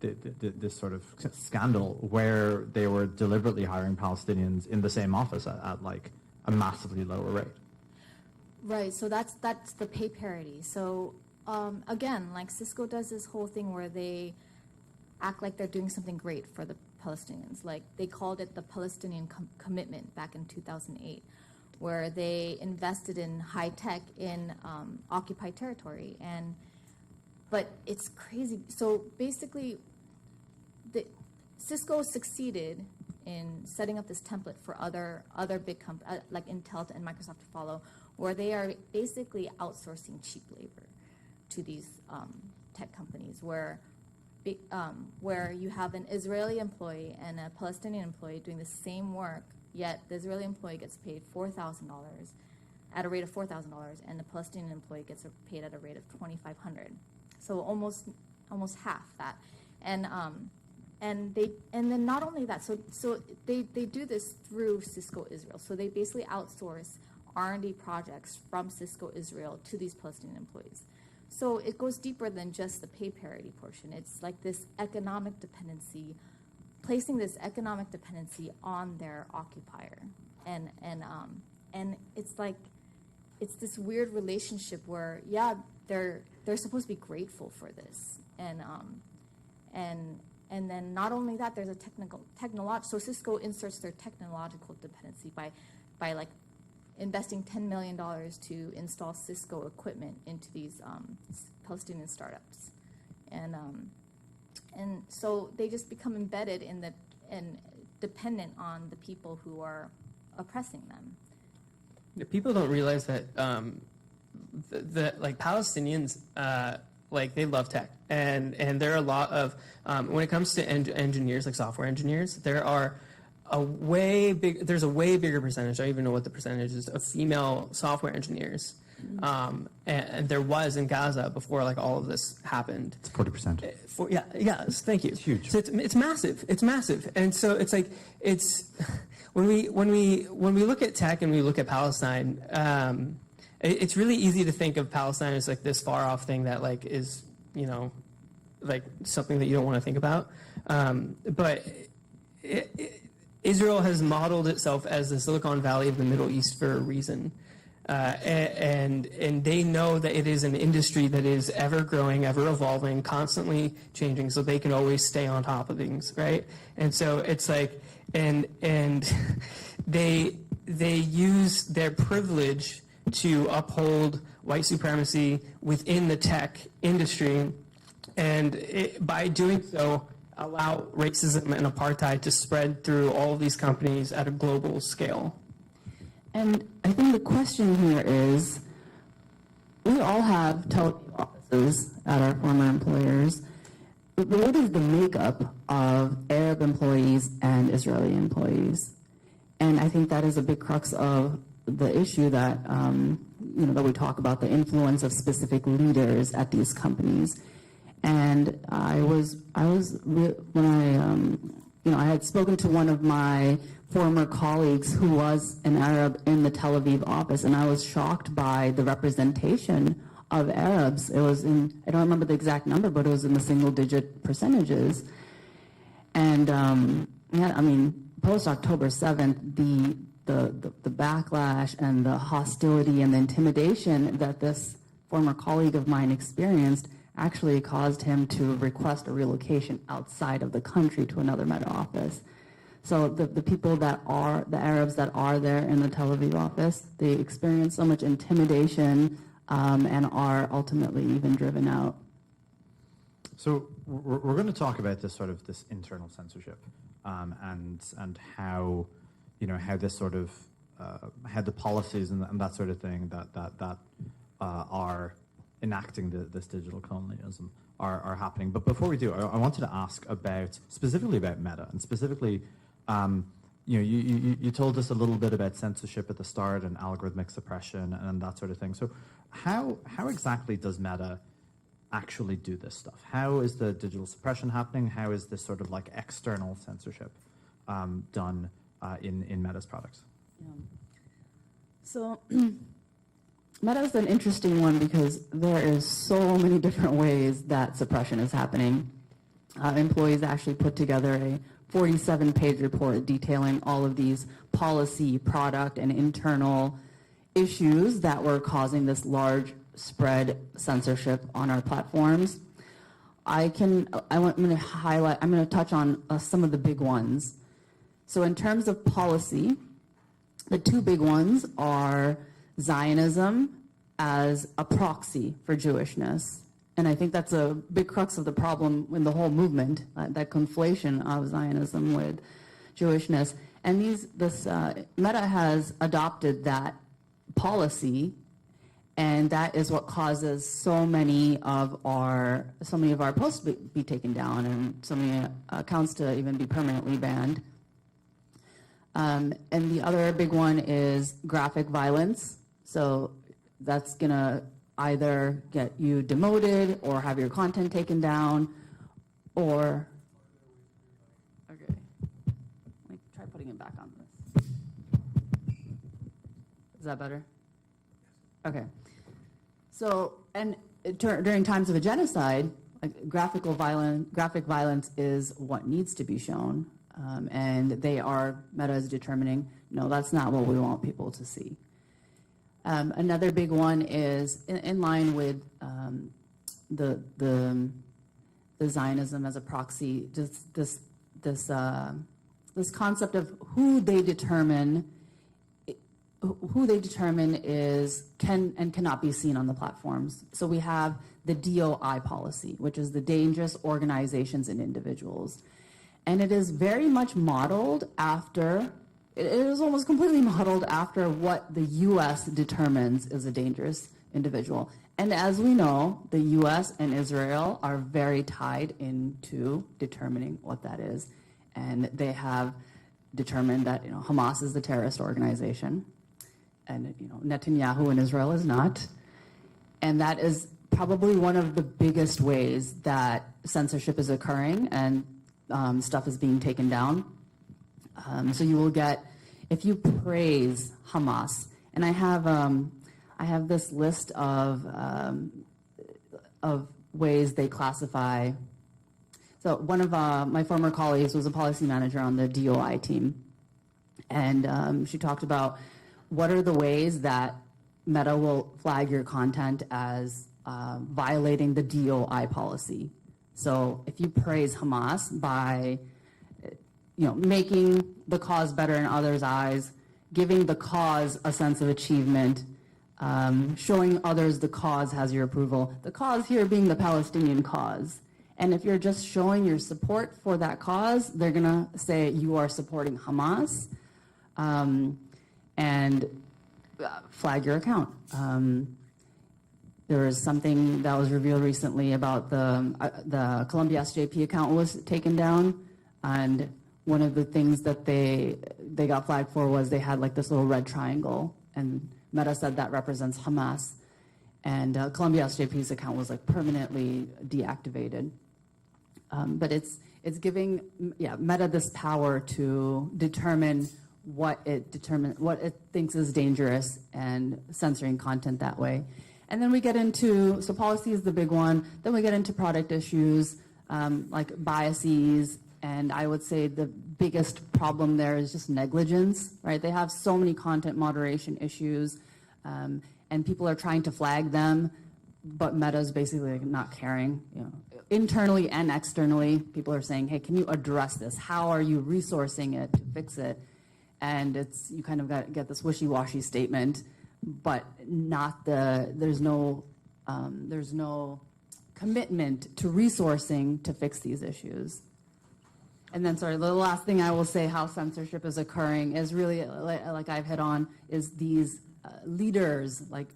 This sort of scandal where they were deliberately hiring Palestinians in the same office at like a massively lower rate. Right, so that's the pay parity. So again, like Cisco does this whole thing where they act like they're doing something great for the Palestinians. Like they called it the Palestinian Commitment back in 2008, where they invested in high tech in occupied territory. But it's crazy. So basically, Cisco succeeded in setting up this template for other big companies like Intel and Microsoft to follow, where they are basically outsourcing cheap labor to these tech companies, where you have an Israeli employee and a Palestinian employee doing the same work, yet the Israeli employee gets paid $4,000 at a rate of $4,000, and the Palestinian employee gets paid at a rate of $2,500. So almost half that, and then not only that, so they do this through Cisco Israel. So they basically outsource R&D projects from Cisco Israel to these Palestinian employees. So it goes deeper than just the pay parity portion. It's like this economic dependency, placing this economic dependency on their occupier, and it's like it's this weird relationship where they're supposed to be grateful for this, and then not only that, there's a technological. So Cisco inserts their technological dependency by like investing $10 million to install Cisco equipment into these Palestinian startups, and so they just become embedded and dependent on the people who are oppressing them. People don't realize that like Palestinians, like they love tech, and there are a lot of when it comes to engineers, like software engineers, there's a way bigger percentage. I don't even know what the percentage is of female software engineers, and there was in Gaza before like all of this happened. It's 40%. Yes, thank you. It's huge. So it's massive. It's massive, and so it's like when we look at tech and we look at Palestine. It's really easy to think of Palestine as like this far off thing that like is, like something that you don't want to think about. But Israel has modeled itself as the Silicon Valley of the Middle East for a reason. And they know that it is an industry that is ever growing, ever evolving, constantly changing, so they can always stay on top of things, right? And so it's like, and they they use their privilege to uphold white supremacy within the tech industry, and by doing so, allow racism and apartheid to spread through all of these companies at a global scale. And I think the question here is, we all have television offices at our former employers. But what is the makeup of Arab employees and Israeli employees? And I think that is a big crux of the issue that that we talk about, the influence of specific leaders at these companies. And I had spoken to one of my former colleagues who was an Arab in the Tel Aviv office, and I was shocked by the representation of Arabs. It was I don't remember the exact number, but it was in the single-digit percentages. And post October 7th, the backlash and the hostility and the intimidation that this former colleague of mine experienced actually caused him to request a relocation outside of the country to another Meta office. So the people that are, the Arabs that are there in the Tel Aviv office, they experience so much intimidation and are ultimately even driven out. So we're going to talk about this this internal censorship and how, how this how the policies and that sort of thing that are enacting this digital colonialism are happening. But before we do, I wanted to ask specifically about Meta, and specifically, you told us a little bit about censorship at the start and algorithmic suppression and that sort of thing. So how exactly does Meta actually do this stuff? How is the digital suppression happening? How is this external censorship done in Meta's products? Yeah. So Meta is an interesting one because there is so many different ways that suppression is happening. Employees actually put together a 47-page report detailing all of these policy, product, and internal issues that were causing this large spread censorship on our platforms. I'm going to touch on some of the big ones. So in terms of policy, the two big ones are Zionism as a proxy for Jewishness. And I think that's a big crux of the problem in the whole movement, that conflation of Zionism with Jewishness. And Meta has adopted that policy, and that is what causes so many of our posts to be taken down and so many accounts to even be permanently banned. And the other big one is graphic violence. So that's going to either get you demoted or have your content taken down, or... Okay. Let me try putting it back on this. Is that better? Okay. So, and during times of a genocide, graphic violence is what needs to be shown. And Meta is determining, no, that's not what we want people to see. Another big one is in line with the Zionism as a proxy, just this concept of who they determine is can and cannot be seen on the platforms. So we have the DOI policy, which is the dangerous organizations and individuals. And it is very much modeled after, it is almost completely modeled after what the U.S. determines is a dangerous individual. And as we know, the U.S. and Israel are very tied into determining what that is. And they have determined that Hamas is the terrorist organization, and Netanyahu in Israel is not. And that is probably one of the biggest ways that censorship is occurring and stuff is being taken down. So you will get, if you praise Hamas, and I have this list of ways they classify. So one of my former colleagues was a policy manager on the DOI team, and she talked about what are the ways that Meta will flag your content as violating the DOI policy. So if you praise Hamas by making the cause better in others' eyes, giving the cause a sense of achievement, showing others the cause has your approval. The cause here being the Palestinian cause. And if you're just showing your support for that cause, they're gonna say you are supporting Hamas, and flag your account. There was something that was revealed recently about the Columbia SJP account was taken down, and one of the things that they got flagged for was they had like this little red triangle, and Meta said that represents Hamas, and Columbia SJP's account was like permanently deactivated. But it's giving Meta this power to determine what it thinks is dangerous and censoring content that way. And then we get into, so policy is the big one, then we get into product issues, like biases, and I would say the biggest problem there is just negligence, right? They have so many content moderation issues, and people are trying to flag them, but Meta's basically not caring, internally and externally. People are saying, hey, can you address this? How are you resourcing it to fix it? And you kind of get this wishy-washy statement, but there's no commitment to resourcing to fix these issues. And then, sorry, the last thing I will say how censorship is occurring is really, like I've hit on, is these leaders like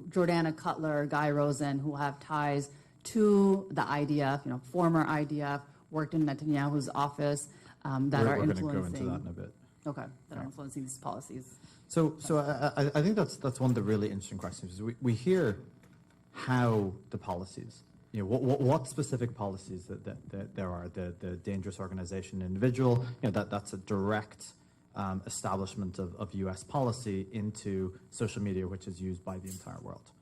Jordana Cutler, Guy Rosen, who have ties to the IDF, former IDF, worked in Netanyahu's office, that are influencing. We're going to go into that in a bit. Okay, that are influencing these policies. So I think that's one of the really interesting questions. We hear how the policies, what specific policies that there are, the dangerous organization individual, that's a direct establishment of U.S. policy into social media, which is used by the entire world.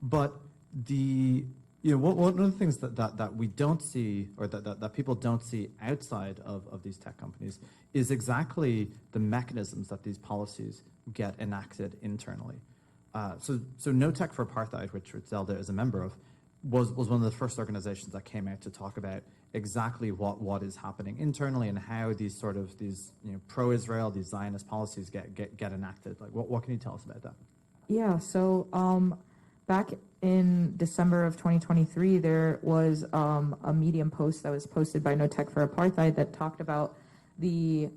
But one of the things that we don't see, or that people don't see outside of these tech companies, is exactly the mechanisms that these policies get enacted internally. So No Tech for Apartheid, which Zelda is a member of, was one of the first organizations that came out to talk about exactly what is happening internally and how these pro-Israel, these Zionist policies get enacted. Like, what can you tell us about that? Yeah, so back in December of 2023, there was a Medium post that was posted by No Tech for Apartheid that talked about the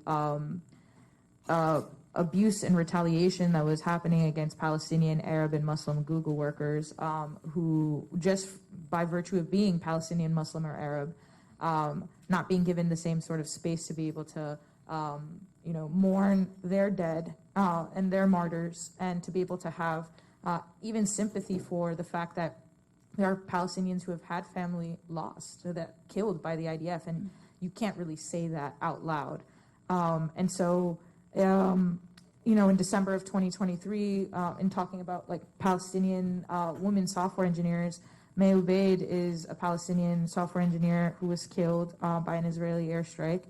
abuse and retaliation that was happening against Palestinian, Arab, and Muslim Google workers who, just by virtue of being Palestinian, Muslim, or Arab, not being given the same sort of space to be able to mourn their dead and their martyrs, and to be able to have even sympathy for the fact that there are Palestinians who have had family lost, or that killed by the IDF, and you can't really say that out loud. And so, in December of 2023, in talking about like Palestinian women software engineers, May Ubaid is a Palestinian software engineer who was killed by an Israeli airstrike.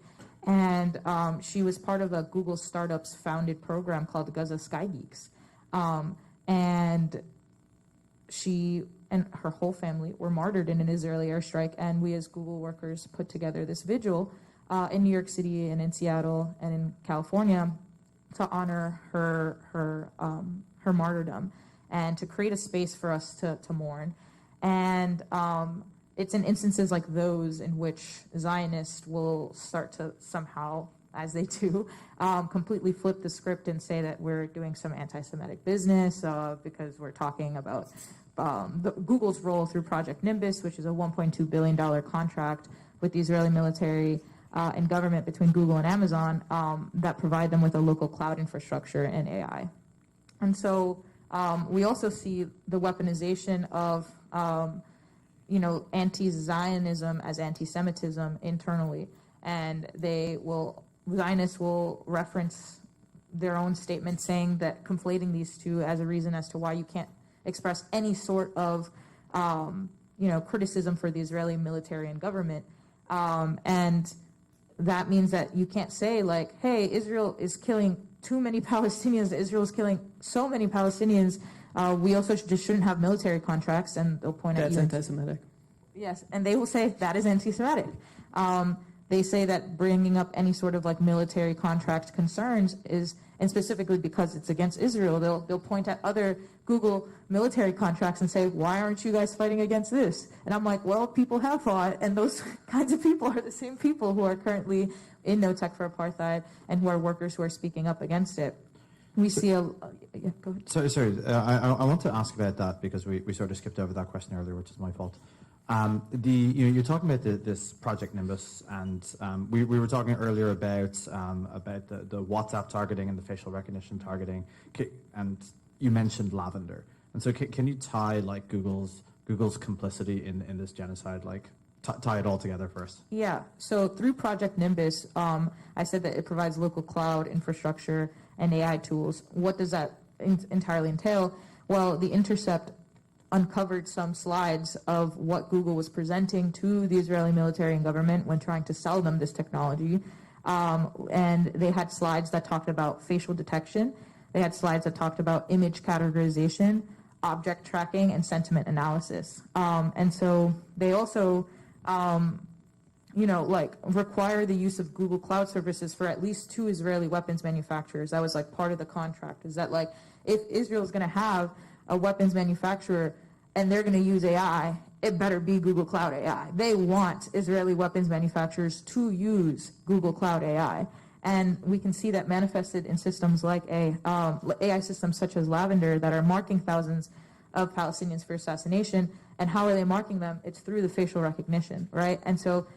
And she was part of a Google startups founded program called the Gaza Sky Geeks. And she and her whole family were martyred in an Israeli airstrike. And we as Google workers put together this vigil in New York City and in Seattle and in California to honor her martyrdom and to create a space for us to mourn. And it's in instances like those in which Zionists will start to somehow, as they do, completely flip the script and say that we're doing some anti-Semitic business because we're talking about Google's role through Project Nimbus, which is a $1.2 billion contract with the Israeli military and government between Google and Amazon that provide them with a local cloud infrastructure and AI. And so we also see the weaponization of anti-Zionism as anti-Semitism internally, and Zionists will reference their own statement saying that conflating these two as a reason as to why you can't express any sort of criticism for the Israeli military and government, and that means that you can't say like, hey, Israel is killing too many Palestinians, Israel is killing so many Palestinians, we also just shouldn't have military contracts, and they'll point out that's anti-Semitic. Yes, and they will say that is anti-Semitic. They say that bringing up any sort of like military contract concerns is, and specifically because it's against Israel, they'll point at other Google military contracts and say, why aren't you guys fighting against this? And I'm like, well, people have fought, and those kinds of people are the same people who are currently in No Tech for Apartheid and who are workers who are speaking up against it. We see yeah, go ahead. Sorry, I want to ask about that because we sort of skipped over that question earlier, which is my fault. You're talking about this Project Nimbus, and we were talking earlier about the WhatsApp targeting and the facial recognition targeting, and you mentioned lavender. And so can you tie like Google's complicity in this genocide, like tie it all together first? Yeah, so through Project Nimbus, I said that it provides local cloud infrastructure and AI tools. What does that entirely entail? Well, The Intercept uncovered some slides of what Google was presenting to the Israeli military and government when trying to sell them this technology. And they had slides that talked about facial detection. They had slides that talked about image categorization, object tracking, and sentiment analysis. And so they also, require the use of Google Cloud services for at least 2 Israeli weapons manufacturers. That was like part of the contract, is that like if Israel is going to have a weapons manufacturer and they're going to use AI, it better be Google Cloud AI. They want Israeli weapons manufacturers to use Google Cloud AI. And we can see that manifested in systems like AI systems such as Lavender that are marking thousands of Palestinians for assassination. And how are they marking them? It's through the facial recognition, right? And so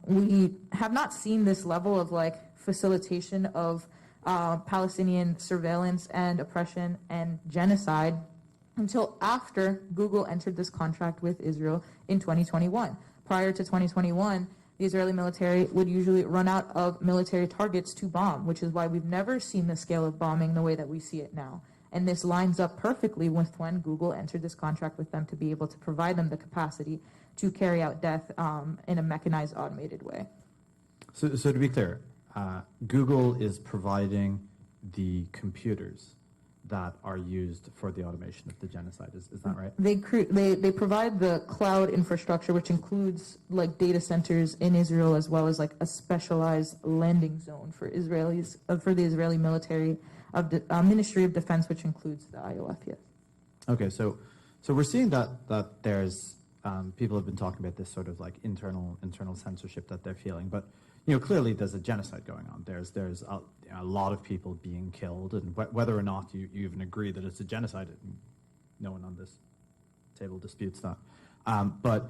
we have not seen this level of like facilitation of Palestinian surveillance and oppression and genocide until after Google entered this contract with Israel in 2021. Prior to 2021, the Israeli military would usually run out of military targets to bomb, which is why we've never seen the scale of bombing the way that we see it now. And this lines up perfectly with when Google entered this contract with them to be able to provide them the capacity to carry out death in a mechanized, automated way. So to be clear, Google is providing the computers that are used for the automation of the genocide. Is that right? They provide the cloud infrastructure, which includes like data centers in Israel, as well as like a specialized landing zone for Israelis, for the Israeli military of the Ministry of Defense, which includes the IOF. Yes. Okay, so we're seeing that there's people have been talking about this sort of like internal censorship that they're feeling, but clearly there's a genocide going on. There's a lot of people being killed, and whether or not you even agree that it's a genocide, no one on this table disputes that. But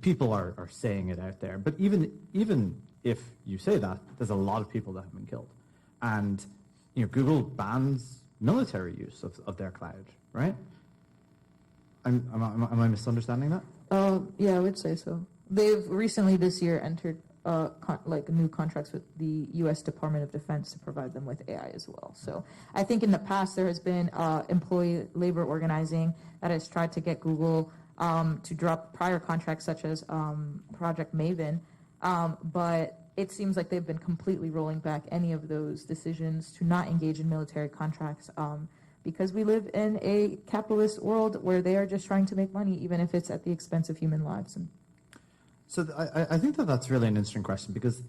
people are saying it out there. But even if you say that, there's a lot of people that have been killed, and Google bans military use of their cloud, right? Am I misunderstanding that? Yeah, I would say so. They've recently this year entered new contracts with the U.S. Department of Defense to provide them with AI as well. So I think in the past there has been employee labor organizing that has tried to get Google to drop prior contracts such as Project Maven, but it seems like they've been completely rolling back any of those decisions to not engage in military contracts because we live in a capitalist world where they are just trying to make money, even if it's at the expense of human lives. So I think that's really an interesting question because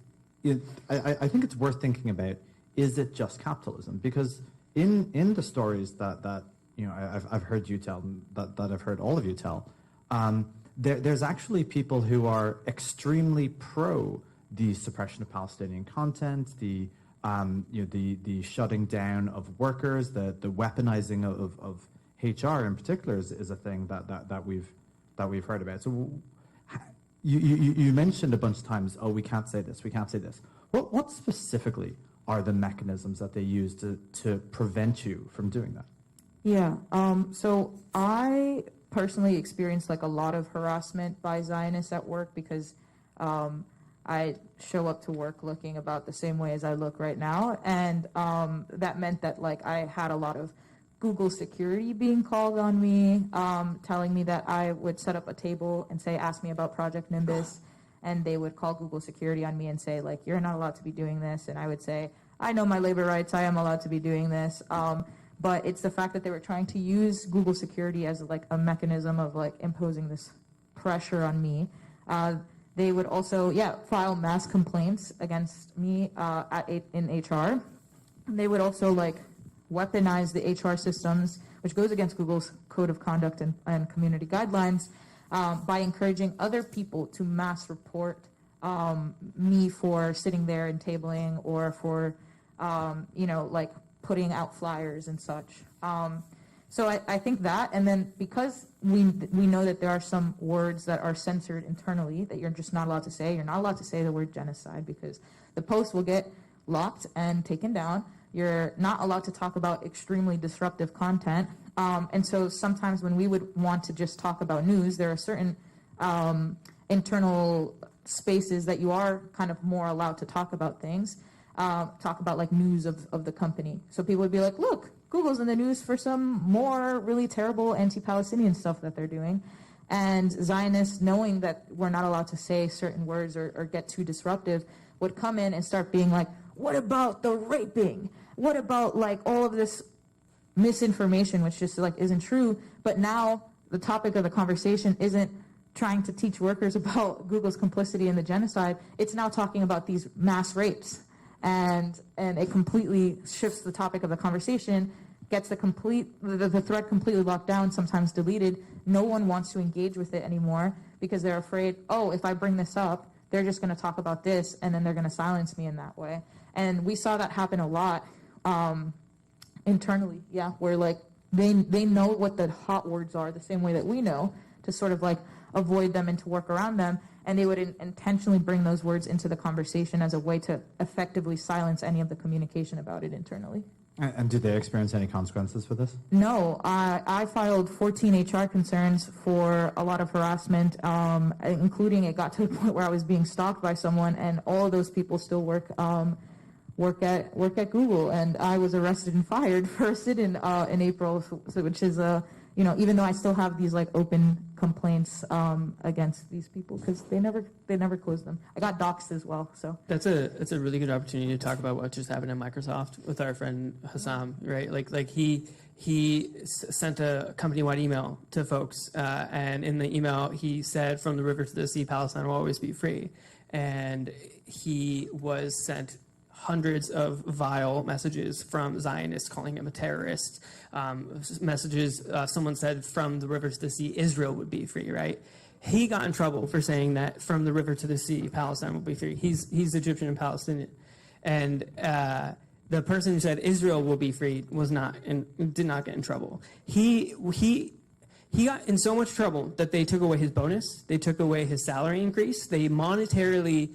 I think it's worth thinking about, is it just capitalism? Because in the stories that I've heard you tell, that I've heard all of you tell, there's actually people who are extremely pro the suppression of Palestinian content, the shutting down of workers, the weaponizing of HR in particular is a thing that we've heard about. So you mentioned a bunch of times, we can't say this, we can't say this. What specifically are the mechanisms that they use to prevent you from doing that? Yeah. So I personally experienced like a lot of harassment by Zionists at work because I show up to work looking about the same way as I look right now, and that meant that like I had a lot of Google security being called on me, telling me that I would set up a table and say, ask me about Project Nimbus, and they would call Google security on me and say like, you're not allowed to be doing this, and I would say, I know my labor rights, I am allowed to be doing this, but it's the fact that they were trying to use Google security as like a mechanism of like imposing this pressure on me. They would also, file mass complaints against me in HR. They would also like weaponize the HR systems, which goes against Google's code of conduct and community guidelines, by encouraging other people to mass report me for sitting there and tabling, or for, like putting out flyers and such. So I think that, and then because we know that there are some words that are censored internally that you're just not allowed to say. You're not allowed to say the word genocide because the post will get locked and taken down. You're not allowed to talk about extremely disruptive content. And so sometimes when we would want to just talk about news, there are certain internal spaces that you are kind of more allowed to talk about things, talk about like news of the company. So people would be like, look, Google's in the news for some more really terrible anti-Palestinian stuff that they're doing. And Zionists, knowing that we're not allowed to say certain words or get too disruptive, would come in and start being like, what about the raping? What about like all of this misinformation, which just like isn't true? But now the topic of the conversation isn't trying to teach workers about Google's complicity in the genocide. It's now talking about these mass rapes. And it completely shifts the topic of the conversation, gets the thread completely locked down, sometimes deleted. No one wants to engage with it anymore because they're afraid, oh, if I bring this up, they're just going to talk about this and then they're going to silence me in that way. And we saw that happen a lot internally, where like they know what the hot words are the same way that we know, to sort of like avoid them and to work around them. And they would intentionally bring those words into the conversation as a way to effectively silence any of the communication about it internally. And did they experience any consequences for this? No, I filed 14 HR concerns for a lot of harassment, including it got to the point where I was being stalked by someone, and all of those people still work at Google, and I was arrested and fired for a sit-in in April, which is even though I still have these like open complaints against these people because they never closed them. I got doxxed as well. So that's a really good opportunity to talk about what just happened at Microsoft with our friend Hassam, right? Like he sent a company-wide email to folks, and in the email he said, "From the river to the sea, Palestine will always be free," and he was sent hundreds of vile messages from Zionists calling him a terrorist. Messages, someone said, from the river to the sea, Israel would be free, right? He got in trouble for saying that from the river to the sea, Palestine will be free. He's Egyptian and Palestinian. And the person who said Israel will be free did not get in trouble. He got in so much trouble that they took away his bonus, they took away his salary increase, they monetarily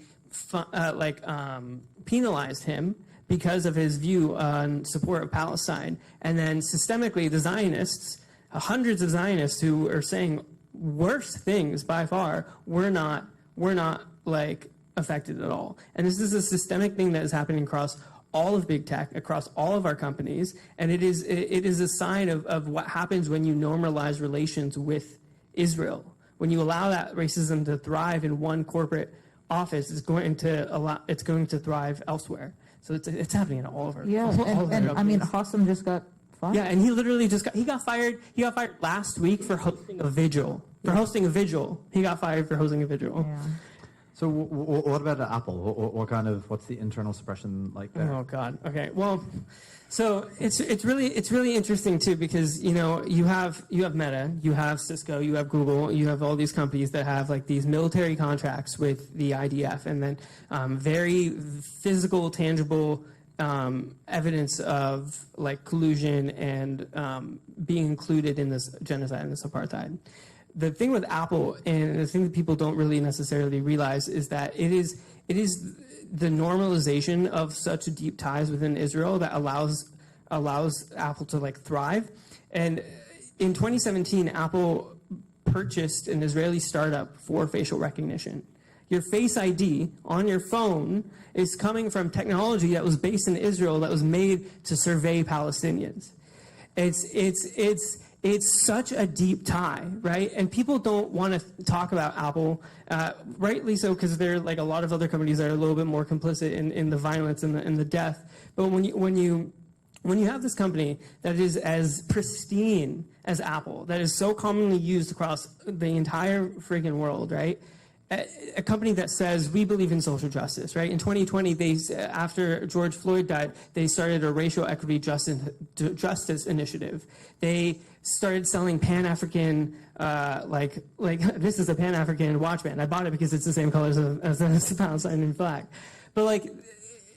penalized him because of his view on support of Palestine. And then systemically, the Zionists, hundreds of Zionists who are saying worse things by far, we're not like affected at all. And this is a systemic thing that is happening across all of big tech, across all of our companies. And it is a sign of what happens when you normalize relations with Israel. When you allow that racism to thrive in one corporate office, it's going to thrive elsewhere. So it's happening in all of our and I mean, Hassam just got fired. Yeah, and he literally he got fired. He got fired last week for hosting a vigil. He got fired for hosting a vigil. Yeah. So what about Apple? What's the internal suppression like there? Oh God. Okay. Well, so it's really interesting too, because you have Meta, you have Cisco, you have Google, you have all these companies that have like these military contracts with the IDF, and then very physical, tangible evidence of like collusion and being included in this genocide and this apartheid. The thing with Apple, and the thing that people don't really necessarily realize, is that it is the normalization of such deep ties within Israel that allows Apple to like thrive. And in 2017, Apple purchased an Israeli startup for facial recognition. Your Face ID on your phone is coming from technology that was based in Israel that was made to survey Palestinians. It's such a deep tie, right? And people don't want to talk about Apple, rightly so, because there are like a lot of other companies that are a little bit more complicit in the violence and the death. But when you have this company that is as pristine as Apple, that is so commonly used across the entire freaking world, right? a company that says we believe in social justice, right? In 2020, after George Floyd died, they started a racial equity justice initiative. They started selling Pan-African, like this is a Pan-African watch band. I bought it because it's the same colors as the Palestinian flag. But like,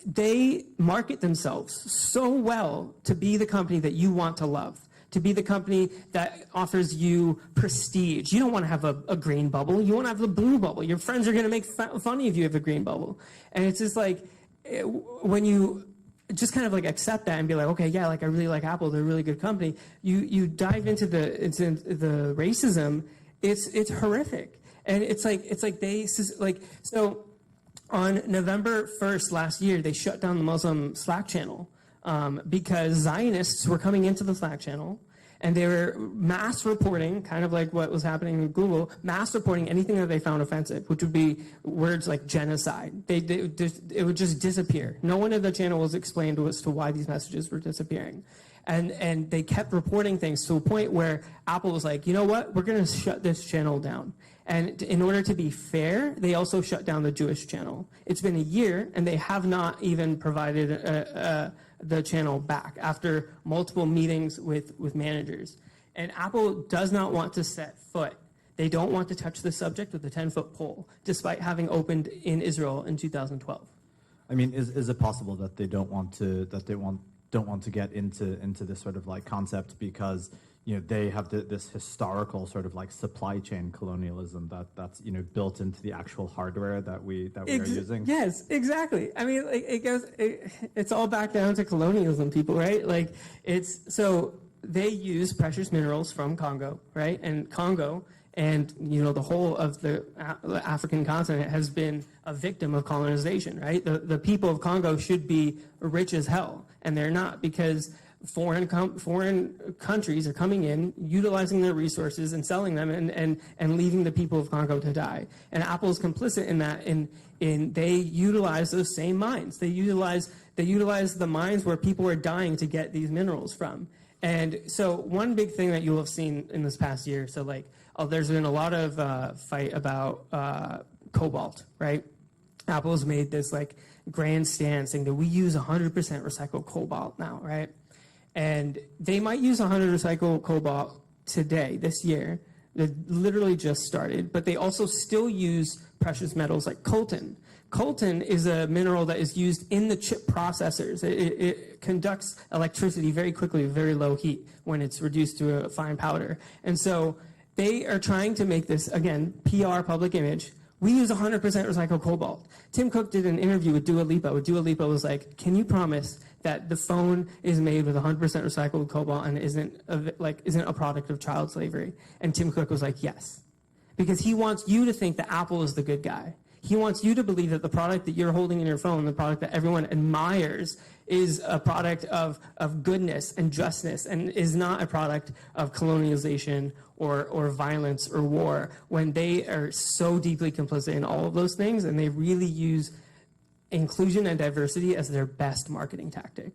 they market themselves so well to be the company that you want to love, to be the company that offers you prestige. You don't want to have a green bubble. You want to have the blue bubble. Your friends are going to make fun of you if you have a green bubble. And it's just like, when you just kind of like accept that and be like, okay, yeah, like I really like Apple. They're a really good company. You dive into the racism. It's horrific. And it's like they, like, so on November 1st last year, they shut down the Muslim Slack channel because Zionists were coming into the Slack channel and they were mass reporting, kind of like what was happening in Google, mass reporting anything that they found offensive, which would be words like genocide. It would just disappear. No one in the channel was explained as to why these messages were disappearing. And they kept reporting things to a point where Apple was like, you know what, we're going to shut this channel down. And in order to be fair, they also shut down the Jewish channel. It's been a year, and they have not even provided the channel back after multiple meetings with managers. And Apple does not want to set foot. They don't want to touch the subject with a 10-foot pole, despite having opened in Israel in 2012. I mean, is it possible that they don't want to get into this sort of like concept because they have this historical sort of like supply chain colonialism that's built into the actual hardware that we are using? Yes, exactly. I mean, like, it's all back down to colonialism, people, right? Like, so they use precious minerals from Congo, right? And Congo and the whole of the African continent has been a victim of colonization, right? The people of Congo should be rich as hell, and they're not, because foreign countries are coming in, utilizing their resources and selling them, and leaving the people of Congo to die. And Apple is complicit in that. In they utilize those same mines. They utilize the mines where people are dying to get these minerals from. And so one big thing that you will have seen in this past year, so like, there's been a lot of fight about cobalt, right? Apple's made this like grandstand saying that we use 100% recycled cobalt now, right? And they might use 100% recycled cobalt today, this year. It literally just started, but they also still use precious metals like coltan. Coltan is a mineral that is used in the chip processors. It conducts electricity very quickly with very low heat when it's reduced to a fine powder. And so they are trying to make this, again, PR, public image. We use 100% recycled cobalt. Tim Cook did an interview with Dua Lipa, where Dua Lipa was like, can you promise that the phone is made with 100% recycled cobalt and isn't a product of child slavery? And Tim Cook was like, yes. Because he wants you to think that Apple is the good guy. He wants you to believe that the product that you're holding in your phone, the product that everyone admires, is a product of goodness and justness, and is not a product of colonialization or violence or war, when they are so deeply complicit in all of those things, and they really use inclusion and diversity as their best marketing tactic.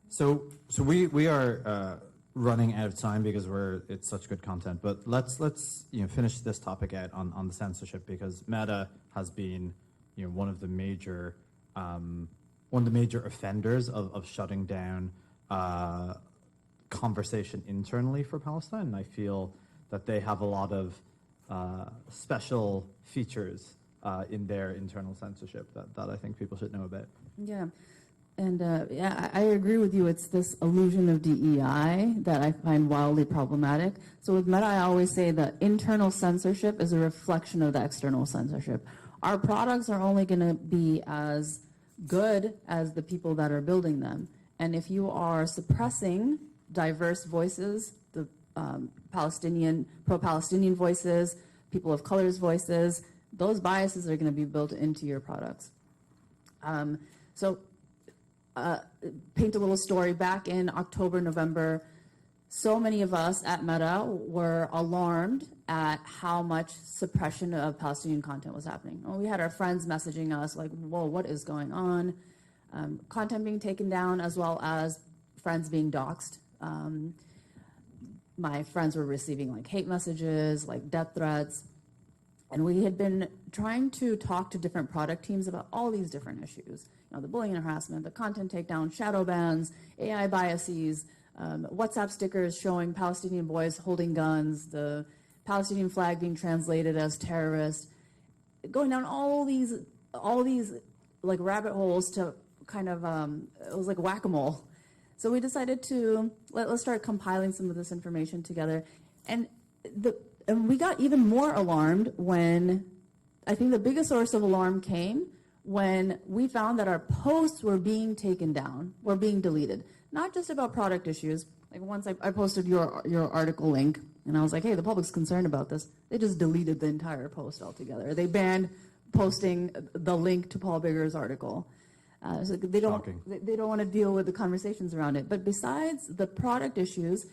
So we are running out of time because it's such good content. But let's finish this topic out on the censorship, because Meta has been one of the major offenders of shutting down conversation internally for Palestine. And I feel that they have a lot of special features in their internal censorship that I think people should know about. Yeah. And I agree with you. It's this illusion of DEI that I find wildly problematic. So with Meta, I always say that internal censorship is a reflection of the external censorship. Our products are only going to be as good as the people that are building them. And if you are suppressing diverse voices, the pro-Palestinian voices, people of color's voices, those biases are going to be built into your products. Paint a little story. Back in October, November, so many of us at Meta were alarmed at how much suppression of Palestinian content was happening. We had our friends messaging us like, whoa, what is going on? Content being taken down, as well as friends being doxxed. My friends were receiving like hate messages, like death threats. And we had been trying to talk to different product teams about all these different issues. The bullying and harassment, the content takedown, shadow bans, AI biases, WhatsApp stickers showing Palestinian boys holding guns, the Palestinian flag being translated as terrorist, going down all these like rabbit holes to kind of, it was like whack-a-mole. So we decided to, let's start compiling some of this information together. And we got even more alarmed when, I think the biggest source of alarm came when we found that our posts were being taken down, were being deleted. Not just about product issues. Like once I posted your article link, and I was like, hey, the public's concerned about this. They just deleted the entire post altogether. They banned posting the link to Paul Biggar's article. So they don't want to deal with the conversations around it. But besides the product issues,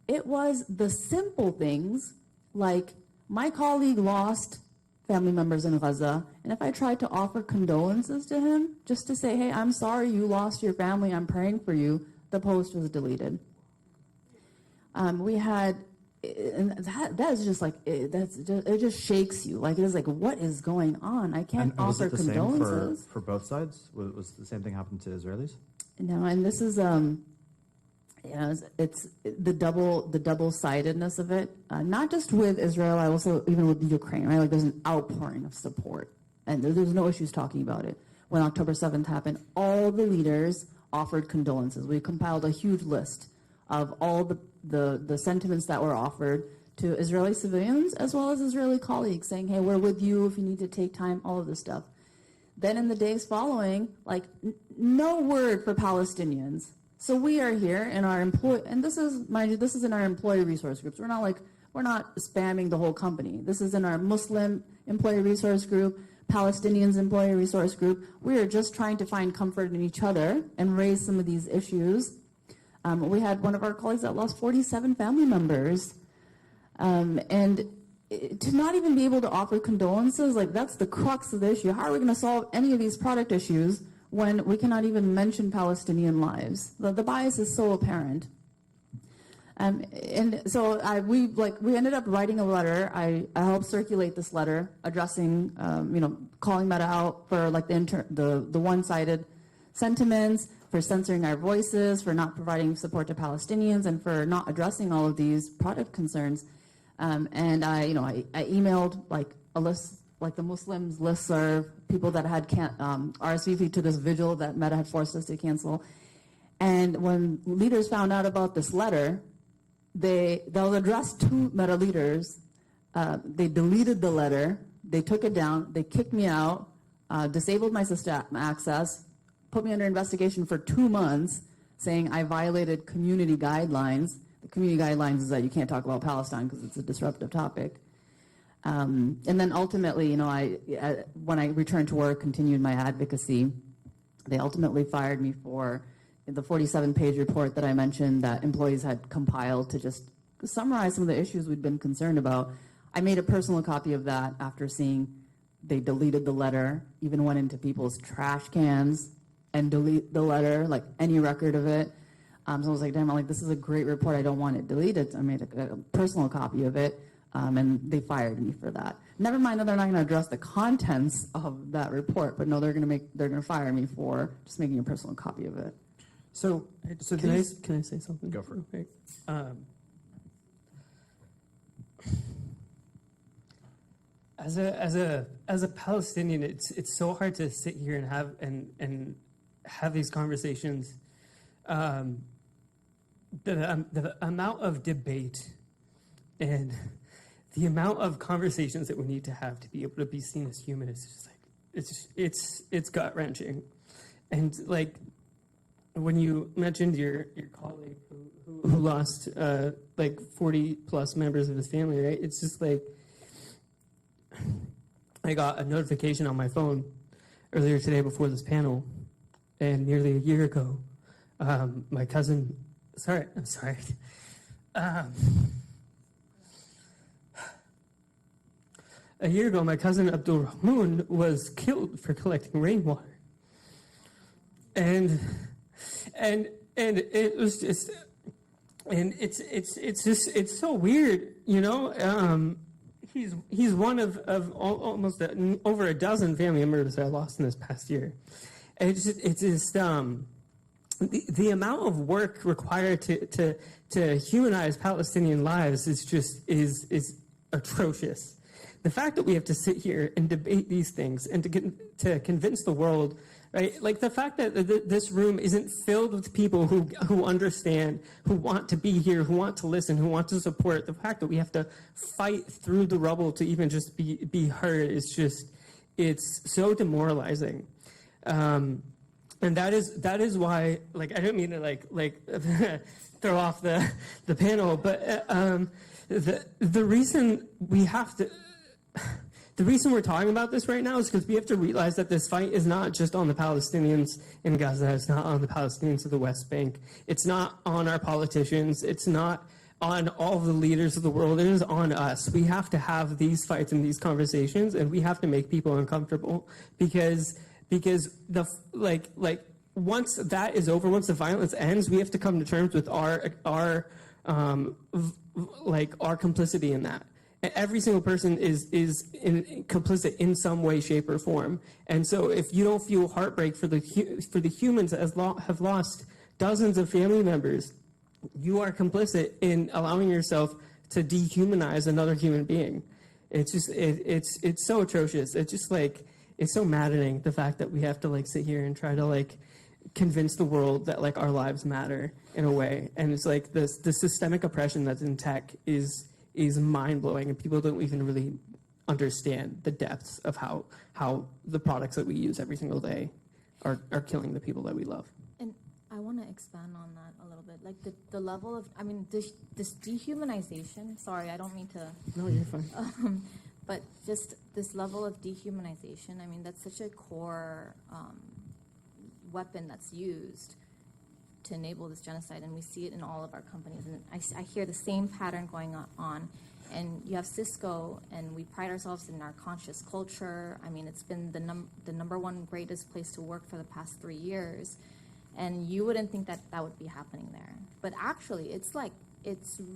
it was the simple things like my colleague lost family members in Gaza, and if I tried to offer condolences to him, just to say, hey, I'm sorry you lost your family, I'm praying for you, the post was deleted. We had, and that is just like, it just shakes you. Like, it is like, what is going on? I can't offer condolences. Was it the same for both sides? Was the same thing happened to Israelis? No, and this is, it's the double-sidedness of it. Not just with Israel, I also, even with Ukraine, right? Like, there's an outpouring of support, and there's no issues talking about it. When October 7th happened, all the leaders offered condolences. We compiled a huge list of all the sentiments that were offered to Israeli civilians as well as Israeli colleagues, saying, hey, we're with you if you need to take time, all of this stuff. Then in the days following, like, no word for Palestinians. So we are here in our and this is, mind you, this is in our employee resource groups. We're not spamming the whole company. This is in our Muslim employee resource group, Palestinians employee resource group. We are just trying to find comfort in each other and raise some of these issues. We had one of our colleagues that lost 47 family members. And to not even be able to offer condolences, like, that's the crux of the issue. How are we going to solve any of these product issues when we cannot even mention Palestinian lives? The bias is so apparent. And so we ended up writing a letter. I helped circulate this letter addressing, calling Meta out for like the one-sided sentiments, for censoring our voices, for not providing support to Palestinians, and for not addressing all of these product concerns. And I emailed like a list, like the Muslims listserv, people that had RSVP'd to this vigil that Meta had forced us to cancel. And when leaders found out about this letter, that was addressed to Meta leaders. They deleted the letter. They took it down. They kicked me out, disabled my system access, put me under investigation for 2 months, saying I violated community guidelines. The community guidelines is that you can't talk about Palestine because it's a disruptive topic. And then ultimately, when I returned to work, continued my advocacy, they ultimately fired me for the 47-page report that I mentioned that employees had compiled to just summarize some of the issues we'd been concerned about. I made a personal copy of that after seeing they deleted the letter, even went into people's trash cans and delete the letter, like any record of it. So I was like, damn, this is a great report. I don't want it deleted. So I made a personal copy of it, and they fired me for that. Never mind that they're not going to address the contents of that report, but no, they're going to fire me for just making a personal copy of it. So can I say something? Go for it. Okay. As a Palestinian, it's so hard to sit here and have these conversations. The amount of debate and the amount of conversations that we need to have to be able to be seen as human is just like it's gut wrenching, and like. When you mentioned your colleague who lost like 40 plus members of his family, right? It's just like I got a notification on my phone earlier today before this panel, and nearly a year ago, my cousin. I'm sorry. A year ago, my cousin Abdul Rahman was killed for collecting rainwater, and it was just, and it's so weird, he's one of almost over a dozen family members I lost in this past year. And it's just the amount of work required to humanize Palestinian lives is atrocious. The fact that we have to sit here and debate these things and to convince the world, right? Like the fact that this room isn't filled with people who understand, who want to be here, who want to listen, who want to support. The fact that we have to fight through the rubble to even just be heard is it's so demoralizing. And that is why, like, I don't mean to like throw off the panel, but the reason we have to. The reason we're talking about this right now is because we have to realize that this fight is not just on the Palestinians in Gaza. It's not on the Palestinians of the West Bank. It's not on our politicians. It's not on all of the leaders of the world. It is on us. We have to have these fights and these conversations, and we have to make people uncomfortable because once that is over, once the violence ends, we have to come to terms with our complicity in that. Every single person is complicit in some way, shape, or form. And so, if you don't feel heartbreak for the humans that have lost dozens of family members, you are complicit in allowing yourself to dehumanize another human being. It's just it's so atrocious. It's just like it's so maddening, the fact that we have to sit here and try to convince the world that our lives matter in a way. And it's like the systemic oppression that's in tech is mind-blowing, and people don't even really understand the depths of how the products that we use every single day are killing the people that we love. And I want to expand on that a little bit. Like the level of, I mean, this dehumanization, sorry, I don't mean to. No, you're fine. But just this level of dehumanization, I mean, that's such a core weapon that's used to enable this genocide, and we see it in all of our companies. And I hear the same pattern going on. And you have Cisco, and we pride ourselves in our conscious culture. I mean, it's been the number one greatest place to work for the past 3 years. And you wouldn't think that would be happening there. But actually, it's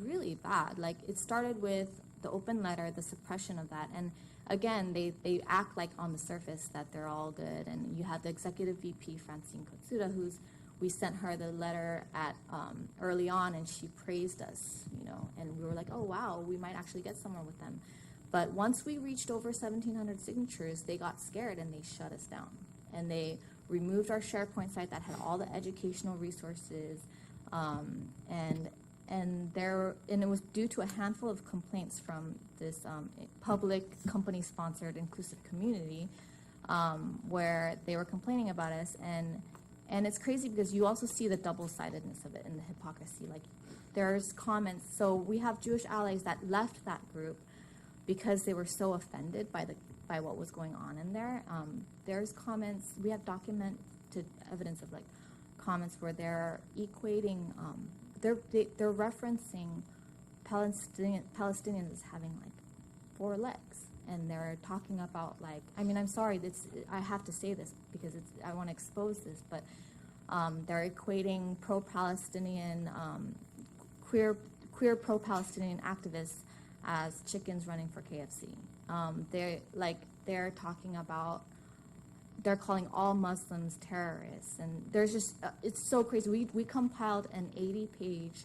really bad. Like, it started with the open letter, the suppression of that. And again, they act like on the surface that they're all good. And you have the executive VP, Francine Kotsuda, we sent her the letter at early on, and she praised us, and we were like, oh, wow, we might actually get somewhere with them. But once we reached over 1,700 signatures, they got scared and they shut us down. And they removed our SharePoint site that had all the educational resources, and it was due to a handful of complaints from this public company-sponsored inclusive community where they were complaining about us. And it's crazy because you also see the double-sidedness of it and the hypocrisy. Like, there's comments. So we have Jewish allies that left that group because they were so offended by what was going on in there. There's comments. We have documented evidence of comments where they're equating. They're referencing Palestinians as having 4 legs. And they're talking about I'm sorry, I have to say this because I want to expose this, but they're equating pro-Palestinian, queer pro-Palestinian activists as chickens running for KFC. They're talking about, they're calling all Muslims terrorists, and there's just it's so crazy. We compiled an 80-page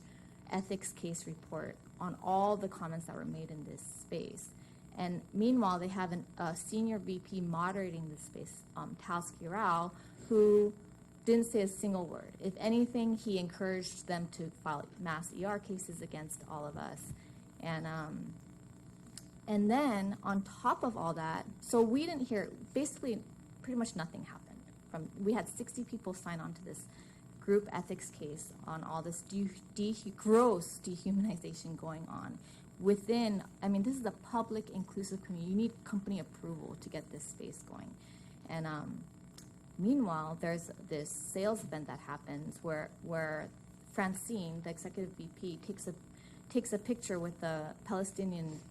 ethics case report on all the comments that were made in this space. And meanwhile, they have a senior VP moderating this space, Talski Rao, who didn't say a single word. If anything, he encouraged them to file mass ER cases against all of us. And then on top of all that, so we didn't hear, basically pretty much nothing happened. We had 60 people sign on to this group ethics case on all this gross dehumanization going on. Within, this is a public inclusive community. You need company approval to get this space going. And meanwhile, there's this sales event that happens where Francine, the executive VP, takes a picture with the Palestinian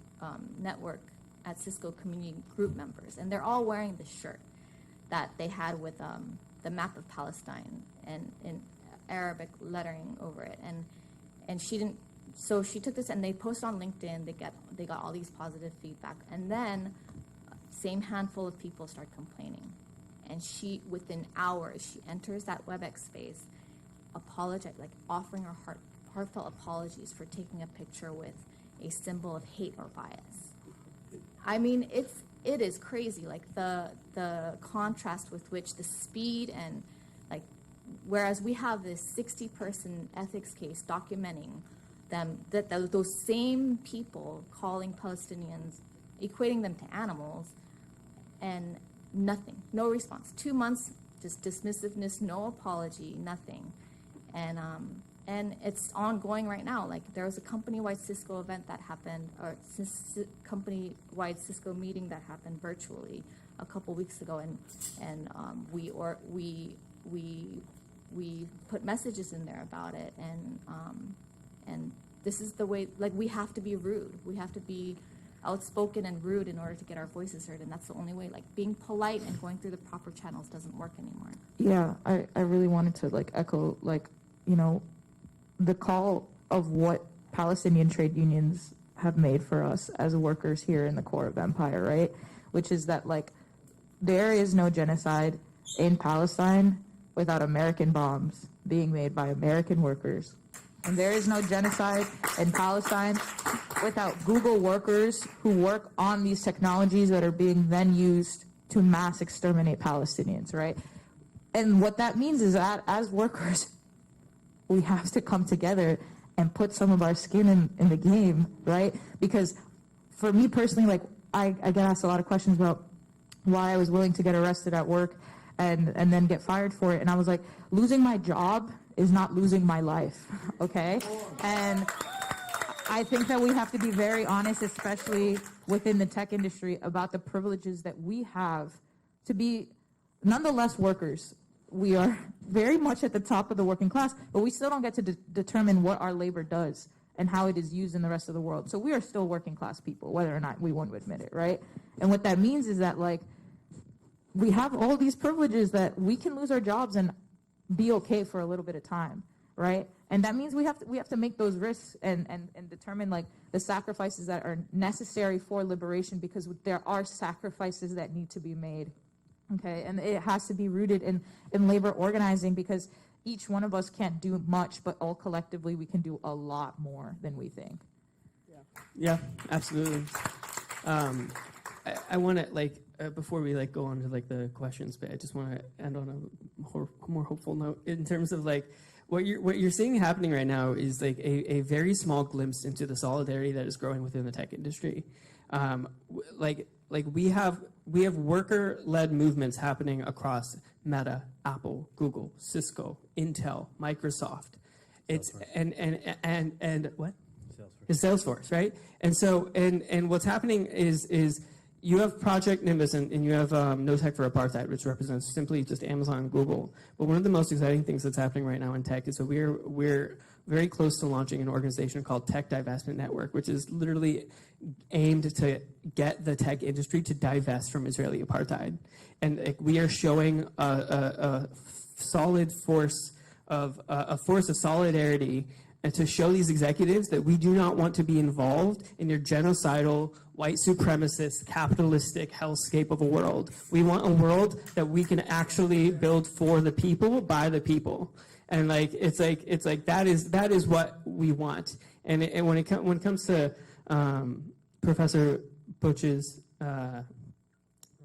network at Cisco community group members. And they're all wearing this shirt that they had with the map of Palestine and in Arabic lettering over it. And she So she took this and they posted on LinkedIn. They got all these positive feedback, and then same handful of people start complaining. And she, within hours, she enters that WebEx space, offering her heartfelt apologies for taking a picture with a symbol of hate or bias. I mean, it is crazy, like the contrast with which the speed and like, whereas we have this 60-person ethics case documenting them, those same people calling Palestinians, equating them to animals, and nothing, no response. 2 months, just dismissiveness, no apology, nothing. And it's ongoing right now. Like, there was a company-wide Cisco event that happened, or company-wide Cisco meeting that happened virtually a couple weeks ago, and we put messages in there about it, and this is the way. Like, we have to be rude. We have to be outspoken and rude in order to get our voices heard, and that's the only way. Like, being polite and going through the proper channels doesn't work anymore. Yeah, I really wanted to like echo the call of what Palestinian trade unions have made for us as workers here in the core of empire, right? Which is that like there is no genocide in Palestine without American bombs being made by American workers. And there is no genocide in Palestine without Google workers who work on these technologies that are being then used to mass exterminate Palestinians, right? And what that means is that as workers, we have to come together and put some of our skin in the game, right? Because for me personally, like I get asked a lot of questions about why I was willing to get arrested at work and then get fired for it. And I was like, losing my job is not losing my life, okay? And I think that we have to be very honest, especially within the tech industry, about the privileges that we have to be nonetheless workers. We are very much at the top of the working class, but we still don't get to determine what our labor does and how it is used in the rest of the world. So we are still working class people, whether or not we want to admit it, right? And what that means is that like we have all these privileges that we can lose our jobs and be okay for a little bit of time, right? And that means we have to make those risks and determine like the sacrifices that are necessary for liberation, because there are sacrifices that need to be made. Okay, and it has to be rooted in labor organizing, because each one of us can't do much, but all collectively we can do a lot more than we think. Yeah, absolutely. I want to before we go on to the questions, but I just want to end on a more hopeful note in terms of what you're seeing happening right now is a very small glimpse into the solidarity that is growing within the tech industry. We have worker-led movements happening across Meta, Apple, Google, Cisco, Intel, Microsoft. It's and what? Salesforce. It's Salesforce, right? And so and what's happening is you have Project Nimbus and you have No Tech for Apartheid, which represents simply just Amazon and Google. But one of the most exciting things that's happening right now in tech is that we're very close to launching an organization called Tech Divestment Network, which is literally aimed to get the tech industry to divest from Israeli apartheid. And we are showing a solid force of solidarity, and to show these executives that we do not want to be involved in your genocidal, white supremacist, capitalistic hellscape of a world. We want a world that we can actually build for the people, by the people. And it's like that is what we want. And when it comes to Professor Butch's,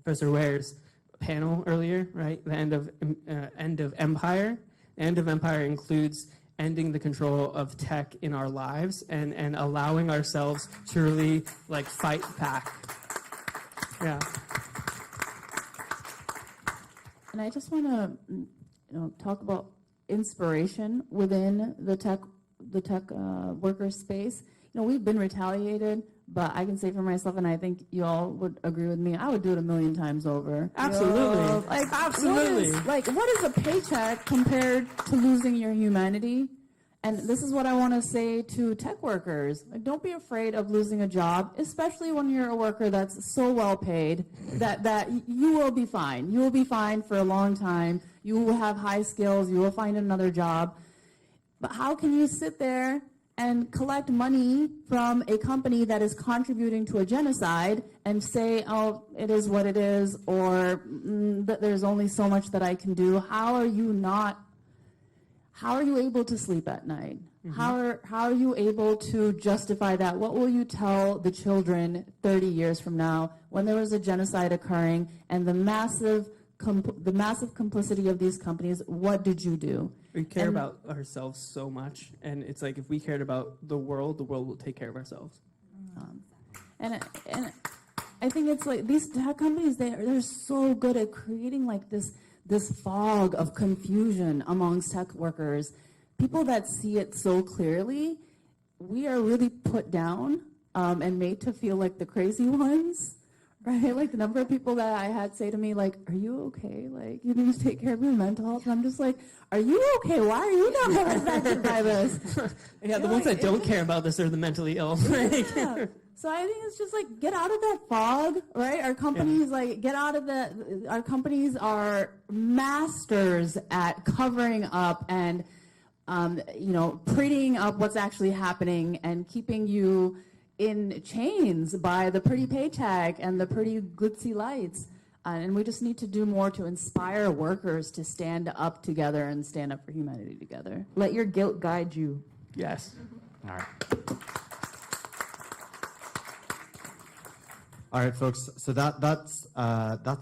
Professor Ware's panel earlier, right? The end of empire. The end of empire includes ending the control of tech in our lives and allowing ourselves to really fight back. Yeah. And I just want to talk about inspiration within the tech worker space. We've been retaliated, but I can say for myself, and I think you all would agree with me, I would do it 1,000,000 times over. Absolutely. Absolutely. What is a paycheck compared to losing your humanity? And this is what I want to say to tech workers. Don't be afraid of losing a job, especially when you're a worker that's so well paid that you will be fine. You will be fine for a long time. You will have high skills. You will find another job. But how can you sit there and collect money from a company that is contributing to a genocide and say, oh, it is what it is, or that there's only so much that I can do. How are you able to sleep at night? How are you able to justify that? What will you tell the children 30 years from now when there was a genocide occurring and the massive complicity of these companies? What did you do? We care about ourselves so much, and it's like if we cared about the world will take care of ourselves. And I think it's like these tech companies, they're so good at creating like this fog of confusion amongst tech workers. People that see it so clearly, we are really put down and made to feel like the crazy ones, right? Like the number of people that I had say to me, like, are you okay? Like, you need to take care of your mental health. And I'm just like, are you okay? Why are you not affected by this? Yeah, the ones that don't care about this are the mentally ill. Yeah. So I think it's just like, get out of that fog, right? Our companies, our companies are masters at covering up and, prettying up what's actually happening and keeping you in chains by the pretty paycheck and the pretty glitzy lights. And we just need to do more to inspire workers to stand up together and stand up for humanity together. Let your guilt guide you. Yes. All right. All right, folks. So that's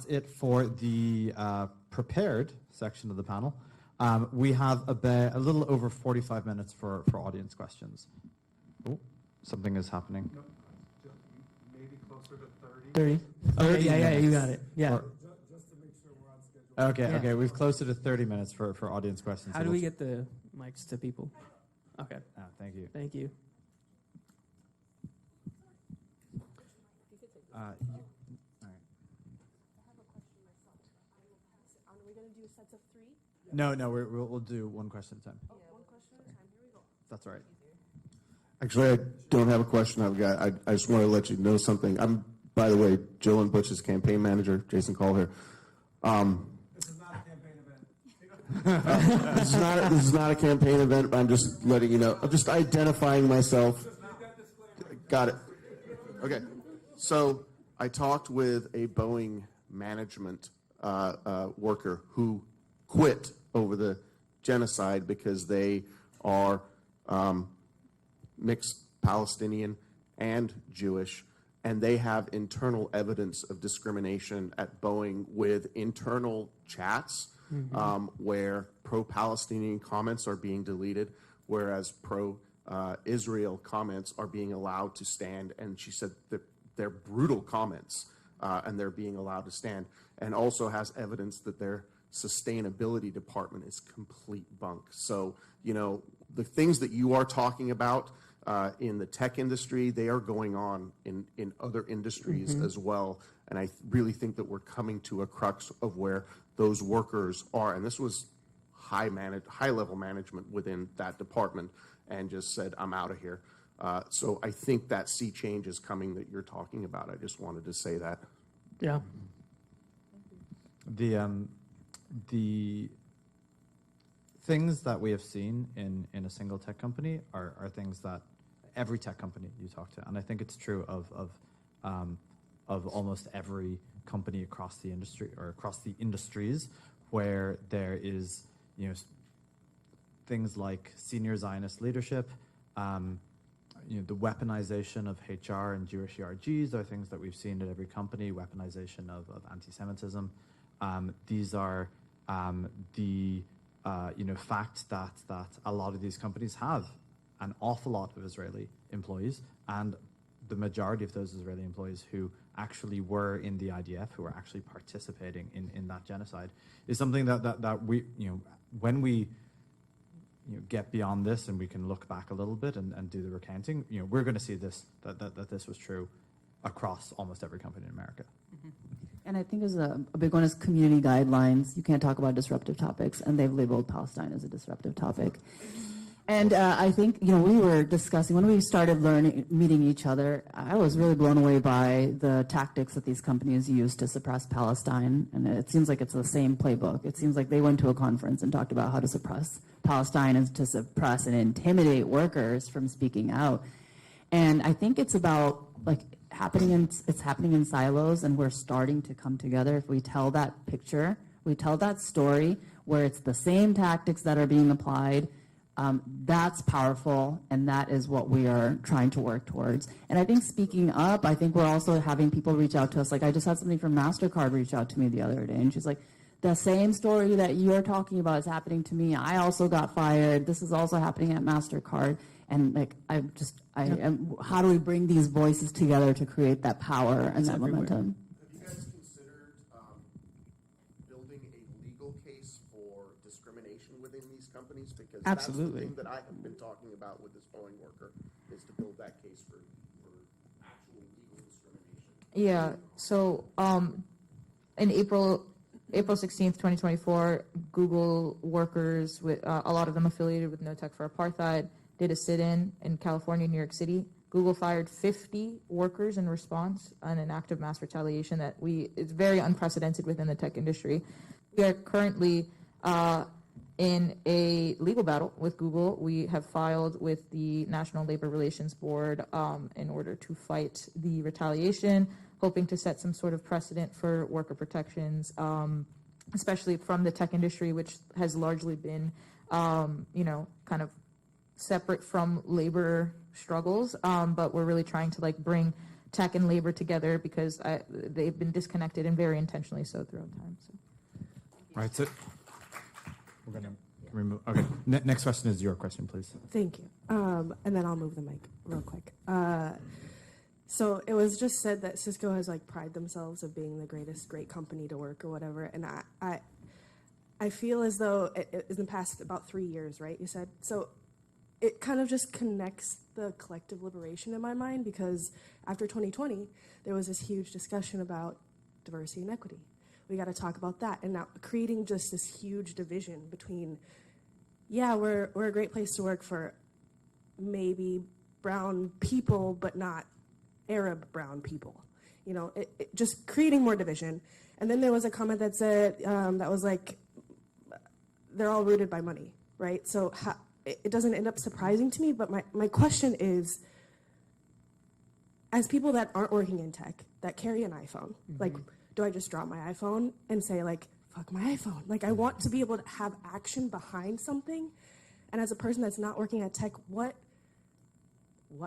it for the prepared section of the panel. We have a little over 45 minutes for audience questions. Oh, something is happening. Nope, just maybe closer to 30. 30? Okay, yeah, you got it. Yeah. Just to make sure we're on schedule. Okay, we've closer to 30 minutes for audience questions. How do we get the mics to people? Okay. Thank you. Thank you. All right. Are we going to do sets of 3? No, we'll do one question at a time. Oh, one question at a time. Here we go. That's all right. Actually, I don't have a question. I just want to let you know something. I'm, by the way, Jill and Butch's campaign manager, Jason Call here. This is not a campaign event. This is not a campaign event. I'm just letting you know. I'm just identifying myself. Got it. Okay. So I talked with a Boeing management worker who quit over the genocide because they are mixed Palestinian and Jewish, and they have internal evidence of discrimination at Boeing with internal chats where pro-Palestinian comments are being deleted, whereas pro-Israel comments are being allowed to stand. And she said that they're brutal comments and they're being allowed to stand, and also has evidence that their sustainability department is complete bunk. So, the things that you are talking about in the tech industry, they are going on in other industries as well. And I really think that we're coming to a crux of where those workers are. And this was high-level management within that department, and just said, I'm out of here. So I think that sea change is coming that you're talking about. I just wanted to say that. Yeah. The things that we have seen in a single tech company are things that every tech company you talk to, and I think it's true of almost every company across the industry or across the industries, where there is things like senior Zionist leadership, the weaponization of HR and Jewish ERGs are things that we've seen at every company. Weaponization of anti-Semitism. These are the fact that a lot of these companies have an awful lot of Israeli employees, and the majority of those Israeli employees who actually were in the IDF, who were actually participating in that genocide, is something that we, when we get beyond this and we can look back a little bit and do the recounting, we're going to see this, that this was true across almost every company in America. And I think there's a big one is community guidelines. You can't talk about disruptive topics, and they've labeled Palestine as a disruptive topic. And I think, we were discussing, when we started meeting each other, I was really blown away by the tactics that these companies use to suppress Palestine. And it seems like it's the same playbook. It seems like they went to a conference and talked about how to suppress Palestine and to suppress and intimidate workers from speaking out. And I think it's about, it's happening in silos, and we're starting to come together. If we tell that picture, we tell that story where it's the same tactics that are being applied, that's powerful, and that is what we are trying to work towards. And I think speaking up, I think we're also having people reach out to us. Like, I just had somebody from MasterCard reach out to me the other day, and she's like, the same story that you're talking about is happening to me. I also got fired. This is also happening at MasterCard. And how do we bring these voices together to create that power and that momentum? Have you guys considered building a legal case for discrimination within these companies? Because Absolutely. That's the thing that I have been talking about with this Boeing worker, is to build that case for actual legal discrimination. Yeah, so in April 16th, 2024, Google workers, with a lot of them affiliated with No Tech for Apartheid, did a sit-in in California, New York City. Google fired 50 workers in response on an act of mass retaliation it's very unprecedented within the tech industry. We are currently in a legal battle with Google. We have filed with the National Labor Relations Board in order to fight the retaliation, hoping to set some sort of precedent for worker protections, especially from the tech industry, which has largely been, kind of separate from labor struggles, but we're really trying to bring tech and labor together because they've been disconnected, and very intentionally so throughout time. So. Right, so we're going to remove. Okay, next question is your question, please. Thank you. And then I'll move the mic real quick. So it was just said that Cisco has pride themselves of being the great company to work or whatever, and I feel as though in the past about 3 years, right? You said so. It kind of just connects the collective liberation in my mind, because after 2020, there was this huge discussion about diversity and equity. We got to talk about that. And now creating just this huge division between, we're a great place to work for maybe brown people, but not Arab brown people. Just creating more division. And then there was a comment that said, that was they're all rooted by money, right? So it doesn't end up surprising to me, but my question is, as people that aren't working in tech, that carry an iPhone, do I just drop my iPhone and say, fuck my iPhone? I want to be able to have action behind something. And as a person that's not working at tech, what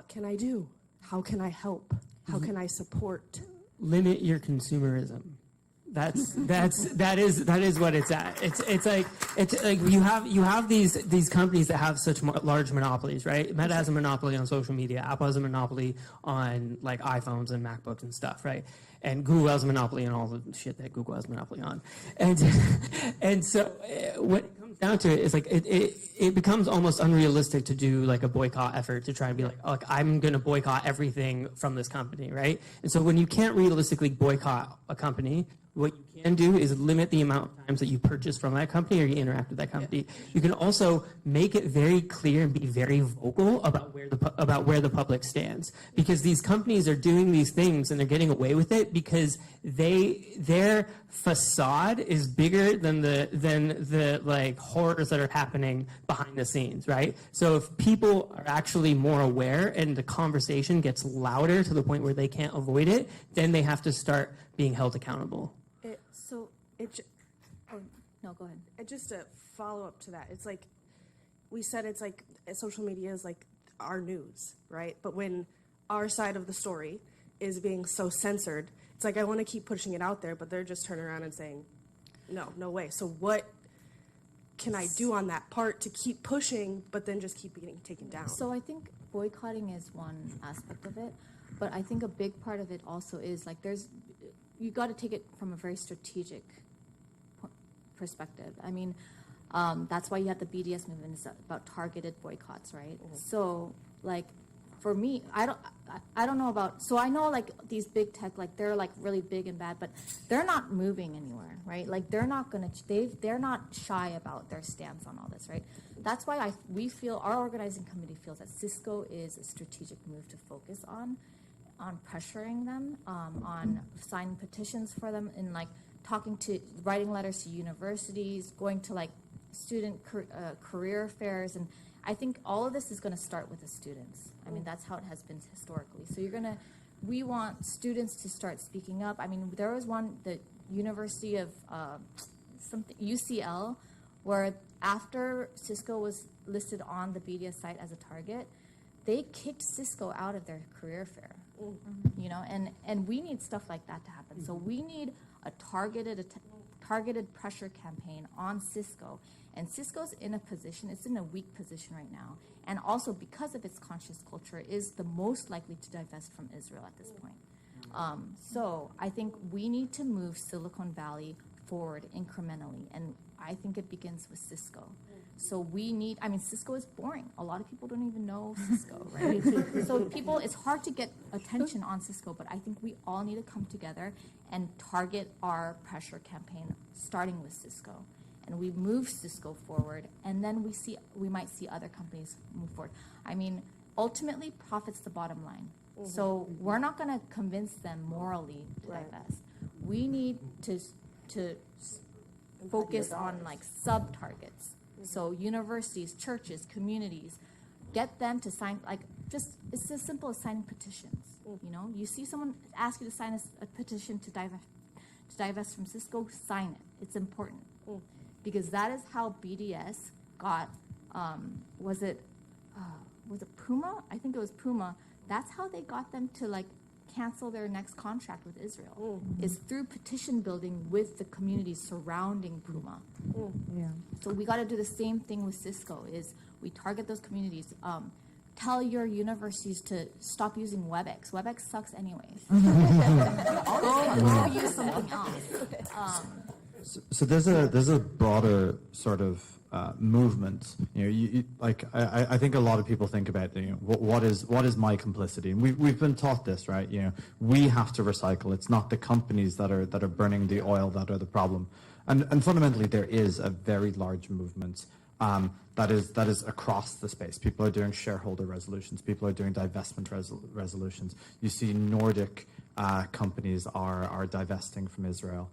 can I do? How can I help? How can I support? Limit your consumerism. That is what it's at. It's like you have these companies that have such large monopolies, right? Meta has a monopoly on social media. Apple has a monopoly on iPhones and MacBooks and stuff, right? And Google has a monopoly on all the shit that Google has a monopoly on. And so what it comes down to is it becomes almost unrealistic to do a boycott effort to try and be I'm going to boycott everything from this company, right? And so when you can't realistically boycott a company, what you can do is limit the amount of times that you purchase from that company or you interact with that company. You can also make it very clear and be very vocal about where the public stands, because these companies are doing these things and they're getting away with it because their facade is bigger than the horrors that are happening behind the scenes, right? So if people are actually more aware and the conversation gets louder to the point where they can't avoid it, then they have to start being held accountable. No, go ahead. Just a follow up to that. It's we said it's social media is our news, right? But when our side of the story is being so censored, it's I want to keep pushing it out there, but they're just turning around and saying, no way. So what can I do on that part to keep pushing, but then just keep getting taken down? So I think boycotting is one aspect of it, but I think a big part of it also is you got to take it from a very strategic perspective. I mean, that's why you have the BDS movement, is about targeted boycotts, right? Mm-hmm. So for me, I don't know about, so I know like these big tech, like they're like really big and bad, but they're not moving anywhere, right? Like they're not gonna, they're not shy about their stance on all this, right? That's why we feel, our organizing committee feels that Cisco is a strategic move to focus on pressuring them, on signing petitions for them, and like writing letters to universities, going to like student career fairs, and I think all of this is going to start with the students. I mean, that's how it has been historically. So we want students to start speaking up. I mean, there was one, the University of UCL, where after Cisco was listed on the BDS site as a target, they kicked Cisco out of their career fair. You know, and we need stuff like that to happen. So we need a targeted pressure campaign on Cisco. And Cisco's in a position, it's in a weak position right now. And also because of its conscious culture, is the most likely to divest from Israel at this point. So I think we need to move Silicon Valley forward incrementally. And I think it begins with Cisco. So we need, I mean, Cisco is boring. A lot of people don't even know Cisco, right? So it's hard to get attention on Cisco, but I think we all need to come together and target our pressure campaign, starting with Cisco. And we move Cisco forward, and then we might see other companies move forward. I mean, ultimately, profit's the bottom line. So we're not going to convince them morally to divest. We need to focus on like sub-targets. So universities, churches, communities, get them to sign, like it's as simple as signing petitions. You know, you see someone ask you to sign a petition to divest from Cisco, sign it. It's important. Because that is how BDS got, was it Puma? I think it was Puma. That's how they got them to like cancel their next contract with Israel. Is through petition building with the communities surrounding Puma. Yeah. So we got to do the same thing with Cisco. Is we target those communities. Tell your universities to stop using WebEx. WebEx sucks anyways. Go use something else. So there's a broader sort of movement. You like I think a lot of people think about what is my complicity, and we've been taught this, right? We have to recycle. It's not the companies that are burning the oil that are the problem, and fundamentally there is a very large movement that is across the space. People are doing shareholder resolutions. People are doing divestment resolutions. You see Nordic companies are divesting from Israel.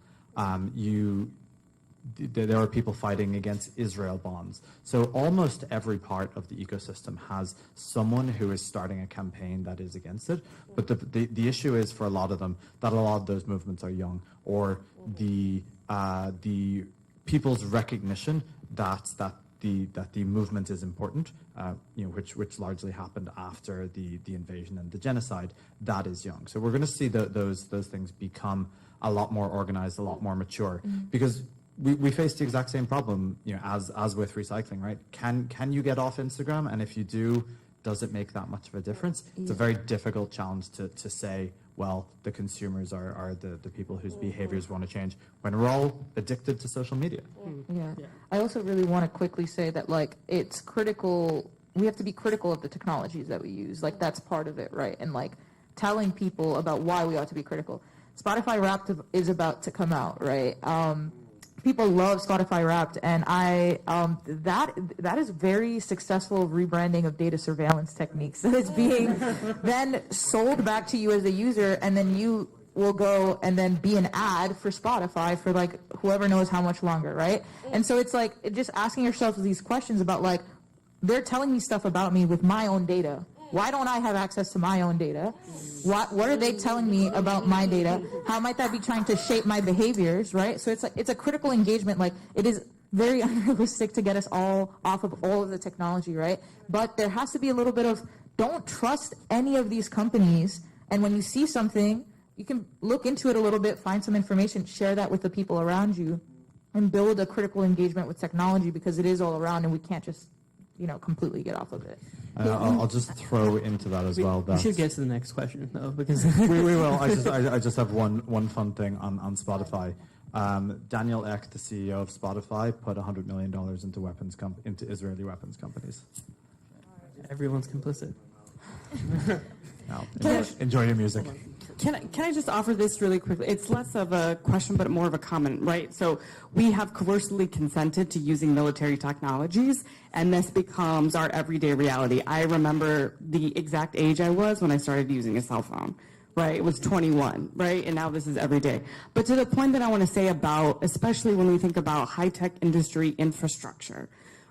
There are people fighting against Israel bonds. So almost every part of the ecosystem has someone who is starting a campaign that is against it. But the issue is for a lot of them that a lot of those movements are young, or the people's recognition that the movement is important, which largely happened after the invasion and the genocide, that is young. So we're going to see those things become a lot more organized, a lot more mature, because we face the exact same problem, as with recycling, right? Can you get off Instagram? And if you do, does it make that much of a difference? It's a very difficult challenge to say, well, the consumers are the people whose behaviors want to change when we're all addicted to social media. Yeah. I also really want to quickly say that, like, it's critical. We have to be critical of the technologies that we use. Like, that's part of it, right? And, like, telling people about why we ought to be critical. Spotify Wrapped is about to come out, right? People love Spotify Wrapped, and that is very successful rebranding of data surveillance techniques that is being then sold back to you as a user, and then you will go and then be an ad for Spotify for like whoever knows how much longer, right? And so it's like just asking yourself these questions about, like, they're telling me stuff about me with my own data. Why don't I have access to my own data? What are they telling me about my data? How might that be trying to shape my behaviors, right? So it's like, it's a critical engagement. Like, it is very unrealistic to get us all off of all of the technology, right? But there has to be a little bit of, don't trust any of these companies. And when you see something, you can look into it a little bit, find some information, share that with the people around you, and build a critical engagement with technology, because it is all around and we can't just, completely get off of it. I'll just throw into that as well. We should get to the next question, though, because we will. I just have one fun thing on Spotify. Daniel Ek, the CEO of Spotify, put $100 million into Israeli weapons companies. Everyone's complicit. No, enjoy your music. Can I just offer this really quickly? It's less of a question, but more of a comment, right? So we have coercively consented to using military technologies, and this becomes our everyday reality. I remember the exact age I was when I started using a cell phone, right? It was 21, right? And now this is every day. But to the point that I want to say about, especially when we think about high-tech industry infrastructure,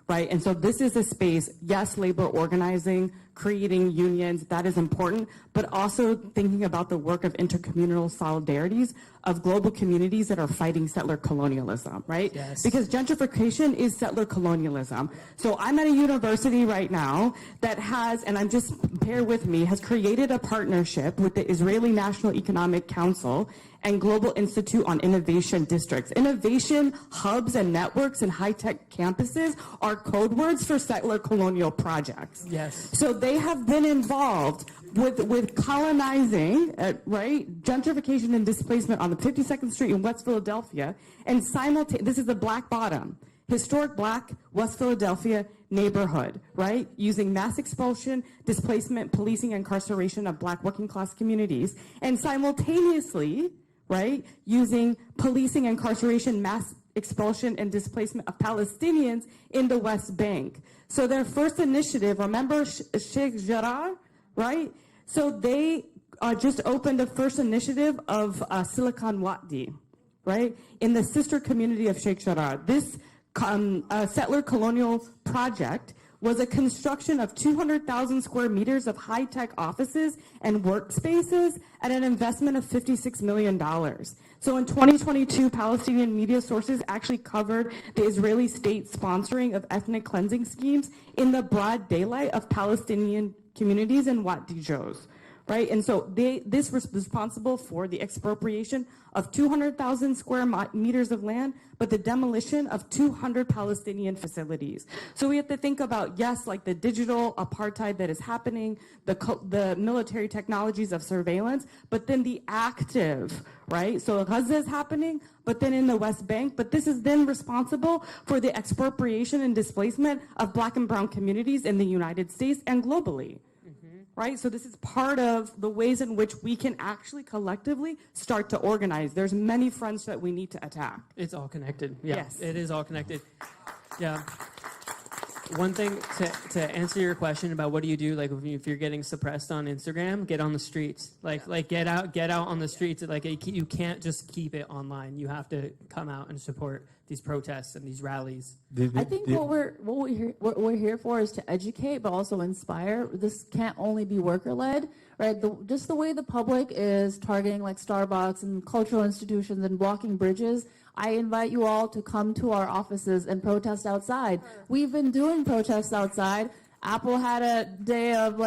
right? And so this is a space, yes, labor organizing, creating unions, that is important, but also thinking about the work of intercommunal solidarities of global communities that are fighting settler colonialism, right? Yes. Because gentrification is settler colonialism. So I'm at a university right now that has, and I'm just, bear with me, has created a partnership with the Israeli National Economic Council and Global Institute on Innovation Districts. Innovation hubs and networks and high-tech campuses are code words for settler colonial projects. Yes. So they have been involved with colonizing, right, gentrification and displacement on the 52nd Street in West Philadelphia, and this is the Black Bottom, historic Black West Philadelphia neighborhood, right, using mass expulsion, displacement, policing, and incarceration of Black working class communities, and simultaneously, right, using policing, incarceration, mass expulsion, and displacement of Palestinians in the West Bank. So their first initiative, remember Sheikh Jarrah, right? So they just opened the first initiative of Silicon Wadi, right, in the sister community of Sheikh Jarrah. This settler colonial project was a construction of 200,000 square meters of high-tech offices and workspaces at an investment of $56 million. So in 2022, Palestinian media sources actually covered the Israeli state sponsoring of ethnic cleansing schemes in the broad daylight of Palestinian communities in Wadi Joz, right? And so this was responsible for the expropriation of 200,000 square meters of land, but the demolition of 200 Palestinian facilities. So we have to think about, yes, like the digital apartheid that is happening, the military technologies of surveillance, but then the active, right? So Gaza is happening, but then in the West Bank, but this is then responsible for the expropriation and displacement of Black and brown communities in the United States and globally. Right? So this is part of the ways in which we can actually collectively start to organize. There's many fronts that we need to attack. It's all connected. Yeah, Yes. it is all connected. Yeah. One thing to answer your question about what do you do, like if you're getting suppressed on Instagram, get on the streets. Like get out on the streets. Like you can't just keep it online. You have to come out and support these protests and these rallies. I think what we're here for is to educate, but also inspire. This can't only be worker led, right? Just the way the public is targeting like Starbucks and cultural institutions and blocking bridges. I invite you all to come to our offices and protest outside. We've been doing protests outside. Apple had a day of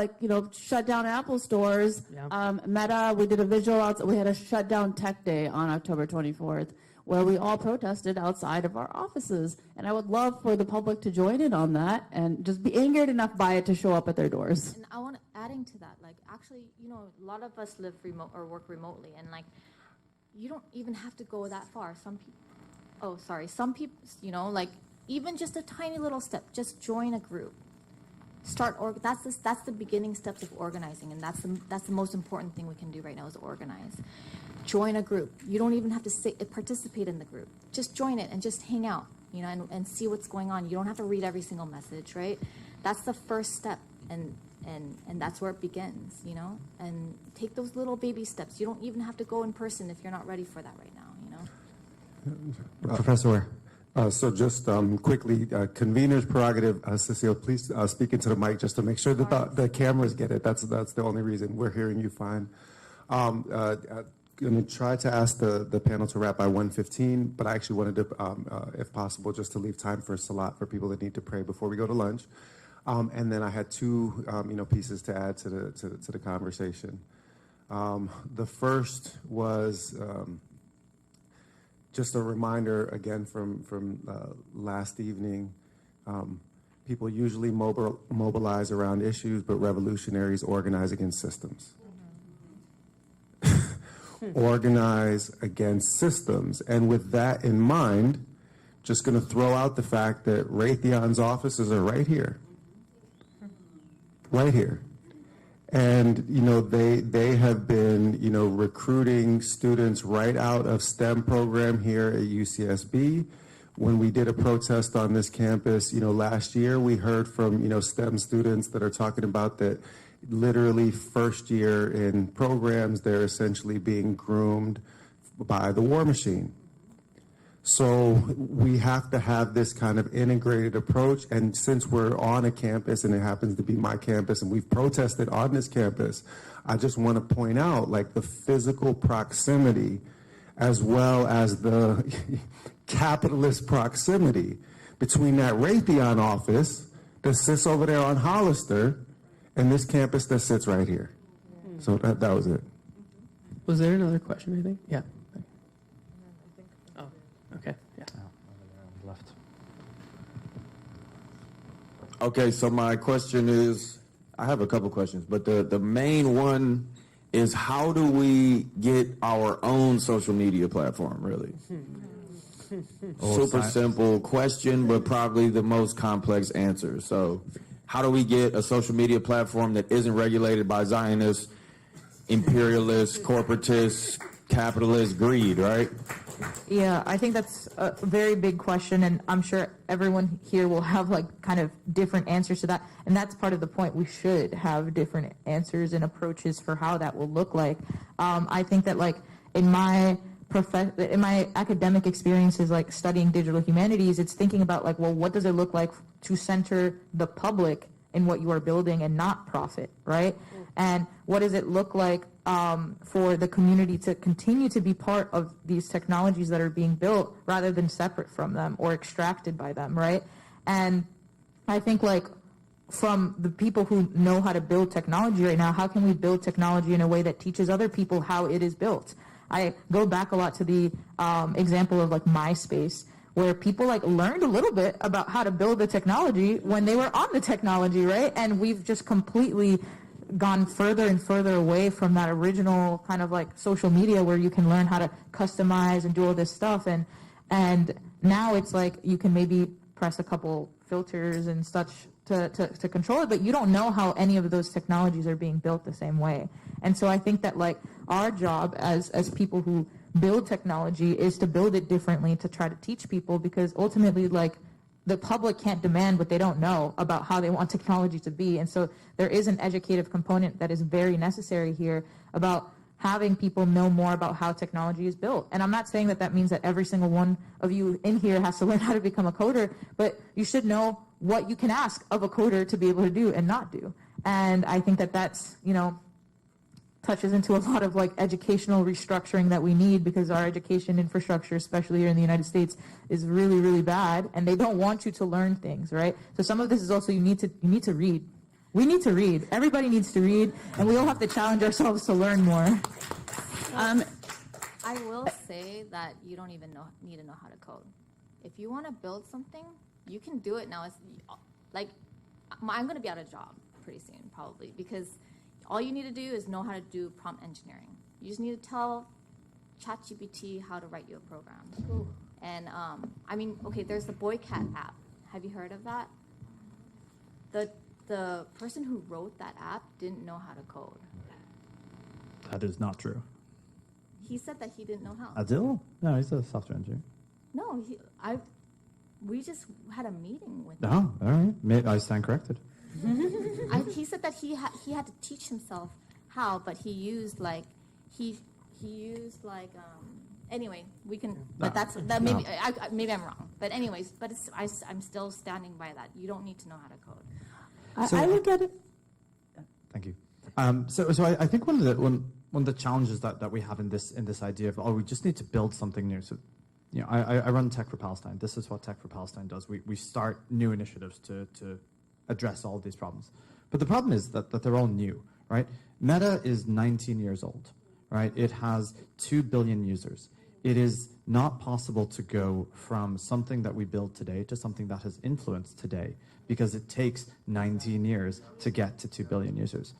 shut down Apple stores. Yeah. Meta, we did a visual outside. We had a shut down tech day on October 24th where we all protested outside of our offices. And I would love for the public to join in on that and just be angered enough by it to show up at their doors. And I want adding to that, actually, a lot of us live remote or work remotely, and you don't even have to go that far. Some people, even just a tiny little step, just join a group. That's the beginning steps of organizing, and that's the most important thing we can do right now is organize. Join a group. You don't even have to participate in the group. Just join it and just hang out, and see what's going on. You don't have to read every single message, right? That's the first step, and that's where it begins, and take those little baby steps. You don't even have to go in person if you're not ready for that right now, Professor. So just quickly, convener's prerogative, Cecile, please speak into the mic just to make sure that the cameras get it. That's the only reason we're hearing you fine. I'm going to try to ask the panel to wrap by 1:15, but I actually wanted to, if possible, just to leave time for Salat for people that need to pray before we go to lunch. And then I had two, pieces to add to the conversation. The first was just a reminder again from last evening. People usually mobilize around issues, but revolutionaries organize against systems. Organize against systems. And with that in mind, just going to throw out the fact that Raytheon's offices are right here. Right here. And, they have been, recruiting students right out of STEM program here at UCSB. When we did a protest on this campus, last year, we heard from, STEM students that are talking about that literally first year in programs, they're essentially being groomed by the war machine. So we have to have this kind of integrated approach. And since we're on a campus, and it happens to be my campus, and we've protested on this campus, I just want to point out like the physical proximity as well as the capitalist proximity between that Raytheon office that sits over there on Hollister and this campus that sits right here. So that was it. Was there another question, I think? Yeah. Oh, okay. Yeah. Left. Okay, so my question is, I have a couple questions, but the main one is, how do we get our own social media platform, really? Super simple question, but probably the most complex answer. So how do we get a social media platform that isn't regulated by Zionist, imperialist, corporatist, capitalist greed, right? Yeah, I think that's a very big question, and I'm sure everyone here will have like kind of different answers to that. And that's part of the point. We should have different answers and approaches for how that will look like. I think that like in my academic experiences, like studying digital humanities, it's thinking about like, well, what does it look like to center the public in what you are building and not profit, right? And what does it look like for the community to continue to be part of these technologies that are being built rather than separate from them or extracted by them, right? And I think like from the people who know how to build technology right now, how can we build technology in a way that teaches other people how it is built? I go back a lot to the example of like MySpace, where people like learned a little bit about how to build the technology when they were on the technology, right? And we've just completely gone further and further away from that original kind of like social media where you can learn how to customize and do all this stuff. And now it's like you can maybe press a couple filters and such to control it, but you don't know how any of those technologies are being built the same way. And so I think that like our job as people who build technology is to build it differently, to try to teach people, because ultimately like the public can't demand what they don't know about how they want technology to be. And so there is an educative component that is very necessary here about having people know more about how technology is built. And I'm not saying that that means that every single one of you in here has to learn how to become a coder, but you should know what you can ask of a coder to be able to do and not do. And I think that that's, touches into a lot of like educational restructuring that we need, because our education infrastructure, especially here in the United States, is really, really bad, and they don't want you to learn things, right? So some of this is also you need to read. We need to read. Everybody needs to read, and we all have to challenge ourselves to learn more. I will say that you don't even need to know how to code. If you want to build something, you can do it now. It's like I'm going to be out of job pretty soon, probably, because all you need to do is know how to do prompt engineering. You just need to tell ChatGPT how to write you a program. Ooh. And there's the Boycat app. Have you heard of that? The person who wrote that app didn't know how to code. That is not true. He said that he didn't know how. Adil? No, he's a software engineer. No, we just had a meeting with him. Oh, all right. I stand corrected. He said that he had to teach himself how, but he used anyway, we can, but maybe I'm wrong. But anyways, I'm still standing by that. You don't need to know how to code. I look at it. Thank you. So I think one of the challenges that we have in this idea of we just need to build something new. So, I run Tech for Palestine. This is what Tech for Palestine does. We start new initiatives to address all of these problems. But the problem is that they're all new, right? Meta is 19 years old, right? It has 2 billion users. It is not possible to go from something that we build today to something that has influence today, because it takes 19 years to get to 2 billion users.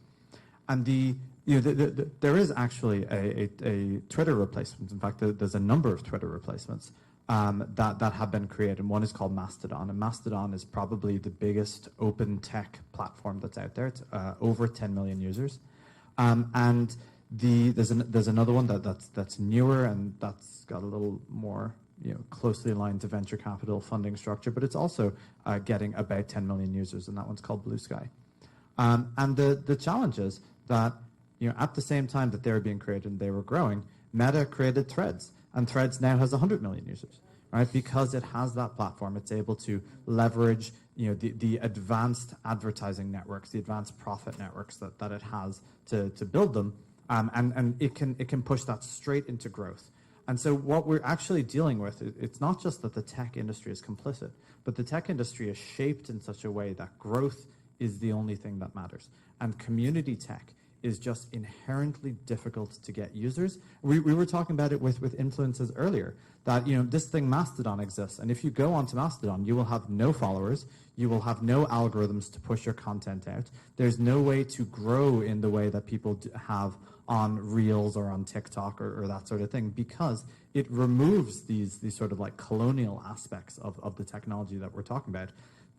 And there is actually a Twitter replacement. In fact, there's a number of Twitter replacements that have been created. One is called Mastodon, and Mastodon is probably the biggest open tech platform that's out there. It's over 10 million users. And there's another one that's newer, and that's got a little more closely aligned to venture capital funding structure, but it's also getting about 10 million users, and that one's called Blue Sky. And the challenge is that at the same time that they were being created and they were growing, Meta created Threads, and Threads now has 100 million users, right? Because it has that platform, it's able to leverage the advanced advertising networks, the advanced profit networks that it has to build them, and it can push that straight into growth. And so what we're actually dealing with, it's not just that the tech industry is complicit, but the tech industry is shaped in such a way that growth is the only thing that matters. And community tech is just inherently difficult to get users. We were talking about it with influencers earlier, that this thing Mastodon exists, and if you go onto Mastodon, you will have no followers, you will have no algorithms to push your content out. There's no way to grow in the way that people have on Reels or on TikTok or that sort of thing, because it removes these sort of like colonial aspects of the technology that we're talking about.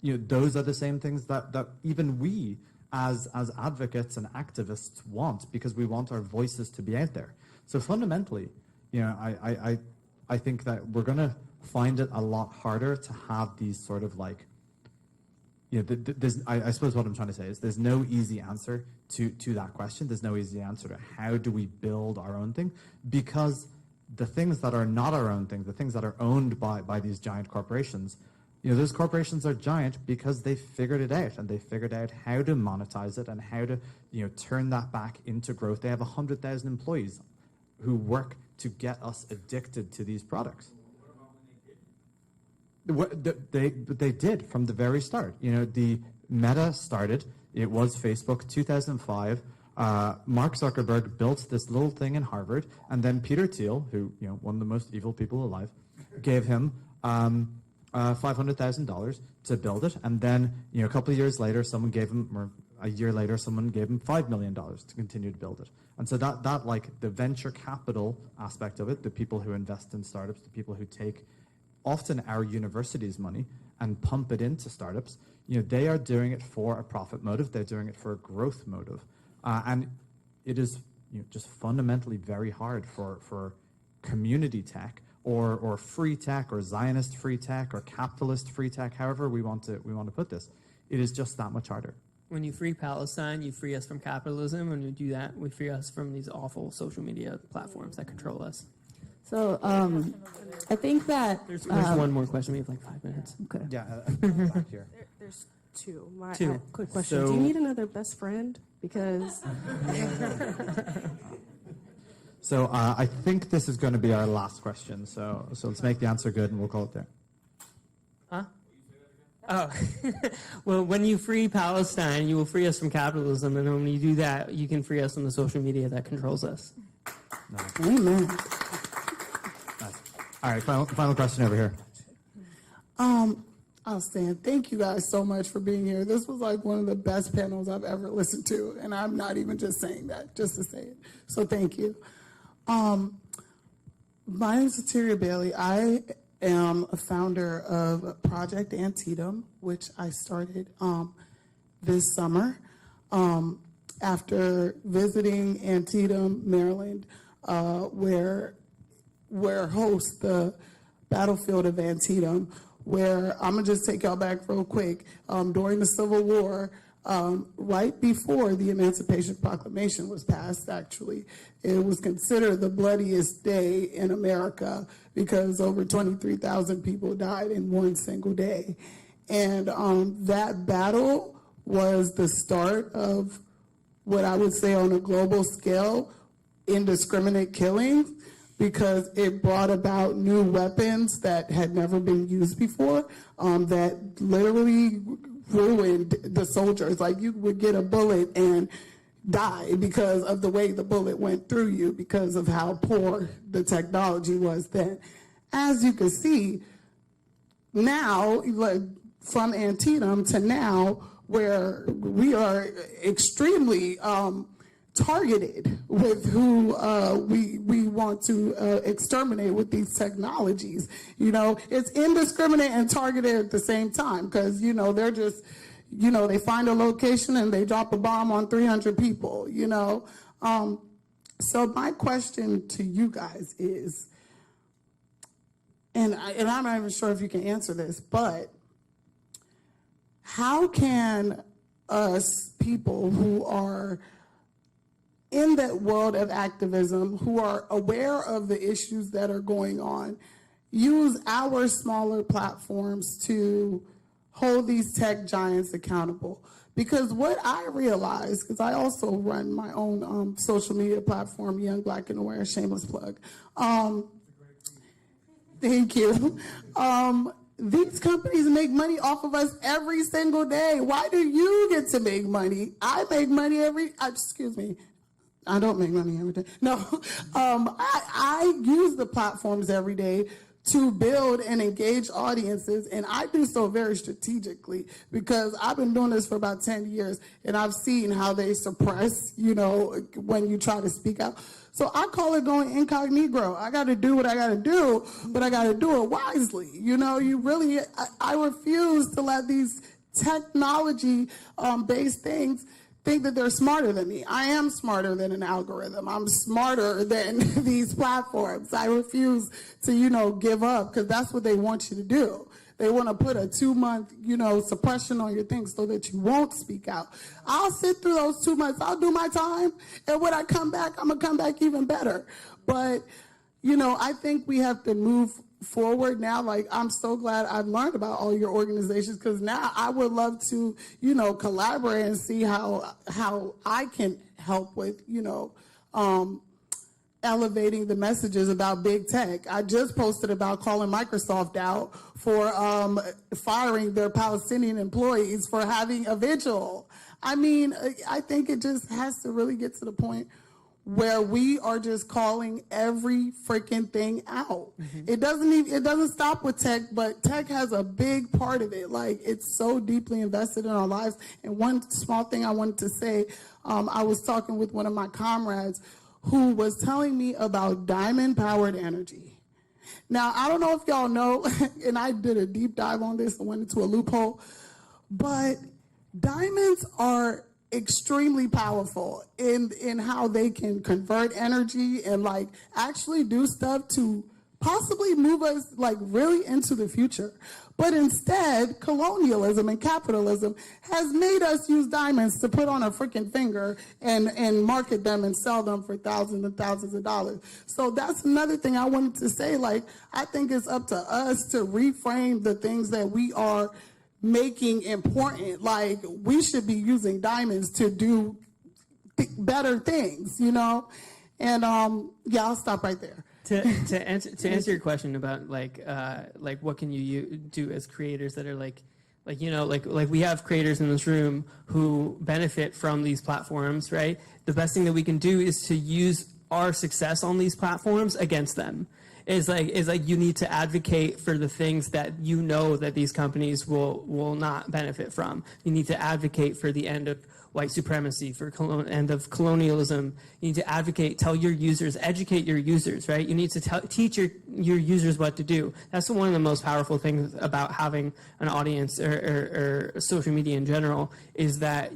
Those are the same things that even we as advocates and activists want, because we want our voices to be out there. So fundamentally, I think that we're going to find it a lot harder to have these sort of like, I suppose what I'm trying to say is there's no easy answer to that question. There's no easy answer to how do we build our own thing, because the things that are not our own thing, the things that are owned by these giant corporations, those corporations are giant because they figured it out, and they figured out how to monetize it and how to turn that back into growth. They have 100,000 employees who work to get us addicted to these products. They did from the very start. The Meta started, it was Facebook, 2005. Mark Zuckerberg built this little thing in Harvard, and then Peter Thiel, who one of the most evil people alive, gave him $500,000 to build it, and then a couple of years later, someone gave him, or a year later, someone gave him $5 million to continue to build it. And so that like the venture capital aspect of it, the people who invest in startups, the people who take often our university's money and pump it into startups, they are doing it for a profit motive. They're doing it for a growth motive, and it is just fundamentally very hard for community tech or free tech or Zionist free tech or capitalist free tech, however we want to put this. It is just that much harder. When you free Palestine, you free us from capitalism. When you do that, we free us from these awful social media platforms that control us. So I think that there's one more question. We have like 5 minutes. Okay. Yeah, back here. There's two. Quick question. So, do you need another best friend? Because So I think this is going to be our last question. So let's make the answer good, and we'll call it there. Huh? Oh, well, when you free Palestine, you will free us from capitalism, and when you do that, you can free us from the social media that controls us. Nice. Amen. Nice. All right, final question over here. I'll stand. Thank you guys so much for being here. This was like one of the best panels I've ever listened to, and I'm not even just saying that, just to say it. So thank you. My name is Cecile Bailey. I am a founder of Project Antietam, which I started this summer after visiting Antietam, Maryland, where hosts the battlefield of Antietam, where I'm going to just take y'all back real quick. During the Civil War, right before the Emancipation Proclamation was passed, actually, it was considered the bloodiest day in America because over 23,000 people died in one single day. And that battle was the start of what I would say on a global scale, indiscriminate killings, because it brought about new weapons that had never been used before, that literally ruined the soldiers. Like, you would get a bullet and die because of the way the bullet went through you, because of how poor the technology was then. As you can see, now, like, from Antietam to now, where we are extremely targeted with who we want to exterminate with these technologies. You know, it's indiscriminate and targeted at the same time because, you know, they're just, you know, they find a location and they drop a bomb on 300 people, you know. So my question to you guys is, and I'm not even sure if you can answer this, but how can us people who are in that world of activism, who are aware of the issues that are going on, use our smaller platforms to hold these tech giants accountable? Because what I realize, because I also run my own social media platform, Young, Black, and Aware, shameless plug. Thank you. These companies make money off of us every single day. Why do you get to make money? I make money excuse me. I don't make money every day. No, I use the platforms every day to build and engage audiences, and I do so very strategically because I've been doing this for about 10 years, and I've seen how they suppress, you know, when you try to speak out. So I call it going incognito. I got to do what I got to do, but I got to do it wisely. You know, I refuse to let these technology-based things think that they're smarter than me. I am smarter than an algorithm. I'm smarter than these platforms. I refuse to, you know, give up because that's what they want you to do. They want to put a 2-month, you know, suppression on your thing so that you won't speak out. I'll sit through those 2 months. I'll do my time. And when I come back, I'm going to come back even better. But, you know, I think we have to move forward now. Like, I'm so glad I've learned about all your organizations because now I would love to, you know, collaborate and see how I can help with, you know, elevating the messages about big tech. I just posted about calling Microsoft out for firing their Palestinian employees for having a vigil. I mean, I think it just has to really get to the point where we are just calling every freaking thing out. Mm-hmm. It doesn't stop with tech, but tech has a big part of it. Like, it's so deeply invested in our lives. And one small thing I wanted to say, I was talking with one of my comrades who was telling me about diamond-powered energy. Now, I don't know if y'all know, and I did a deep dive on this and went into a loophole, but diamonds are extremely powerful in how they can convert energy and like actually do stuff to possibly move us like really into the future. But instead, colonialism and capitalism has made us use diamonds to put on a freaking finger and market them and sell them for thousands and thousands of dollars. So that's another thing I wanted to say. Like, I think it's up to us to reframe the things that we are making important. Like, we should be using diamonds to do better things, you know? And yeah, I'll stop right there. To answer your question about like what can you do as creators that are like you know, like we have creators in this room who benefit from these platforms, right? The best thing that we can do is to use our success on these platforms against them. Is like you need to advocate for the things that you know that these companies will not benefit from. You need to advocate for the end of white supremacy, for end of colonialism. You need to advocate, tell your users, educate your users, right? You need to teach your users what to do. That's one of the most powerful things about having an audience or social media in general, is that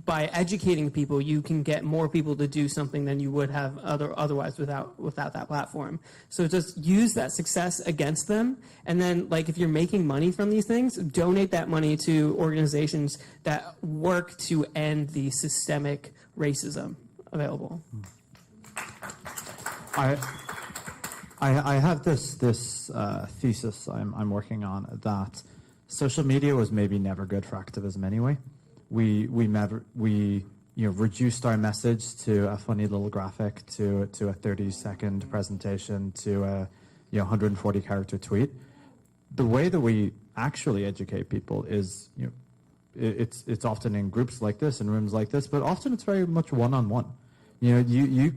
by educating people, you can get more people to do something than you would have otherwise without that platform. So just use that success against them. And then, like, if you're making money from these things, donate that money to organizations that work to end the systemic racism available. I have this thesis I'm working on that social media was maybe never good for activism anyway. We reduced our message to a funny little graphic, to a 30-second presentation, to a 140 character tweet. The way that we actually educate people is it's often in groups like this, in rooms like this, but often it's very much one-on-one. The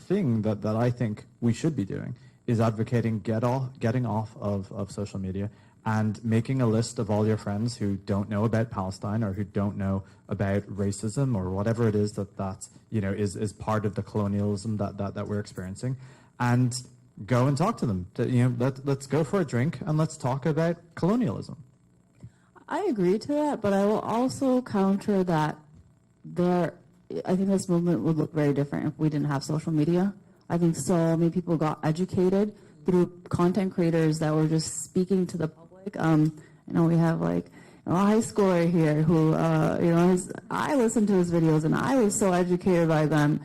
thing that I think we should be doing is advocating getting off of social media and making a list of all your friends who don't know about Palestine or who don't know about racism or whatever it is that is part of the colonialism that we're experiencing, and go and talk to them. Let's go for a drink and let's talk about colonialism. I agree to that, but I will also counter that I think this movement would look very different if we didn't have social media. I think so many people got educated through content creators that were just speaking to the public. We have a high schooler here who, I listened to his videos and I was so educated by them.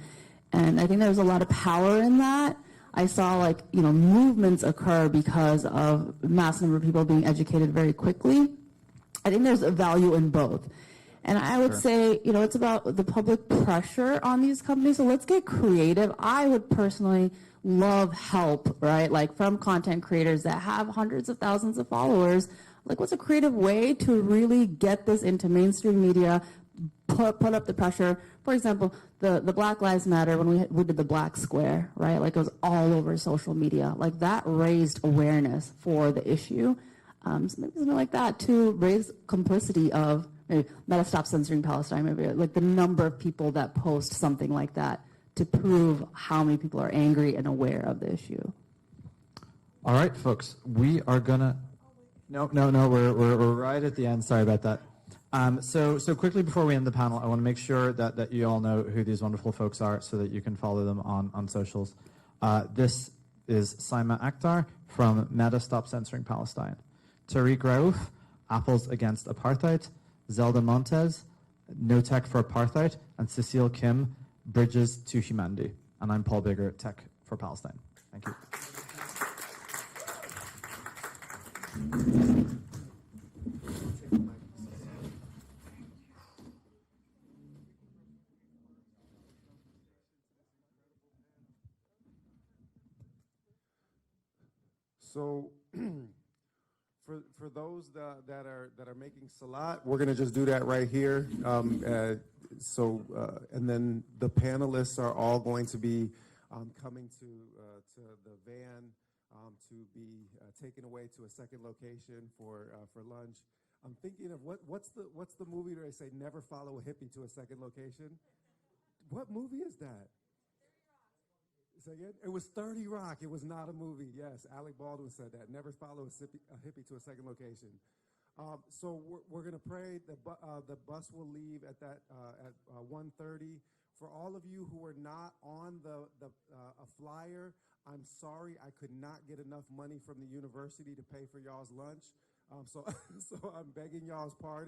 And I think there's a lot of power in that. I saw movements occur because of mass number of people being educated very quickly. I think there's a value in both. And I would say, it's about the public pressure on these companies. So let's get creative. I would personally love help, right? From content creators that have hundreds of thousands of followers. What's a creative way to really get this into mainstream media, put up the pressure? For example, the Black Lives Matter, when we did the Black Square, right? It was all over social media. That raised awareness for the issue. So maybe something like that to raise complicity of maybe Meta Stop Censoring Palestine, maybe the number of people that post something like that to prove how many people are angry and aware of the issue. All right, folks, we are gonna. No, we're right at the end. Sorry about that. So quickly before we end the panel, I want to make sure that you all know who these wonderful folks are, so that you can follow them on socials. This is Saima Akhter from Meta Stop Censoring Palestine, Tariq Rauf, Apples Against Apartheid, Zelda Montes, No Tech for Apartheid, and Cecile Kim, Bridges to Humanity. And I'm Paul Biggar, Tech for Palestine. Thank you. So, for those that are making salat, we're gonna just do that right here. And then the panelists are all going to be coming to the van to be taken away to a second location for lunch. I'm thinking of what's the movie where they say never follow a hippie to a second location? What movie is that? Say again? It was 30 Rock. It was not a movie. Yes, Alec Baldwin said that. Never follow a hippie to a second location. So we're going to pray. The bus will leave at 1:30. For all of you who are not on a flyer, I'm sorry I could not get enough money from the university to pay for y'all's lunch. So I'm begging y'all's pardon.